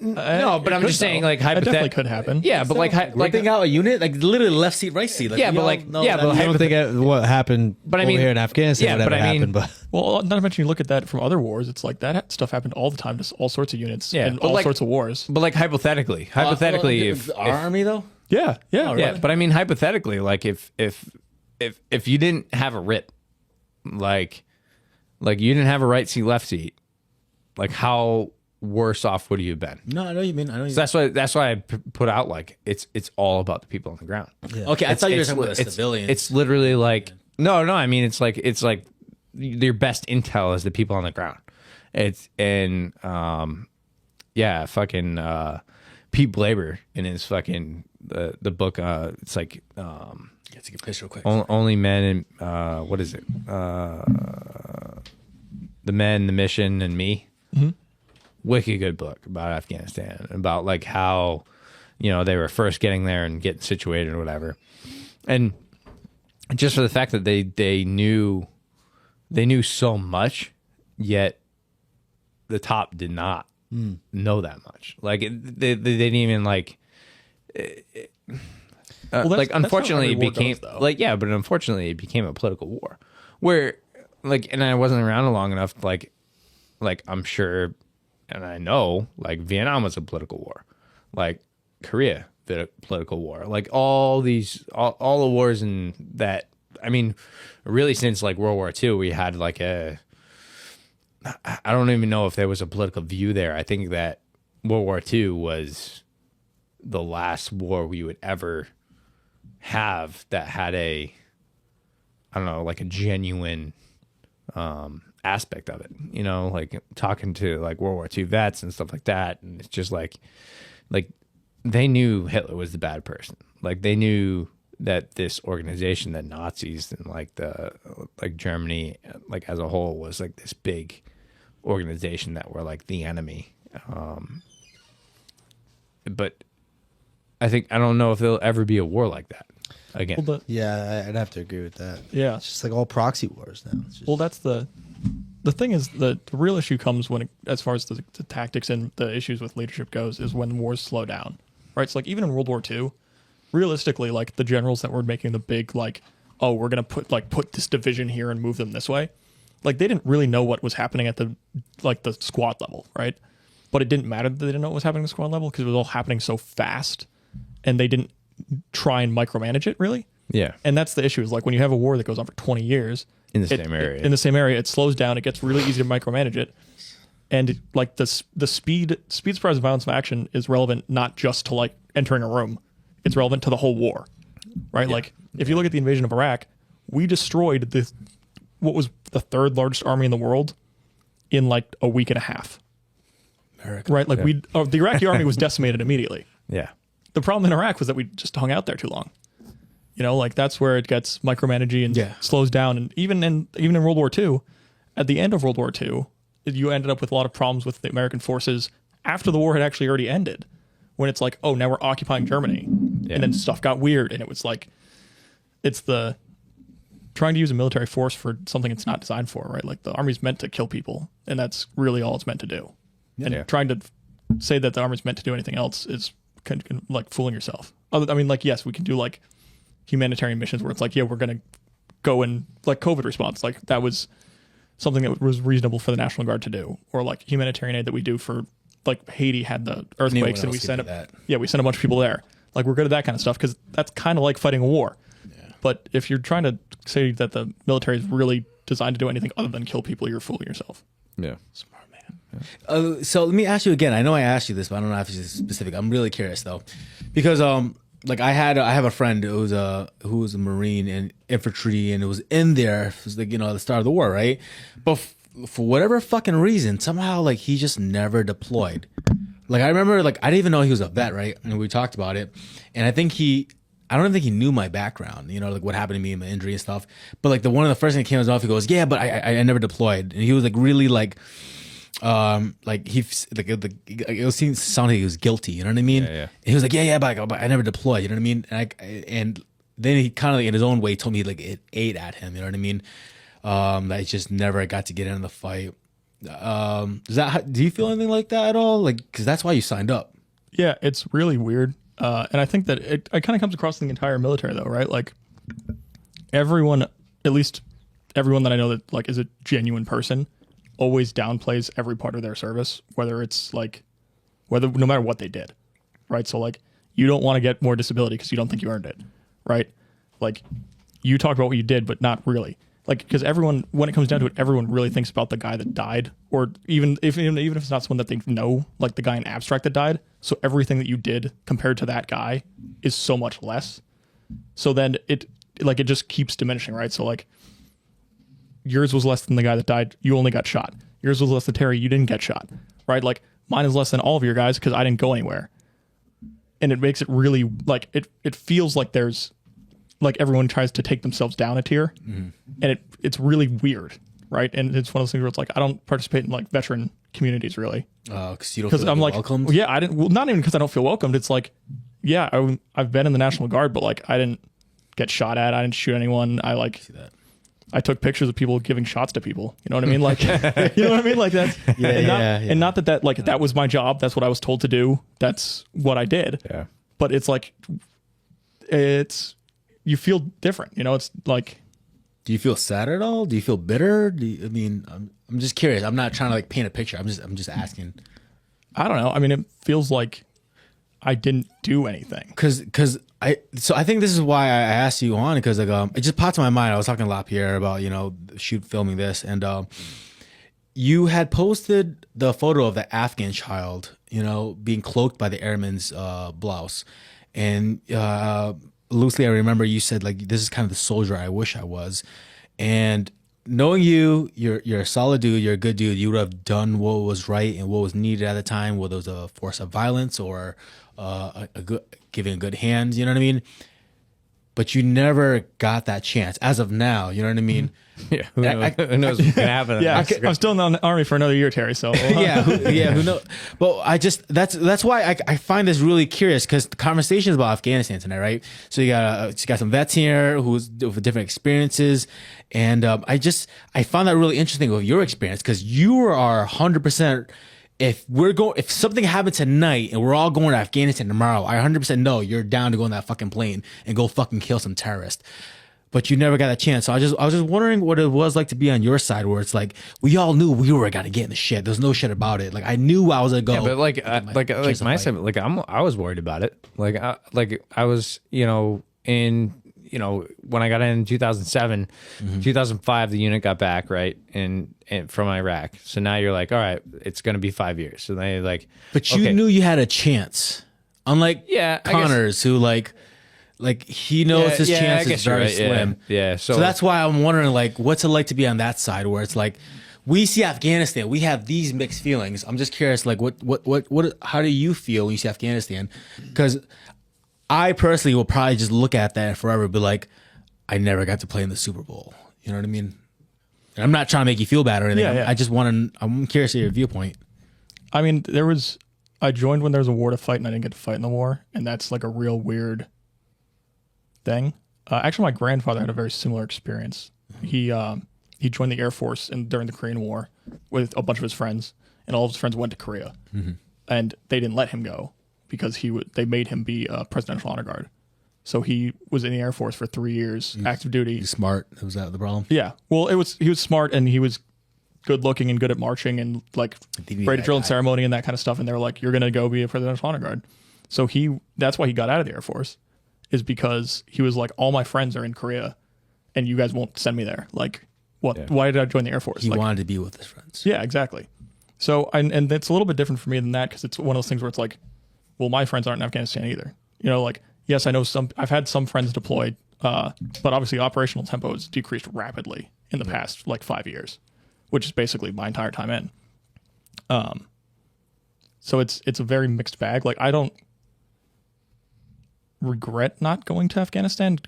No, but I'm just saying, like, hypothetically, definitely could happen. Yeah, but like ripping out a unit, like literally left seat, right seat. Like, yeah, but like, yeah, but I don't think what happened over here in Afghanistan would ever happen. But well, not to mention, you look at that from other wars. It's like that stuff happened all the time to all sorts of units in all sorts of wars. But like hypothetically, if our army though, yeah, yeah. But I mean, hypothetically, like if you didn't have a rip, like you didn't have a right seat, left seat. Like how worse off would you have been? No, I know what you mean. So that's why I put out like it's all about the people on the ground. Yeah. Okay, I thought you were talking about the civilians. It's literally like no. I mean it's like your best intel is the people on the ground. It's Pete Labor in his fucking the book. It's like Get to get pissed real quick. Only Men and what is it? The Men, the Mission, and Me. Mm-hmm. Wicked good book about Afghanistan, about like how they were first getting there and getting situated or whatever, and just for the fact that they knew so much, yet the top did not know that much. Like they didn't even like. Like unfortunately it became but unfortunately it became a political war where like, and I wasn't around long enough like I'm sure and I know like Vietnam was a political war, like Korea did a political war, like all the wars in that. I mean, really since like World War II we had like I don't even know if there was a political view there. I think that World War II was the last war we would ever have that had a like a genuine aspect of it, like talking to like World War II vets and stuff like that, and it's just like they knew Hitler was the bad person. Like they knew that this organization, that Nazis and like Germany like as a whole was like this big organization that were like the enemy. But I don't know if there'll ever be a war like that again. Well, yeah, I'd have to agree with that. Yeah, it's just like all proxy wars now. Well, that's the thing is the real issue comes when as far as the tactics and the issues with leadership goes is when wars slow down, right? So like even in World War II, realistically, like the generals that were making the big like, oh, we're gonna put this division here and move them this way, like they didn't really know what was happening at the squad level, right? But it didn't matter that they didn't know what was happening at the squad level because it was all happening so fast. And they didn't try and micromanage it, really. Yeah. And that's the issue is like when you have a war that goes on for 20 years In the same area. in the same area, it slows down. It gets really easy to micromanage it. And like the speed, surprise, and violence of action is relevant not just to like entering a room. It's relevant to the whole war, right? Like if you look at the invasion of Iraq, we destroyed what was the third largest army in the world in like a week and a half. America. Right? Like the Iraqi army was decimated immediately. Yeah. The problem in Iraq was that we just hung out there too long. You know, like that's where it gets micromanaging and slows down. And even in World War II, at the end of World War II, you ended up with a lot of problems with the American forces after the war had actually already ended. When it's like, oh, now we're occupying Germany. Yeah. And then stuff got weird. And it was like, it's the trying to use a military force for something it's not designed for, right? Like the army's meant to kill people. And that's really all it's meant to do. And trying to say that the army's meant to do anything else is kind of like fooling yourself. I mean, like, yes, we can do like humanitarian missions where it's like, yeah, we're going to go in like COVID response. Like that was something that was reasonable for the National Guard to do, or like humanitarian aid that we do for like Haiti had the earthquakes and we sent we sent a bunch of people there. Like we're good at that kind of stuff because that's kind of like fighting a war. Yeah. But if you're trying to say that the military is really designed to do anything other than kill people, you're fooling yourself. Yeah. Smart man. Yeah. So let me ask you again. I know I asked you this, but I don't know if it's specific. I'm really curious though, because like I have a friend who was a Marine and infantry, and it was in there. It was like, you know, the start of the war, right? But for whatever fucking reason, somehow like he just never deployed. Like I remember, like I didn't even know he was a vet, right? And we talked about it, and I don't even think he knew my background, you know, like what happened to me and my injury and stuff. But like one of the first things that came off, he goes, "Yeah, but I never deployed," and he was like really like he like it sounded like he was guilty, you know what I mean? Yeah. And he was like, yeah, but I never deployed, you know what I mean? And then he kind of like in his own way told me like it ate at him, you know what I mean? That he just never got to get in the fight. Do you feel anything like that at all? Like, because that's why you signed up. Yeah, it's really weird, and I think that it kind of comes across in the entire military though, right? Like everyone, at least everyone that I know that like is a genuine person, always downplays every part of their service, whether no matter what they did, right? So like you don't want to get more disability because you don't think you earned it, right? Like you talk about what you did, but not really. Like, because everyone, when it comes down to it, everyone really thinks about the guy that died, or even if it's not someone that they know, like the guy in abstract that died. So everything that you did compared to that guy is so much less. So then it just keeps diminishing, right? So like yours was less than the guy that died. You only got shot. Yours was less than Terry. You didn't get shot, right? Like mine is less than all of your guys because I didn't go anywhere. And it makes it really like it feels like there's like everyone tries to take themselves down a tier, and it's really weird, right? And it's one of those things where it's like I don't participate in like veteran communities really, because you don't feel I'm like welcomed. Yeah, I didn't. Well, not even because I don't feel welcomed. It's like, yeah, I've been in the National Guard, but like I didn't get shot at. I didn't shoot anyone. I took pictures of people giving shots to people. You know what I mean? Like, you know what I mean? Like that's and not that like that was my job. That's what I was told to do. That's what I did. Yeah. But it's like you feel different, you know. It's like, do you feel sad at all? Do you feel bitter? I'm just curious. I'm not trying to like paint a picture. I'm just asking. I don't know. I mean, it feels like I didn't do anything. I think this is why I asked you on, because like it just popped in my mind. I was talking to Lapierre about, you know, filming this, and you had posted the photo of the Afghan child, you know, being cloaked by the airman's blouse, and loosely I remember you said like, this is kind of the soldier I wish I was. And knowing you're a solid dude, you're a good dude, you would have done what was right and what was needed at the time, whether it was a force of violence or giving a good hand, you know what I mean? But you never got that chance as of now, you know what I mean? Yeah, who knows what's gonna happen? Yeah, I'm still in the Army for another year, Terry. So who knows? Well, that's why I find this really curious, because the conversation is about Afghanistan tonight, right? So you got some vets here with different experiences, and I found that really interesting with your experience, because you are 100%. If something happened tonight and we're all going to Afghanistan tomorrow, I 100% know you're down to go on that fucking plane and go fucking kill some terrorists. But you never got that chance. So I was just wondering what it was like to be on your side, where it's like we all knew we were gonna get in the shit. There's no shit about it. Like I knew I was gonna go. Yeah, but like my side, like I was worried about it. Like I was, you know, in when I got in 2007, 2005, the unit got back, right? And from Iraq. So now you're like, all right, it's going to be 5 years. So they But you knew you had a chance. Unlike Yeah, I Connors, who like he knows his chance is very right. slim. Yeah. So that's why I'm wondering, like, what's it like to be on that side where it's like, we see Afghanistan, we have these mixed feelings. I'm just curious, like, how do you feel when you see Afghanistan? Because I personally will probably just look at that forever, and be like, I never got to play in the Super Bowl. You know what I mean? And I'm not trying to make you feel bad or anything. Yeah. I just want to. I'm curious of your viewpoint. I mean, I joined when there was a war to fight, and I didn't get to fight in the war, and that's like a real weird thing. Actually, my grandfather had a very similar experience. He joined the Air Force during the Korean War with a bunch of his friends, and all of his friends went to Korea, and they didn't let him go because they made him be a Presidential Honor Guard. So he was in the Air Force for 3 years, active duty. He's smart. Was that the problem? Yeah. Well, he was smart, and he was good looking and good at marching and like parade drill and ceremony and that kind of stuff. And they were like, "You're gonna go be a Presidential Honor Guard." So that's why he got out of the Air Force, is because he was like, all my friends are in Korea, and you guys won't send me there. Like, what? Yeah. Why did I join the Air Force? He wanted to be with his friends. Yeah, exactly. So and it's a little bit different for me than that, because it's one of those things where it's like, well, my friends aren't in Afghanistan either. Like, yes, I know I've had some friends deployed, but obviously operational tempo has decreased rapidly in the past like 5 years, which is basically my entire time in. So it's a very mixed bag. Like, I don't regret not going to Afghanistan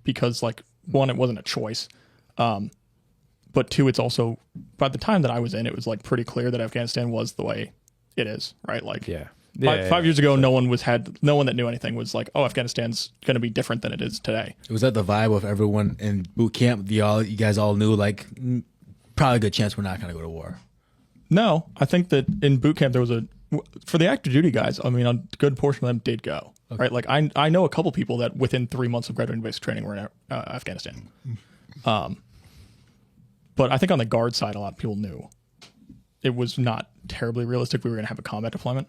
because, like, one, it wasn't a choice. But two, it's also, by the time that I was in, it was like pretty clear that Afghanistan was the way it is, right? Like, five years ago, no one that knew anything was like, oh, Afghanistan's going to be different than it is today. Was that the vibe of everyone in boot camp? You guys all knew, like, probably a good chance we're not going to go to war. No, I think that in boot camp there was for the active duty guys, I mean, a good portion of them did go, right? Like, I know a couple people that within 3 months of graduating basic training were in Afghanistan. But I think on the guard side, a lot of people knew it was not terribly realistic we were going to have a combat deployment.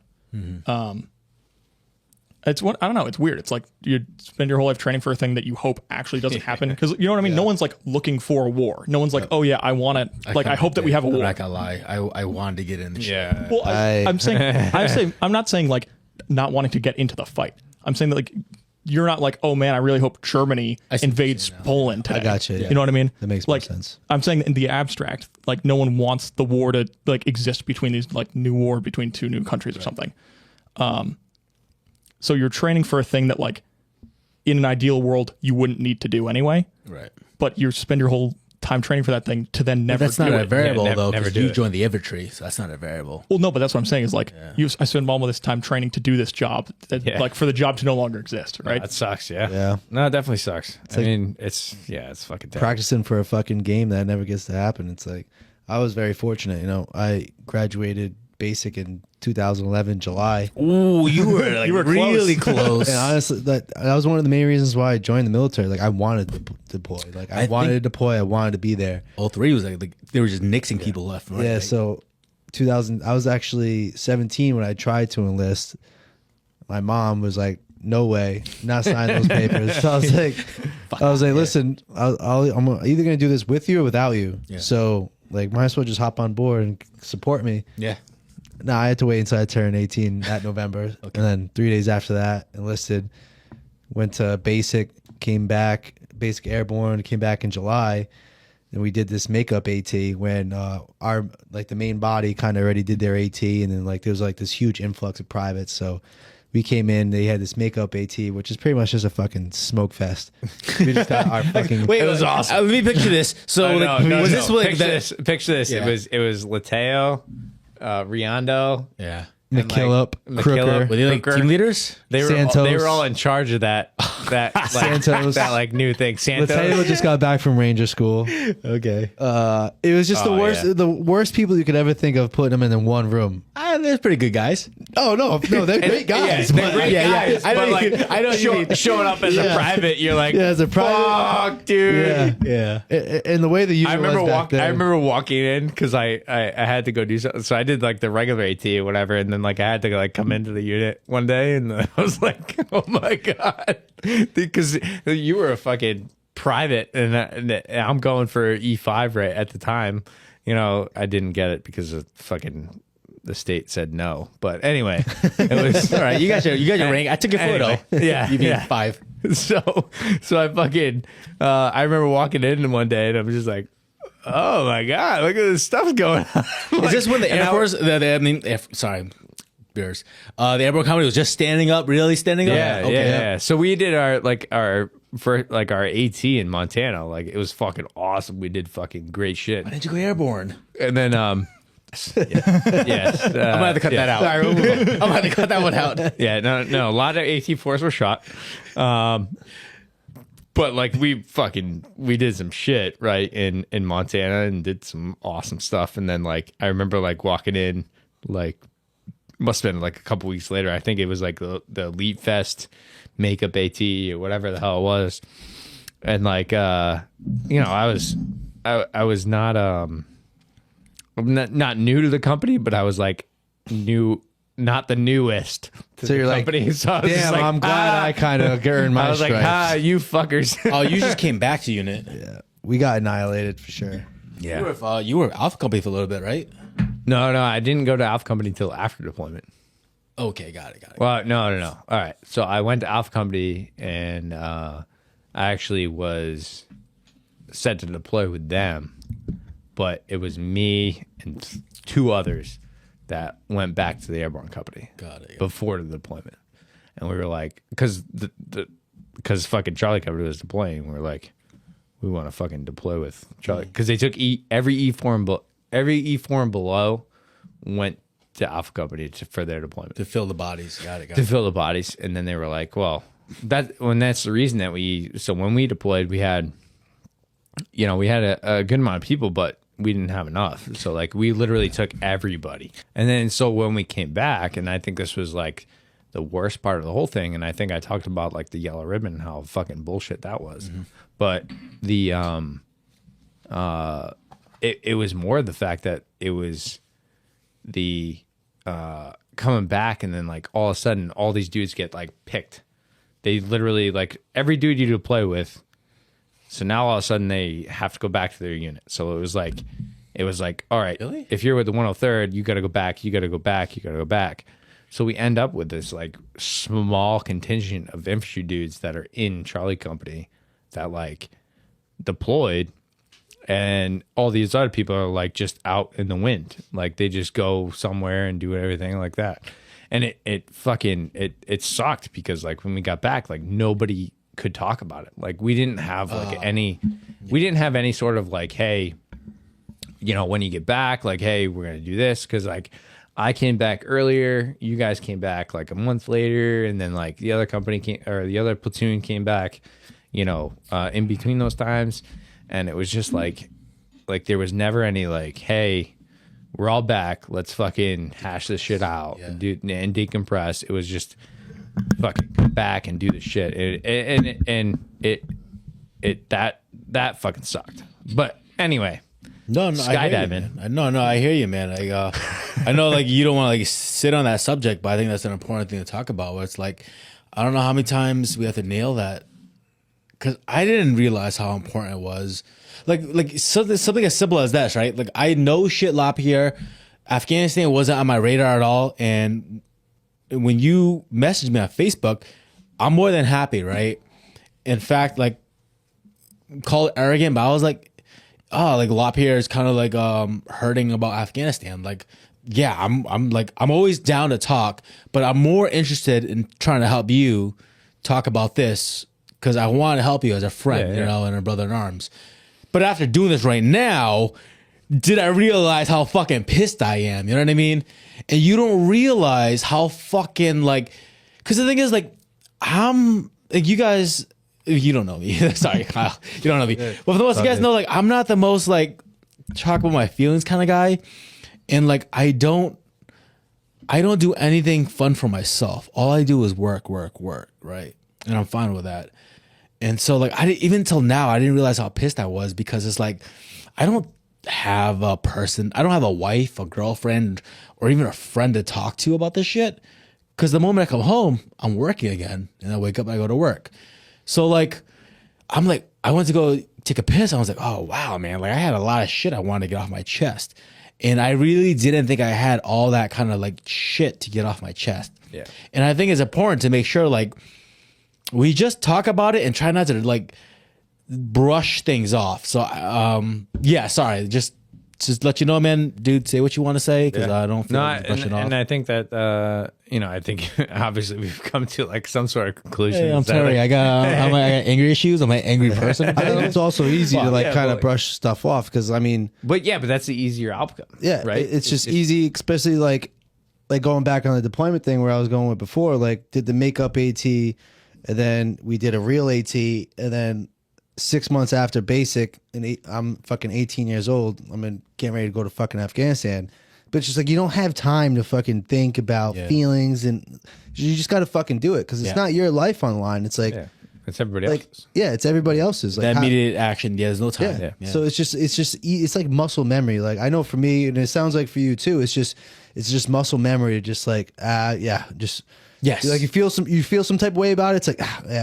It's I don't know. It's weird. It's like you spend your whole life training for a thing that you hope actually doesn't happen. Because you know what I mean? No one's like looking for a war. No one's like, oh yeah, I want it. Like, I hope that we have a war. I'm not gonna lie. I wanted to get in the shit. Well, I'm not saying like not wanting to get into the fight. I'm saying that, like, you're not like, oh man, I really hope Germany invades Poland today. I got you. Yeah. You know what I mean? That makes more sense. I'm saying that in the abstract, like, no one wants the war to like exist between these, like, new war between two new countries or something. So you're training for a thing that, like, in an ideal world you wouldn't need to do anyway. Right. But you spend your whole time training for that thing to then never do it. That's not a variable, though, because you it. joined the infantry, so that's not a variable. Well, no, but that's what I'm saying is, like, I spend all of this time training to do this job, like, for the job to no longer exist, right? That sucks, yeah. Yeah. No, it definitely sucks. I mean, it's fucking terrible. Practicing for a fucking game that never gets to happen. It's like, I was very fortunate. I graduated basic in 2011 July. Ooh, you were like really close. And honestly, that was one of the main reasons why I joined the military. Like, I wanted to deploy. Like, I wanted to deploy. I wanted to be there. All three was like they were just nixing people left and right. Yeah. So 2000, I was actually 17 when I tried to enlist. My mom was like, "No way, not signing those papers." So I was like, "Listen, I'm either gonna do this with you or without you. Yeah. So, like, might as well just hop on board and support me." Yeah. No, I had to wait until I turned 18 that November. Okay. And then 3 days after that, enlisted, went to basic, came back, basic airborne, came back in July. And we did this makeup AT when our, like, the main body kind of already did their AT. And then, like, there was like this huge influx of privates. So we came in, they had this makeup AT, which is pretty much just a fucking smoke fest. We just got our fucking. Wait, it was awesome. Let me picture this. So, picture this. Yeah. It was Lateo, Riondo, McKillop, Crooker. Were they like team leaders? They were all in charge of that like, Santos. that like new thing. Santos Lateo just got back from Ranger School. Okay. It was just the worst people you could ever think of putting them in one room. They're pretty good guys. Oh no, they're great guys. They're great guys. I but know like, I know what you mean. showing up as a private, you're like, Yeah, as a private. fuck, dude. Yeah. And the way the unit I remember was back then. I remember walking in because I had to go do something. So I did like the regular AT or whatever, and then like I had to like come into the unit one day, and I was like, oh my god, because you were a fucking private, and I'm going for E5 right at the time. You know, I didn't get it because of fucking the state said no. But anyway, it was All right, you got your rank. I took your photo. Anyway, yeah, you beat yeah. 5. So I fucking I remember walking in one day and I'm just like, oh my god, look at this stuff going on. Is this when the Air Force? Sorry, beers. The airborne company was just standing up, really standing up. Yeah, yeah. So we did our AT in Montana. Like it was fucking awesome. We did fucking great shit. Why didn't you go airborne? And then yes, I'm gonna have to cut that out. Sorry, I'm gonna have to cut that one out. Yeah, no. A lot of AT4s were shot. But like we did some shit right in Montana and did some awesome stuff. And then like I remember like walking in, like must have been like a couple weeks later. I think it was like the Elite Fest makeup AT or whatever the hell it was. And like I was not I'm not new to the company, but I was like not the newest to So the you're like, company. So I was just damn, like, I'm glad I kind of earned my I was like, stripes. you fuckers. Oh, you just came back to unit. Yeah, we got annihilated for sure. You were Alpha Company for a little bit, right? No, I didn't go to Alpha Company until after deployment. Okay, got it. Well, no. All right. So I went to Alpha Company and I actually was set to deploy with them, but it was me and 2 others that went back to the airborne company. Got it. Before the deployment. And we were like, because fucking Charlie Company was deploying, we were like, we want to fucking deploy with Charlie. Because they took every E4 and below went to Alpha Company for their deployment. To fill the bodies. Got it. To fill the bodies. And then they were like, well, that's the reason that when we deployed, we had a good amount of people, but we didn't have enough. So like we literally took everybody. And then so when we came back, and I think this was like the worst part of the whole thing, and I think I talked about like the yellow ribbon, how fucking bullshit that was. Mm-hmm. But the it was more the fact that it was the coming back, and then like all of a sudden all these dudes get like picked. They literally like every dude you deploy with. So now all of a sudden they have to go back to their unit. So it was like, all right, really? If you're with the 103rd, you got to go back, you got to go back, you got to go back. So we end up with this like small contingent of infantry dudes that are in Charlie Company that like deployed, and all these other people are like just out in the wind. Like they just go somewhere and do everything like that. And it sucked because like when we got back, like nobody could talk about it. Like we didn't have like any sort of like, hey, when you get back, like, hey, we're going to do this. Cause like I came back earlier, you guys came back like a month later. And then like the other the other platoon came back, in between those times. And it was just like there was never any like, hey, we're all back. Let's fucking hash this shit out and decompress. It was just fucking come back and do the shit. That fucking sucked. But anyway, no, skydiving. I hear you, man. Like, I know, like you don't want to like sit on that subject, but I think that's an important thing to talk about. Where it's like, I don't know how many times we have to nail that, because I didn't realize how important it was. Like something as simple as this, right? Like I know shit, Lapierre. Afghanistan wasn't on my radar at all, and when you messaged me on Facebook, I'm more than happy, right? In fact, like, call it arrogant, but I was like, oh, like Lapierre is kind of like hurting about Afghanistan. Like, yeah, I'm always down to talk, but I'm more interested in trying to help you talk about this because I want to help you as a friend, and a brother in arms. But after doing this right now, did I realize how fucking pissed I am? You know what I mean? And you don't realize how fucking like, because the thing is like, I'm like, you guys, you don't know me. Sorry, Kyle, you don't know me. But for the most, you guys know, like, I'm not the most like talk about my feelings kind of guy, and like I don't I don't do anything fun for myself. All I do is work, right? And I'm fine with that. And so like I didn't, even till now I didn't realize how pissed I was, because it's like I don't have a person, I don't have a wife, a girlfriend, or even a friend to talk to about this shit. Because the moment I come home, I'm working again, and I wake up and I go to work. So like I'm like, I went to go take a piss. I was like, oh wow, man, like I had a lot of shit I wanted to get off my chest. And I really didn't think I had all that kind of like shit to get off my chest. Yeah. And I think it's important to make sure like we just talk about it and try not to like brush things off. So yeah, sorry, just let you know, man, dude, say what you want to say, because I don't feel like brushing off. And I think that I think obviously we've come to like some sort of conclusion. Hey, I'm sorry, I got angry issues. I'm an angry person. I think it's also easy to like kind of brush stuff off, because I mean, but that's the easier outcome. Yeah, right. It's just easy, especially like going back on the deployment thing where I was going with before. Like, did the makeup AT, and then we did a real AT, and then 6 months after basic, and I'm fucking 18 years old. I'm getting ready to go to fucking Afghanistan. But it's just like you don't have time to fucking think about feelings, and you just got to fucking do it, because it's not your life on the line. It's like it's everybody else's. Yeah, it's everybody else's. Like that immediate action. Yeah, there's no time. Yeah. So it's like muscle memory. Like I know for me, and it sounds like for you too. It's just muscle memory. Just like just. Yes, like you feel some type of way about it. It's like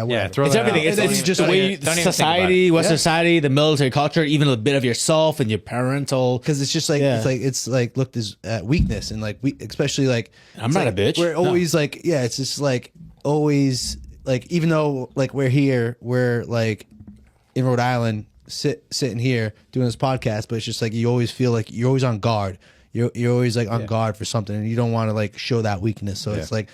whatever. It's everything. It's just the way society, Western society, the military culture, even a bit of yourself and your parental. Because it's just like it's like looked at weakness, and like especially like I'm not like, a bitch. We're always like it's just like always like, even though like we're like in Rhode Island sitting here doing this podcast, but it's just like you always feel like you're always on guard. You're always like on guard for something, and you don't want to like show that weakness. So it's like.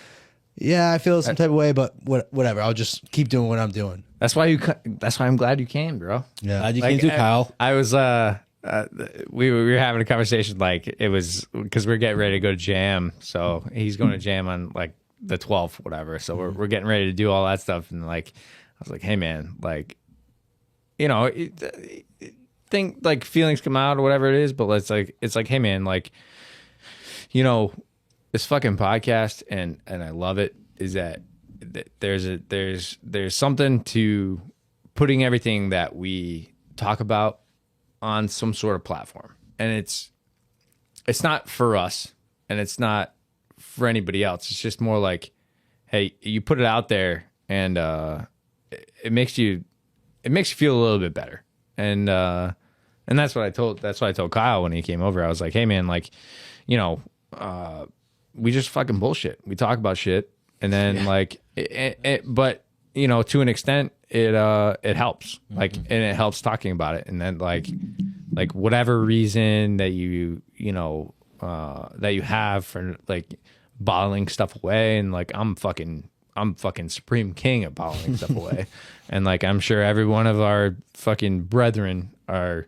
Yeah, I feel some type of way, but whatever. I'll just keep doing what I'm doing. That's why I'm glad you came, bro. Yeah, glad you came too, Kyle. I was we were having a conversation, like it was because we're getting ready to go to jam. So he's going to jam on like the 12th, whatever. So we're getting ready to do all that stuff, and like I was like, hey man, like think like feelings come out or whatever it is, but it's like hey man, like this fucking podcast, and I love it, is that there's something to putting everything that we talk about on some sort of platform, and it's not for us, and it's not for anybody else. It's just more like, hey, you put it out there, and it makes you feel a little bit better, and that's what I told Kyle when he came over. I was like, hey man, like we just fucking bullshit. We talk about shit, and then like, but to an extent, it helps. Like, and it helps talking about it. And then like whatever reason that you have for like bottling stuff away, and like I'm fucking supreme king at bottling stuff away, and like I'm sure every one of our fucking brethren are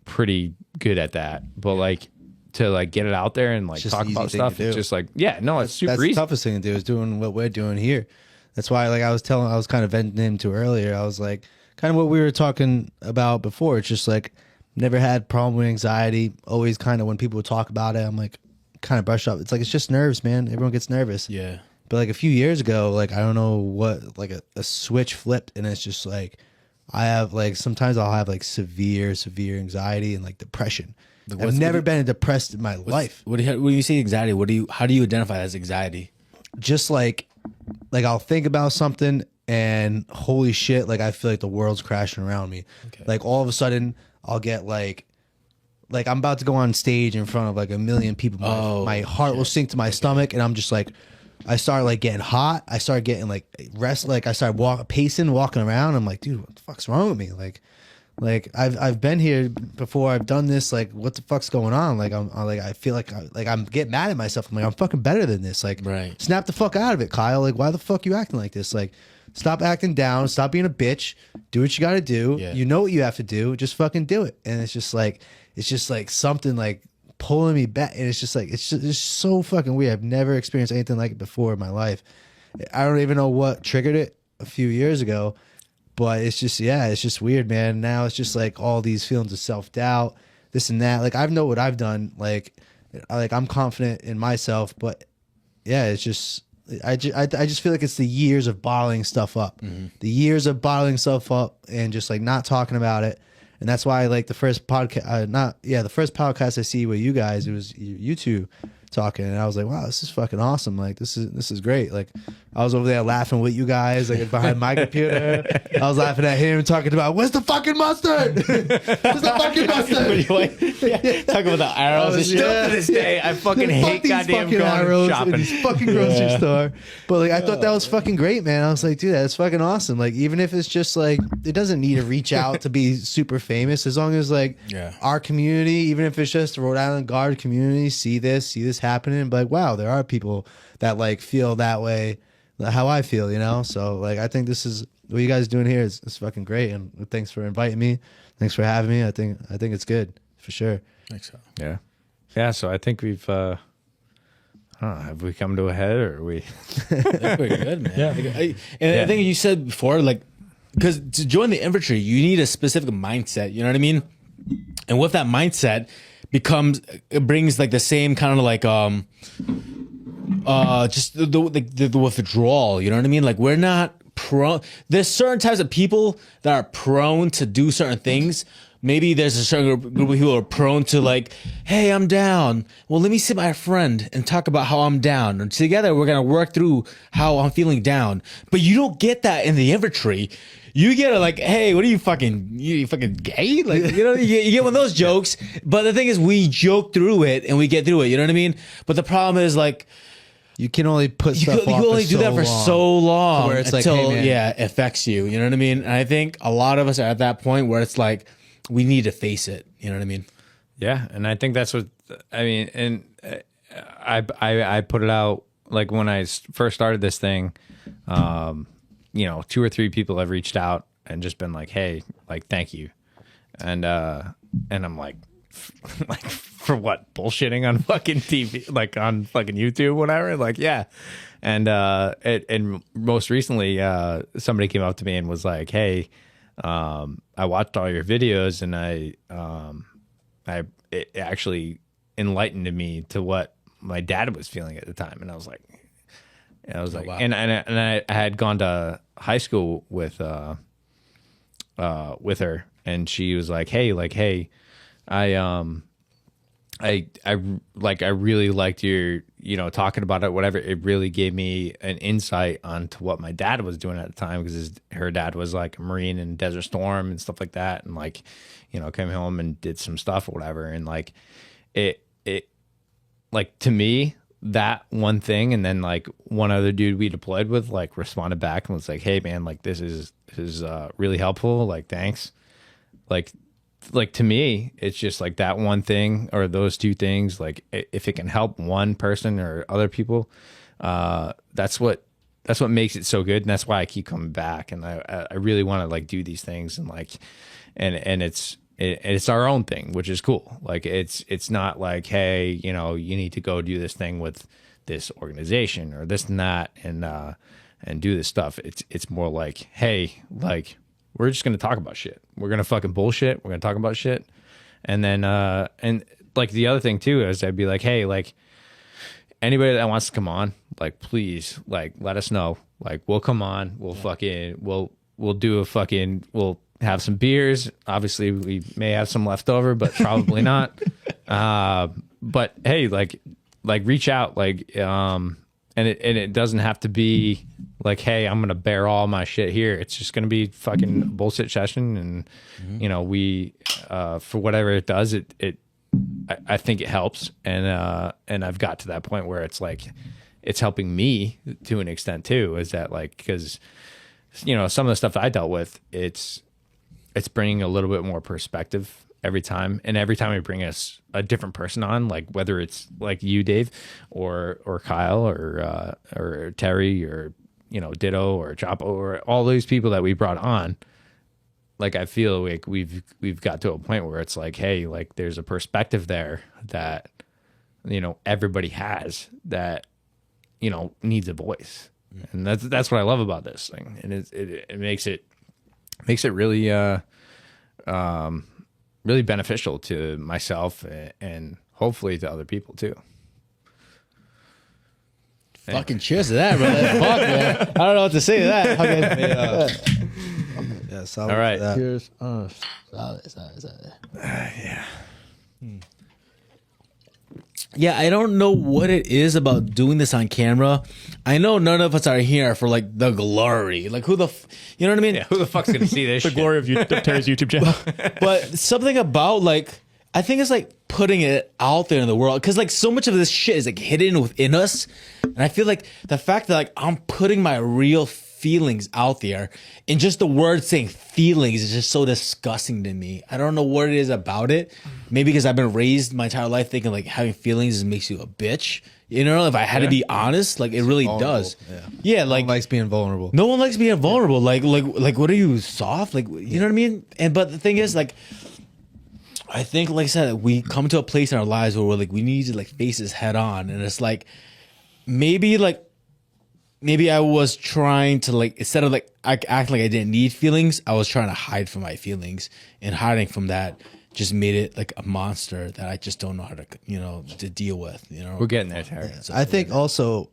pretty good at that. But like, to like get it out there and like talk about stuff, it's just like it's super that's easy. The toughest thing to do is doing what we're doing here. That's why like I was kind of venting him to earlier. I was like, kind of what we were talking about before. It's just like never had problem with anxiety. Always kind of when people would talk about it, I'm like kind of brush up. It's like it's just nerves, man. Everyone gets nervous. Yeah. But like a few years ago, like I don't know what, like a switch flipped, and it's just like I have like sometimes I'll have like severe anxiety and like depression. I've never been depressed in my life. When you say anxiety, how do you identify as anxiety? Just like I'll think about something and holy shit, like I feel like the world's crashing around me. Okay. Like all of a sudden I'll get like I'm about to go on stage in front of like a million people. My heart will sink to my stomach, and I'm just like, I start like getting hot. I start getting like I start walking around. I'm like, dude, what the fuck's wrong with me? Like I've been here before. I've done this. Like, what the fuck's going on? Like I feel like I'm getting mad at myself. I'm like, I'm fucking better than this. Like, right. Snap the fuck out of it, Kyle. Like, why the fuck you acting like this? Like, stop acting down. Stop being a bitch. Do what you got to do. Yeah. You know what you have to do. Just fucking do it. And it's just like something like pulling me back. And it's just so fucking weird. I've never experienced anything like it before in my life. I don't even know what triggered it a few years ago. But it's just weird, man. Now it's just like all these feelings of self-doubt, this and that. Like I know what I've done. Like I'm confident in myself, but yeah, it's just I just feel like it's the years of bottling stuff up, the years of bottling stuff up, and just like not talking about it. And that's why like the first podcast, the first podcast I see with you guys, it was you two talking, and I was like, wow, this is fucking awesome. Like this is great. Like I was over there laughing with you guys, like behind my computer. I was laughing at him talking about where's the fucking mustard? Where's the fucking mustard? Talking about the arrows and shit. Still to this day, I fucking hate these goddamn fucking going arrows shopping. in this fucking grocery store. But like I thought that was fucking great, man. I was like, dude, that's fucking awesome. Like even if it's just like it doesn't need to reach out to be super famous, as long as like our community, even if it's just the Rhode Island Guard community, see this happening, but like, wow, there are people that like feel that way, how I feel, you know? So like I think this is what you guys doing here is fucking great, and thanks for inviting me. Thanks for having me. I think it's good for sure. Thanks. So. Yeah. So I think we've I don't know, have we come to a head, or are we? That's pretty good, man. Yeah. I think you said before, like, because to join the infantry, you need a specific mindset. You know what I mean? And with that mindset, it brings like the same kind of like just the withdrawal. You know what I mean? Like we're not prone. There's certain types of people that are prone to do certain things. Maybe there's a certain group of people who are prone to like, hey, I'm down. Well, let me sit my friend and talk about how I'm down. And together we're going to work through how I'm feeling down. But you don't get that in the infantry. You get it like, hey, what are you fucking gay? Like, you know, you get one of those jokes. But the thing is, we joke through it and we get through it. You know what I mean? But the problem is like, you can only put stuff you off only for do that for so long where it's like, until hey, man. it affects you. You know what I mean? And I think a lot of us are at that point where it's like we need to face it. You know what I mean? Yeah, and I think that's what I mean. And I put it out like when I first started this thing. You know, 2 or 3 people have reached out and just been like, "Hey, like, thank you," and I'm like, like for what, bullshitting on fucking TV, like on fucking YouTube, whatever. Like, yeah, and most recently, somebody came up to me and was like, "Hey, I watched all your videos and it actually enlightened me to what my dad was feeling at the time," and I was like. Wow. and I had gone to high school with her, and she was like, hey, I really liked your, you know, talking about it, whatever. It really gave me an insight onto what my dad was doing at the time, because her dad was like a Marine in Desert Storm and stuff like that, and like, you know, came home and did some stuff or whatever, and like it like to me. That one thing, and then like one other dude we deployed with like responded back and was like, hey man, like this is really helpful, like thanks. Like to me it's just like that one thing or those 2 things, like if it can help one person or other people, that's what makes it so good, and that's why I keep coming back, and I really want to like do these things, and like and it's our own thing, which is cool. Like it's not like, hey, you know, you need to go do this thing with this organization or this and that and do this stuff. It's more like, hey, like we're just gonna talk about shit. We're gonna fucking bullshit. We're gonna talk about shit. And then and like the other thing too is I'd be like, hey, like anybody that wants to come on, like please, like let us know. Like we'll come on. We'll fucking we'll do a fucking we'll have some beers. Obviously, we may have some left over, but probably not. But hey, like reach out, like, and it doesn't have to be like, hey, I'm gonna bear all my shit here. It's just gonna be fucking bullshit session, and you know, we for whatever it does, I think it helps, and I've got to that point where it's like it's helping me to an extent too. Is that like, because you know, some of the stuff I dealt with, it's bringing a little bit more perspective every time. And every time we bring us a different person on, like whether it's like you, Dave, or Kyle, or Terry, or, you know, Ditto, or Chapo, or all those people that we brought on, like I feel like we've got to a point where it's like, hey, like there's a perspective there that, you know, everybody has that, you know, needs a voice. And that's what I love about this thing. And it makes it really really beneficial to myself and hopefully to other people too. Fucking cheers to that, bro. Fuck, man. I don't know what to say to that. Yeah, solid All right. for that. Cheers. Yeah. Yeah, I don't know what it is about doing this on camera. I know none of us are here for like the glory. Like who the, you know what I mean? Yeah. Who the fuck's gonna see this? The shit? glory of Terry's YouTube channel. But something about like, I think it's like putting it out there in the world because like so much of this shit is like hidden within us, and I feel like the fact that like I'm putting my real feelings out there, and just the word saying feelings is just so disgusting to me. I don't know what it is about it. Maybe because I've been raised my entire life thinking like having feelings makes you a bitch. You know, if I had to be honest, like it really does. Yeah, No like one likes being vulnerable. no one likes being vulnerable. Like what are you, soft? Like you know what I mean? And but the thing is, like, I think, like I said, we come to a place in our lives where we're like we need to like face this head on, and it's like maybe I was trying to like instead of like act like I didn't need feelings, I was trying to hide from my feelings, and hiding from that just made it like a monster that I just don't know how to to deal with. You know, We're getting there, Terry. I think also,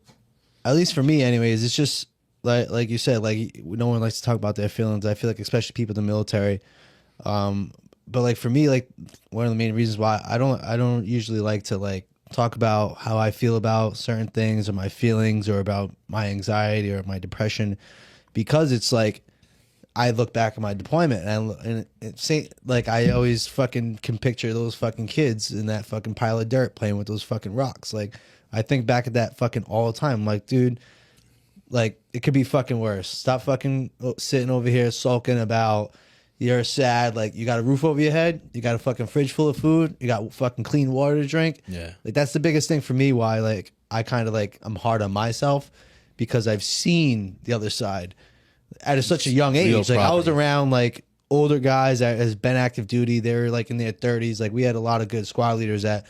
at least for me, anyways, it's just like you said, like no one likes to talk about their feelings. I feel like especially people in the military. But like for me, like one of the main reasons why I don't usually like to like talk about how I feel about certain things or my feelings or about my anxiety or my depression, because it's like I look back at my deployment and like I always fucking can picture those fucking kids in that fucking pile of dirt playing with those fucking rocks. Like I think back at that fucking all the time. I'm like, dude, like it could be fucking worse. Stop fucking sitting over here sulking about you're sad. Like you got a roof over your head, you got a fucking fridge full of food, you got fucking clean water to drink. Yeah. Like that's the biggest thing for me why like I kind of like I'm hard on myself because I've seen the other side at such a young age. Like I was around like older guys that has been active duty. They were like in their 30s. Like we had a lot of good squad leaders that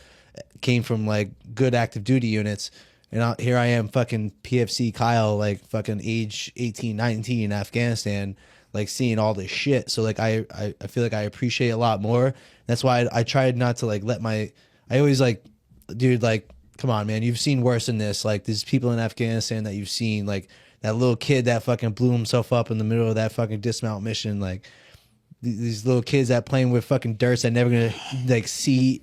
came from like good active duty units. And here I am fucking PFC Kyle, like fucking age 18, 19 in Afghanistan, like seeing all this shit. So like I feel like I appreciate a lot more. That's why I tried not to like I always like, dude, like, come on, man, you've seen worse than this. Like there's people in Afghanistan that you've seen, like that little kid that fucking blew himself up in the middle of that fucking dismount mission. Like these little kids that playing with fucking dirts that never gonna like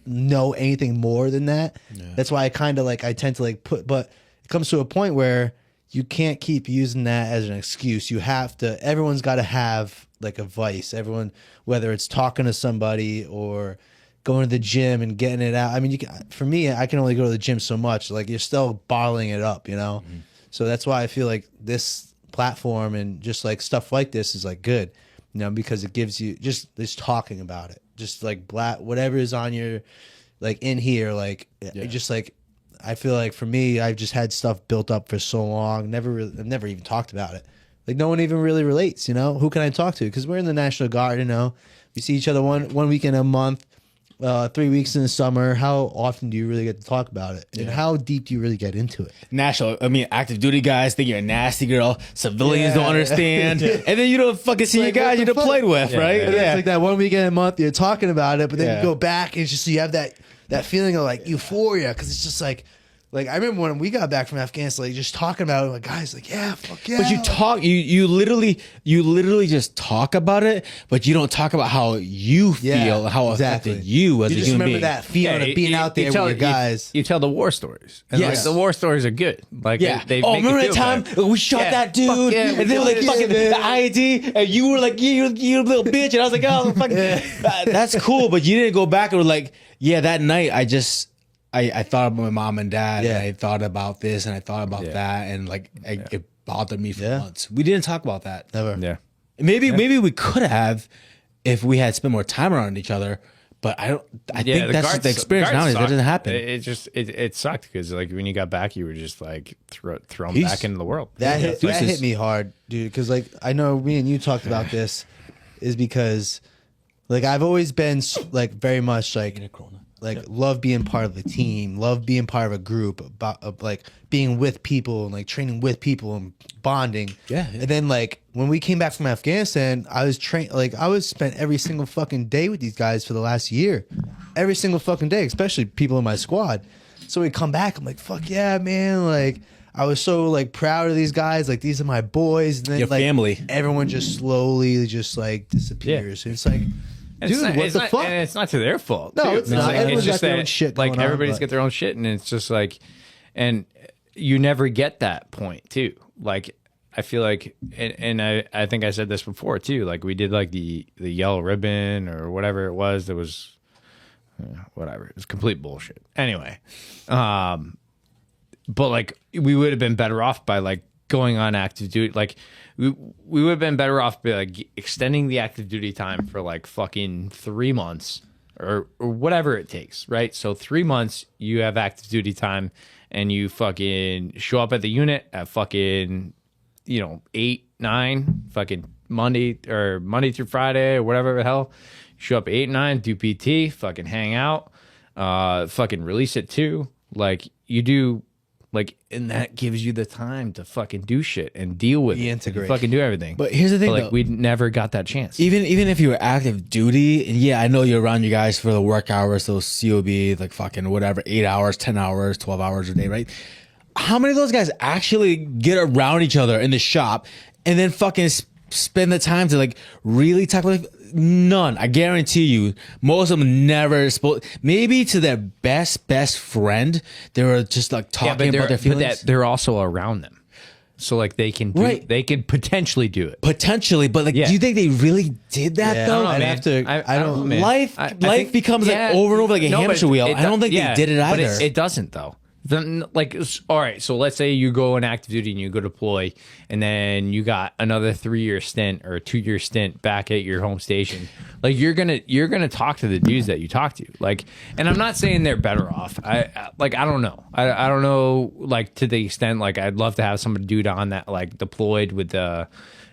know anything more than that. Yeah. That's why I kind of like, I tend to like but it comes to a point where you can't keep using that as an excuse. You have to, everyone's got to have like a vice. Everyone, whether it's talking to somebody or going to the gym and getting it out. I mean, for me, I can only go to the gym so much. Like you're still bottling it up, you know? Mm-hmm. So that's why I feel like this platform and just like stuff like this is like good, you know, because it gives you just talking about it, just like whatever is on your, like in here, like just like, I feel like for me, I've just had stuff built up for so long. I've never even talked about it. Like no one even really relates, you know? Who can I talk to? Because we're in the National Guard, you know? We see each other one weekend a month, 3 weeks in the summer. How often do you really get to talk about it? And how deep do you really get into it? Active duty guys think you're a nasty girl. Civilians don't understand. And then you don't fucking see your guys you deployed with, right? Yeah. It's like that one weekend a month, you're talking about it, but then you go back and it's just, you have that feeling of like euphoria, because it's just like I remember when we got back from Afghanistan, like just talking about it, like guys, like fuck yeah. But you talk, you literally just talk about it, but you don't talk about how you feel, how it affected you as a human being. You just remember that feeling of being out there with your guys. You tell the war stories. And like, the war stories are good. Like they remember that time we shot that dude, and they were like fucking the IED, and you were like you little bitch, and I was like, oh fucking, that's cool, but you didn't go back and were like, that night I thought about my mom and dad, and I thought about this, and I thought about that, and like it bothered me for months. We didn't talk about that. Never. Yeah. Maybe we could have if we had spent more time around each other. But I think that's just the experience nowadays. That doesn't happen. It sucked because like when you got back, you were just like thrown back into the world. That hit me hard, dude. Because like I know me and you talked about this because like I've always been like very much like love being part of a team, love being part of a group, about like being with people and like training with people and bonding. Yeah. And then like when we came back from Afghanistan, I was spent every single fucking day with these guys for the last year. Every single fucking day, especially people in my squad. So we come back, I'm like, fuck yeah, man. Like I was so like proud of these guys. Like these are my boys. And then Your like family. everyone just slowly just like disappears. And it's like, dude, what the fuck? And it's not to their fault. No, too. it's not. Everyone's got their that, own shit like going on, everybody's but- got their own shit, and it's just like, and you never get that point too. Like I feel like, and I think I said this before too. Like we did like the yellow ribbon or whatever it was. That was whatever. It was complete bullshit. Anyway, but like we would have been better off by like going on active duty. Like we would have been better off by like extending the active duty time for like fucking 3 months or whatever it takes, right? So 3 months you have active duty time and you fucking show up at the unit at fucking 8, 9, fucking Monday through Friday or whatever the hell. Show up 8, 9, do PT, fucking hang out, fucking release at 2. Like you do, like, and that gives you the time to fucking do shit and deal with it, and fucking do everything. But here's the thing, like though. we never got that chance. Even if you were active duty, and yeah, I know you're around you guys for the work hours, those COB, like fucking whatever, 8 hours, 10 hours, 12 hours a day, right? How many of those guys actually get around each other in the shop and then fucking spend the time to like really talk about? None. I guarantee you, most of them never spoke. Maybe to their best friend, they were just like talking about their feelings. But they're also around them, so like they can do, Right. they can potentially do it. Potentially, but like, Yeah. do you think they really did that Yeah, though? I'd man. have to. I don't. know, man. Life I life think- becomes yeah, like over and over like a no, but hamster wheel. it I don't think yeah, they did it but either. it doesn't though. Then like, all right, so let's say you go on active duty and you go deploy, and then you got another 3-year stint or a 2-year stint back at your home station. Like you're gonna talk to the dudes that you talk to. Like, and I'm not saying they're better off. I don't know. I don't know. Like to the extent like I'd love to have somebody dude on that like deployed with the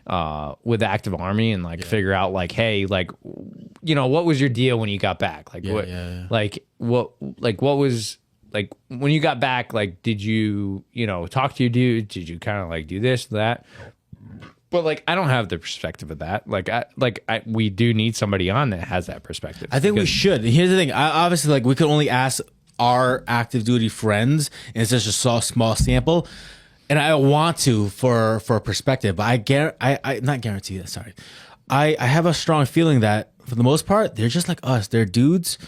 active army and like figure out like, hey, like what was your deal when you got back? Like like what was. Like when you got back, like did you talk to your dude? Did you kind of like do this, that? But like I don't have the perspective of that. We do need somebody on that has that perspective. I think we Because- should. And here's the thing. Obviously, like we could only ask our active duty friends, and it's just a small sample. And I want to for perspective, but I not guarantee that. Sorry, I have a strong feeling that for the most part they're just like us. They're dudes.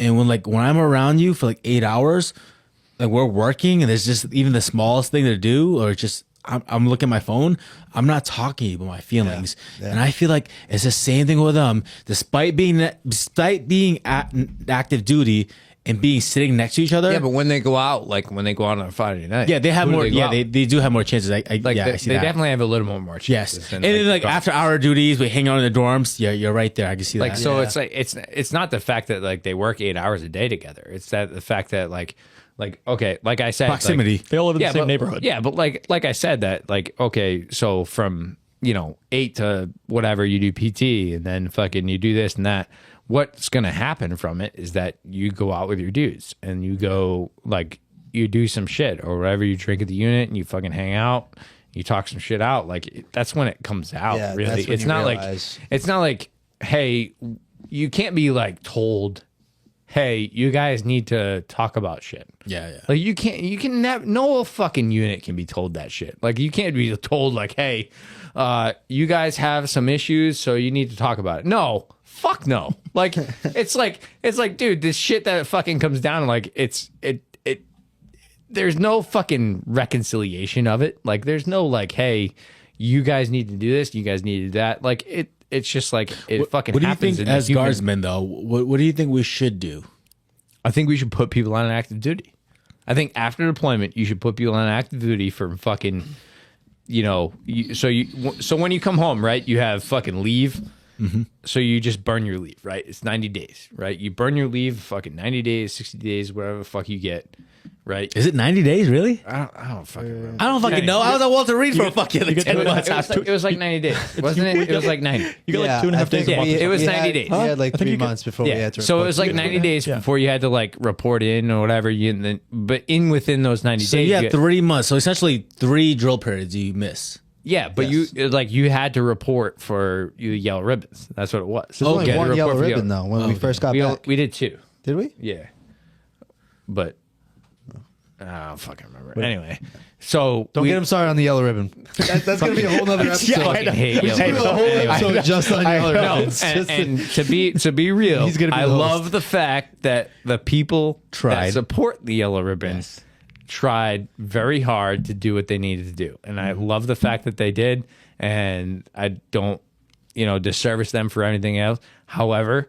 And when I'm around you for like 8 hours, like we're working and there's just even the smallest thing to do, or just I'm looking at my phone, I'm not talking about my feelings. Yeah. And I feel like it's the same thing with them. Despite being active duty and being sitting next to each other. Yeah, but when they go out, like when they go out on a Friday night, yeah, they have who do more. they go Yeah, out? they do have more chances. I like yeah, they, I see they that. definitely have a little more chances. Yes, than, and then like guards. after hour duties, we hang out in the dorms. Yeah, you're right there. I can see Like that. so, it's like it's not the fact that like they work 8 hours a day together. It's that the fact that like okay, like I said, Proximity. They all live in the same but, neighborhood. Yeah, but like I said that like okay, so from 8 to whatever you do PT and then fucking you do this and that. What's gonna happen from it is that you go out with your dudes and you go like you do some shit or whatever, you drink at the unit and you fucking hang out, you talk some shit out. Like that's when it comes out. Yeah, really, that's when it's you not realize. like it's not like hey, you can't be like told, hey, you guys need to talk about shit. yeah. Like you can never, no fucking unit can be told that shit. Like you can't be told like, hey, you guys have some issues, so you need to talk about it. No, fuck no. Like it's like, dude, this shit that fucking comes down, like it. There's no fucking reconciliation of it. Like there's no like, hey, you guys need to do this, you guys need to do that. Like it's just like it fucking What do you happens. think in the as human- guardsmen though? What do you think we should do? I think we should put people on active duty. I think after deployment, you should put people on active duty for fucking, so when you come home, right, you have fucking leave. Mm-hmm. So you just burn your leave, right? It's 90 days, right? You burn your leave, fucking 90 days, 60 days, whatever the fuck you get, right? Is it 90 days really? I don't fucking remember. I don't fucking know. I was at Walter Reed for fucking like 10 months. It was like 90 days, wasn't it? It was like 90. You got like 2.5 days a month. It was we 90 had- days. We had like I think 3 you could- months before we had to. So it report was to like you. 90 days Yeah. before you had to like report in or whatever. But within those 90 So days, you had 3 months. So essentially 3 drill periods you miss. yeah, but you had to report for you yellow ribbons. That's what it was. There's only You had to one report yellow for ribbon though when we first got back. We did 2. Did we? Yeah, but I don't fucking remember. Anyway, so Don't get him started on the yellow ribbon. That's going to be a whole nother episode. I fucking hate We yellow should do a ribbon. whole Anyway. episode just on yellow No, ribbons. and to be real, He's gonna be I the host. love the fact that the people Tried. that support the yellow ribbons tried very hard to do what they needed to do, and I love the fact that they did. And I don't, disservice them for anything else. However,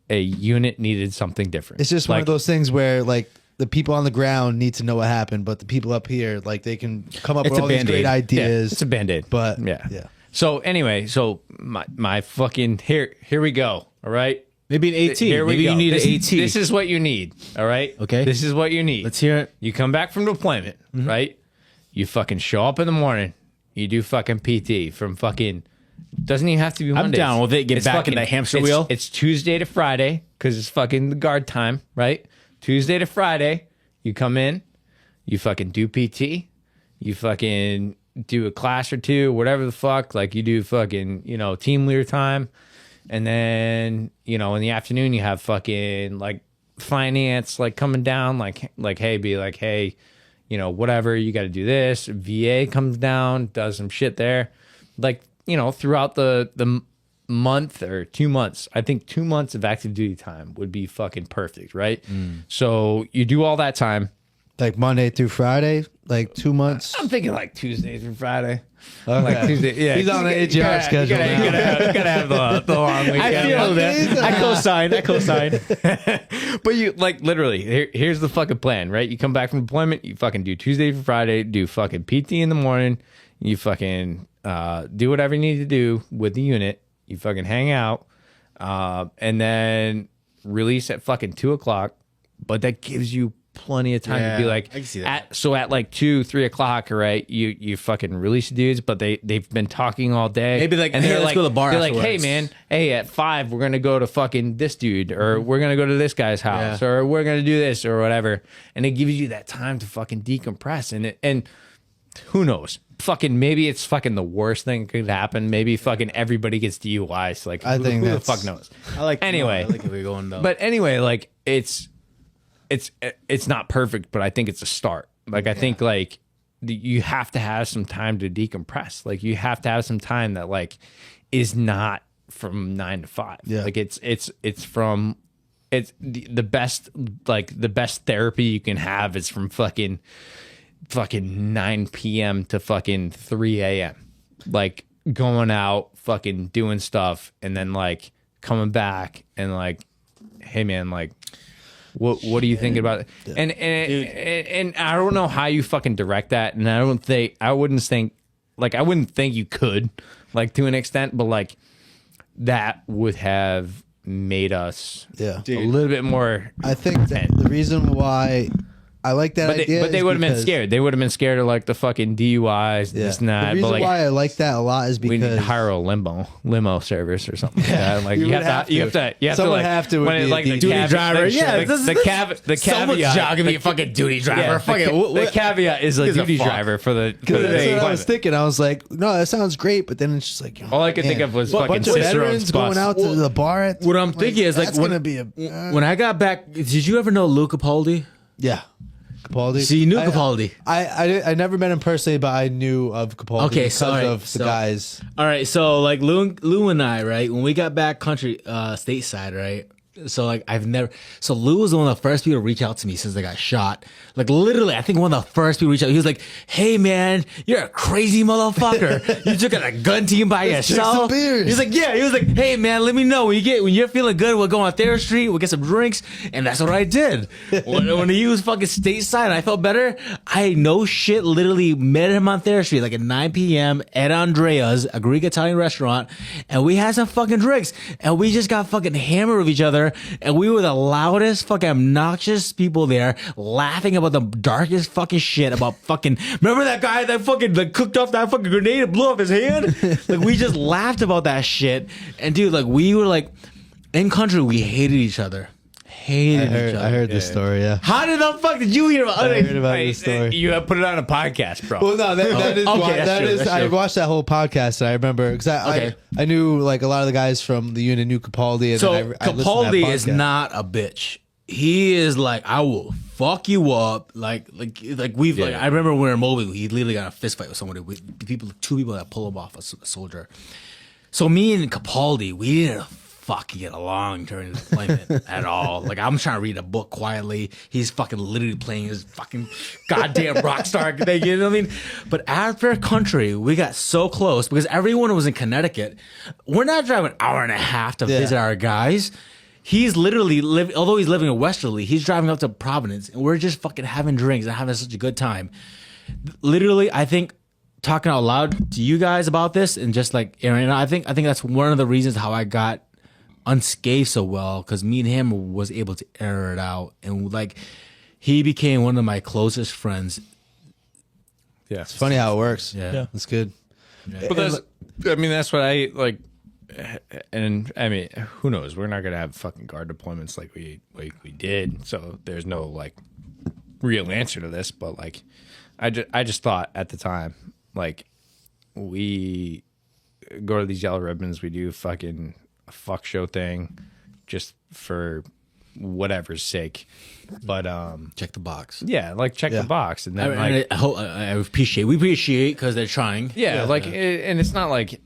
a unit needed something different. It's just one of those things where, like, the people on the ground need to know what happened, but the people up here, like, they can come up It's with a all these Band-Aid. great ideas. It's a Band-Aid. But yeah. So anyway, my fucking here we go. All right. Maybe an AT. Here we Maybe go. you need this, an AT. This is what you need. All right. Okay. This is what you need. Let's hear it. You come back from deployment, right? You fucking show up in the morning. You do fucking PT from fucking. Doesn't even have to be Mondays. down with it. Get back in the hamster wheel. It's Tuesday to Friday because it's fucking the guard time, right? Tuesday to Friday, you come in, you fucking do PT, you fucking do a class or two, whatever the fuck. Like you do fucking, team leader time. And then, in the afternoon, you have fucking like finance, like coming down, like, hey, whatever, you got to do this. VA comes down, does some shit there. Like, throughout the month or 2 months, I think 2 months of active duty time would be fucking perfect, right? So you do all that time. like Monday through Friday, like 2 months. I'm thinking like Tuesday through Friday. Okay. Like Tuesday, yeah. He's on the AGR schedule now. You gotta have the long weekend. I feel that. I co-sign. But you like literally here's the fucking plan, right? You come back from deployment, you fucking do Tuesday to Friday, do fucking PT in the morning, you fucking do whatever you need to do with the unit, you fucking hang out, and then release at fucking 2:00. But that gives you plenty of time to be like, I can see that. at like 2-3 o'clock, right? You fucking release dudes, but they've been talking all day. Maybe like, and hey, they're let's like, go to the bar they're like, hey afterwards. man, hey, at 5 we're gonna go to fucking this dude, or we're gonna go to this guy's house, or we're gonna do this or whatever. And it gives you that time to fucking decompress. And who knows? Fucking maybe it's fucking the worst thing that could happen. Maybe fucking everybody gets DUIs. Like I think who the that's- fuck knows? I like Anyway. I like if we're going though. But anyway, like it's not perfect, but I think it's a start. Like I think like you have to have some time to decompress. Like you have to have some time that like is not from 9 to 5. Yeah. Like it's the best, like the best therapy you can have is from fucking 9 p.m. to fucking 3 a.m. Like going out, fucking doing stuff, and then like coming back and like, hey man, like what are you thinking about it? And I don't know how you fucking direct that, and I wouldn't think you could, like to an extent, but like that would have made us Yeah. a little bit more. I think that the reason why I like that idea, But they is would have been because- scared. They would have been scared of like the fucking DUIs, Yeah. this and that. The reason But like, why I like that a lot is we need because to hire a limo service or something like that. Like You you would have to Someone like have to when be it, a like the duty driver. Like, Yeah, the someone's caveat. job can be a fucking duty driver. Yeah, the caveat is a gives a duty fuck? driver for the. That's what I was deployment. thinking. I was like, no, that sounds great, but then it's just like, All I could think man, of was a fucking bunch of Cicerone's veterans going bus. out to the bar. At What I'm thinking is like that's when, gonna be a when I got back. Did you ever know Lou Capaldi? yeah. Capaldi. So you knew Capaldi. I never met him personally, but I knew of Capaldi Okay, because sorry. of the So- guys. All right, so like Lou and I, right, when we got back country stateside, right? So like so Lou was one of the first people to reach out to me since I got shot. Like literally, I think one of the first people to reach out. He was like, "Hey man, you're a crazy motherfucker. You took a gun team by drink some yourself." beers. He's like, "Yeah." He was like, "Hey man, let me know when you're feeling good. We'll go on Thayer Street. We'll get some drinks." And that's what I did. When he was fucking stateside, and I felt better. I no shit, literally met him on Thayer Street like at 9 p.m. at Andrea's, a Greek Italian restaurant, and we had some fucking drinks, and we just got fucking hammered with each other. And we were the loudest, fucking obnoxious people there, laughing about the darkest fucking shit about fucking. Remember that guy that fucking like cooked off that fucking grenade and blew up his hand? Like we just laughed about that shit. And dude, like we were like in country, we hated each other. Hated each other. I heard this story. Yeah. How did the fuck did you hear about I it? heard about this story. You have put it on a podcast, bro. Well, no, that is Okay, why, that's that true, is. that's I true. watched that whole podcast. And I remember because Okay. I knew like a lot of the guys from the unit knew Capaldi. And So then I listened to that Capaldi is podcast. not a bitch. He is like, I will fuck you up. Like we've like, I remember when we were in Mobile, he literally got a fist fight with somebody with two people that pull him off a soldier. So me and Capaldi, we didn't fucking get along during the deployment at all. Like I'm trying to read a book quietly. He's fucking literally playing his fucking goddamn rock star thing. You know what I mean? But after a country, we got so close because everyone was in Connecticut. We're not driving an hour and a half to visit our guys. He's literally although he's living in Westerly, he's driving up to Providence, and we're just fucking having drinks and having such a good time. Literally, I think talking out loud to you guys about this and just like Aaron, I think that's one of the reasons how I got unscathed so well, because me and him was able to air it out, and like he became one of my closest friends. Yeah, It's funny how it works. Yeah. That's good. but that's what I like. And I mean, who knows? We're not gonna have fucking guard deployments like we did. So there's no like real answer to this. But like, I just thought at the time, like, we go to these yellow ribbons, we do fucking a fuck show thing, just for whatever's sake. But Check the box. yeah, like check the box, and then I appreciate. We appreciate because they're trying. and it's not like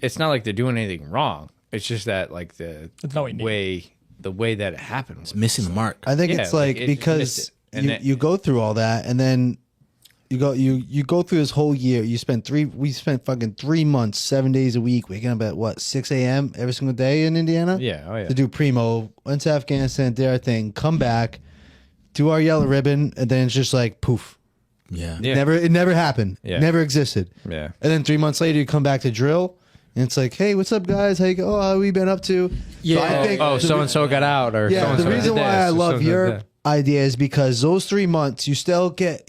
they're doing anything wrong. It's just that like the way that it happened was Missing the mark. I think Yeah, it's like, like it just because missed it. And you go through all that, and then you go through this whole year. We spent fucking 3 months, 7 days a week, waking up at 6 a.m. every single day in Indiana. Yeah, To do primo, went to Afghanistan, did our thing, come back, do our yellow ribbon, and then it's just like poof. Yeah. It never happened. Yeah. Never existed. Yeah. And then 3 months later, you come back to drill, and it's like, hey, what's up, guys? How you go? Oh, how we been up to? Yeah. So I think so and so got out, or yeah, so-and-so the reason did why this, I or love so-and-so your did that. idea is because those 3 months you still give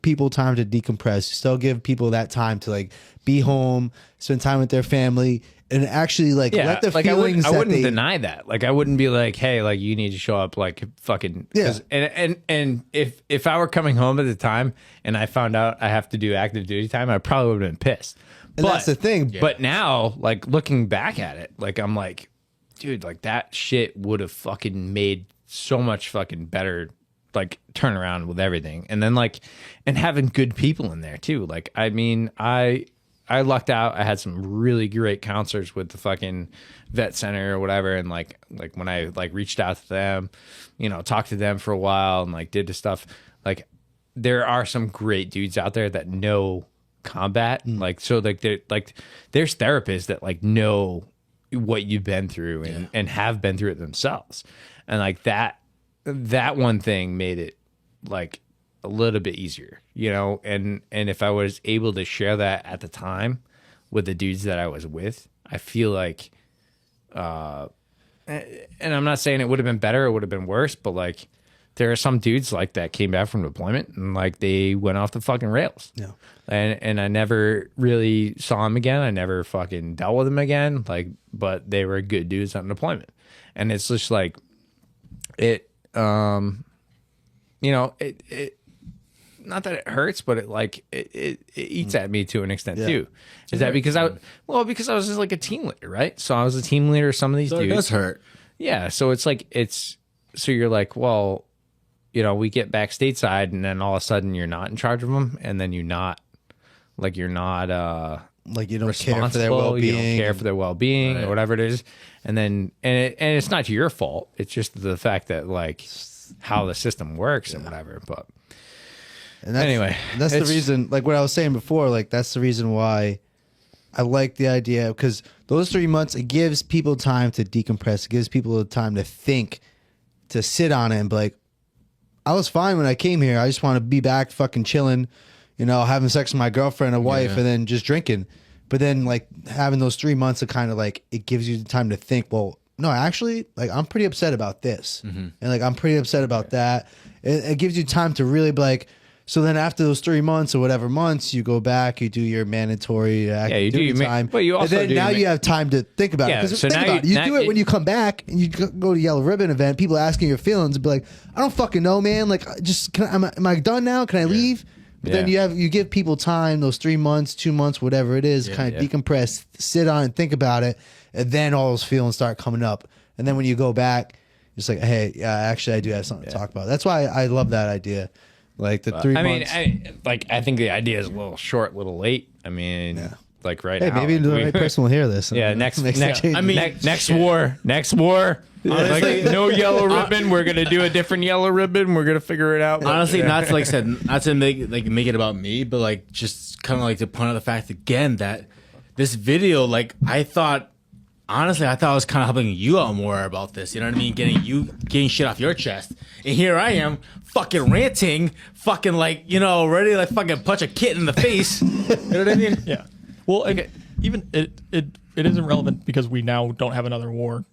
people time to decompress. You still give people that time to like be home, spend time with their family, and actually like let the like feelings. I wouldn't deny that. Like I wouldn't be like, hey, like you need to show up, like fucking. Yeah. And if I were coming home at the time and I found out I have to do active duty time, I probably would have been pissed. And that's the thing. But now, like looking back at it, like I'm like, dude, like that shit would have fucking made so much fucking better, like turnaround with everything. And then like, and having good people in there too. Like, I mean, I lucked out. I had some really great counselors with the fucking vet center or whatever. And like when I like reached out to them, you know, talked to them for a while and like did the stuff, like there are some great dudes out there that know combat. Like, so like there's therapists that like know what you've been through and have been through it themselves. And like that one thing made it like a little bit easier, you know? And if I was able to share that at the time with the dudes that I was with, I feel like, and I'm not saying it would have been better, it would have been worse, but like there are some dudes like that came back from deployment and like they went off the fucking rails. Yeah. And I never really saw them again. I never fucking dealt with them again. Like, but they were good dudes on deployment. And it's just like, it, you know, it not that it hurts, but it eats at me to an extent too. Is that because because I was just like a team leader, right? So I was a team leader of some of these dudes. It does hurt. Yeah. So it's like, so you're like, well, you know, we get back stateside and then all of a sudden you're not in charge of them. And then you're not like you don't care for their well-being. You don't care for their well-being or whatever it is. And then, and it's not your fault. It's just the fact that like how the system works and whatever. But And that's, anyway, that's the reason, like what I was saying before, like that's the reason why I like the idea, because those 3 months, it gives people time to decompress. It gives people the time to think, to sit on it and be like, I was fine when I came here. I just want to be back fucking chilling, you know, having sex with my girlfriend and wife and then just drinking. But then like having those 3 months of kind of like, it gives you the time to think, well, no, actually, like I'm pretty upset about this. And like, I'm pretty upset about that. It gives you time to really be like, so then after those 3 months or whatever months, you go back, you do your mandatory you do your time. But you also and then now you have time to think about it. Because so think about it. You do it when you come back and you go to Yellow Ribbon event, people asking your feelings and be like, I don't fucking know, man. Like, am I done now? Can I leave? But then you give people time, those 3 months, 2 months, whatever it is, kind of decompress, sit on and think about it. And then all those feelings start coming up. And then when you go back, Just like, hey, yeah, actually, I do have something to talk about. That's why I love that idea. Like the 3 months. I think the idea is a little short, a little late. I mean, like right Hey, now. maybe the right person will hear this. Yeah, next change. I mean, next war. Honestly, Like, no yellow ribbon. We're gonna do a different yellow ribbon. We're gonna figure it out. honestly, not to like said, not to make it about me, but like just kind of like to point out the fact again that this video, like I thought I was kind of helping you out more about this. You know what I mean? Getting shit off your chest, and here I am, fucking ranting, fucking like ready to like fucking punch a kid in the face. You know what I mean? Yeah. Well, even it isn't relevant because we now don't have another war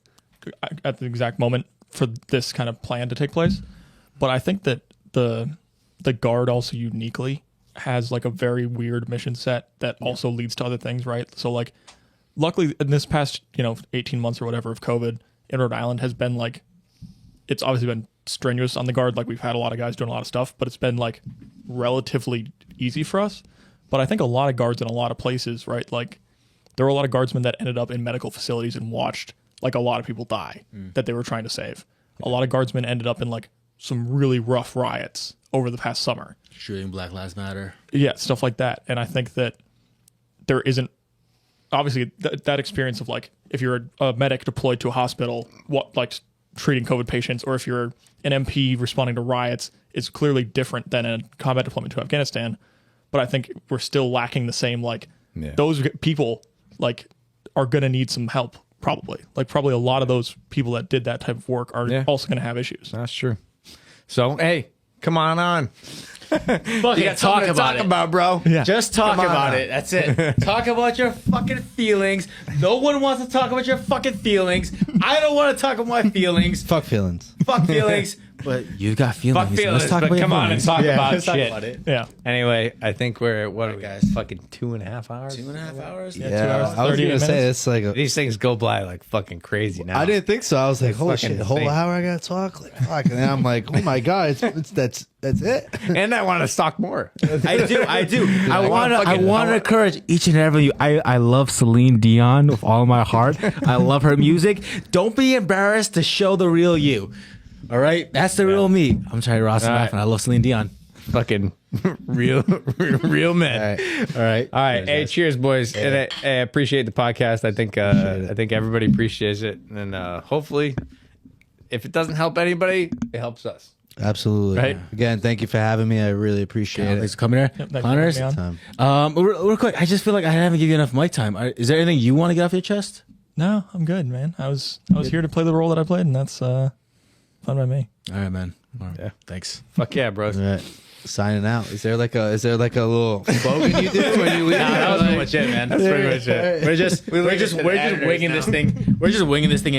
at the exact moment for this kind of plan to take place. But I think that the Guard also uniquely has like a very weird mission set that also leads to other things, right? So like, luckily in this past 18 months or whatever of COVID in Rhode Island has been like, it's obviously been strenuous on the Guard. Like we've had a lot of guys doing a lot of stuff, but it's been like relatively easy for us. But I think a lot of guards in a lot of places, right? Like there were a lot of guardsmen that ended up in medical facilities and watched like a lot of people die that they were trying to save. A lot of guardsmen ended up in like some really rough riots over the past summer. Shooting Black Lives Matter. Yeah, stuff like that. And I think that there isn't obviously that experience of like if you're a medic deployed to a hospital, like treating COVID patients, or if you're an MP responding to riots, is clearly different than a combat deployment to Afghanistan. But I think we're still lacking the same like those people like are gonna need some help probably. Like probably a lot of those people that did that type of work are also gonna have issues. That's true. So hey, come on. Fucking talk about, bro. Yeah. Just talk about it. That's it. Talk about your fucking feelings. No one wants to talk about your fucking feelings. I don't want to talk about my feelings. Fuck feelings. Fuck feelings. But you got feelings. Fuck feelings. Let's talk But about come your on and feelings. talk about let's shit. Talk about it. Yeah. Anyway, I think we're at what are we, guys? fucking 2.5 hours? 2.5 hours? Yeah, 2 hours, I was 38 gonna say minutes. it's like These things go by like fucking crazy now. I didn't think so. I was like, holy fucking shit, the whole insane. hour I gotta talk. Like, fuck. And then I'm like, oh my god, that's it. And I want to talk more. I do. I want fucking- to encourage each and every. I love Celine Dion with all my heart. I love her music. Don't be embarrassed to show the real you. All right, that's the real me. I'm Charlie Ross right. and I love Celine Dion. Fucking real men. All right. All right. Hey, cheers, boys. And I appreciate the podcast. I think everybody appreciates it. And hopefully, if it doesn't help anybody, it helps us. Absolutely. Right. Again, thank you for having me. I really appreciate Thanks it. for coming here, Thanks for Connors. having me on. Real quick, I just feel like I haven't given you enough mic time. Is there anything you want to get off your chest? No, I'm good, man. I was here to play the role that I played, and that's fun by me. All right, man. All right. Yeah. Thanks. Fuck yeah, bros. All right. Signing out. Is there like a little slogan you do when you leave? That was pretty much it, man. That's pretty much it. We're just winging this thing. We're just winging this thing.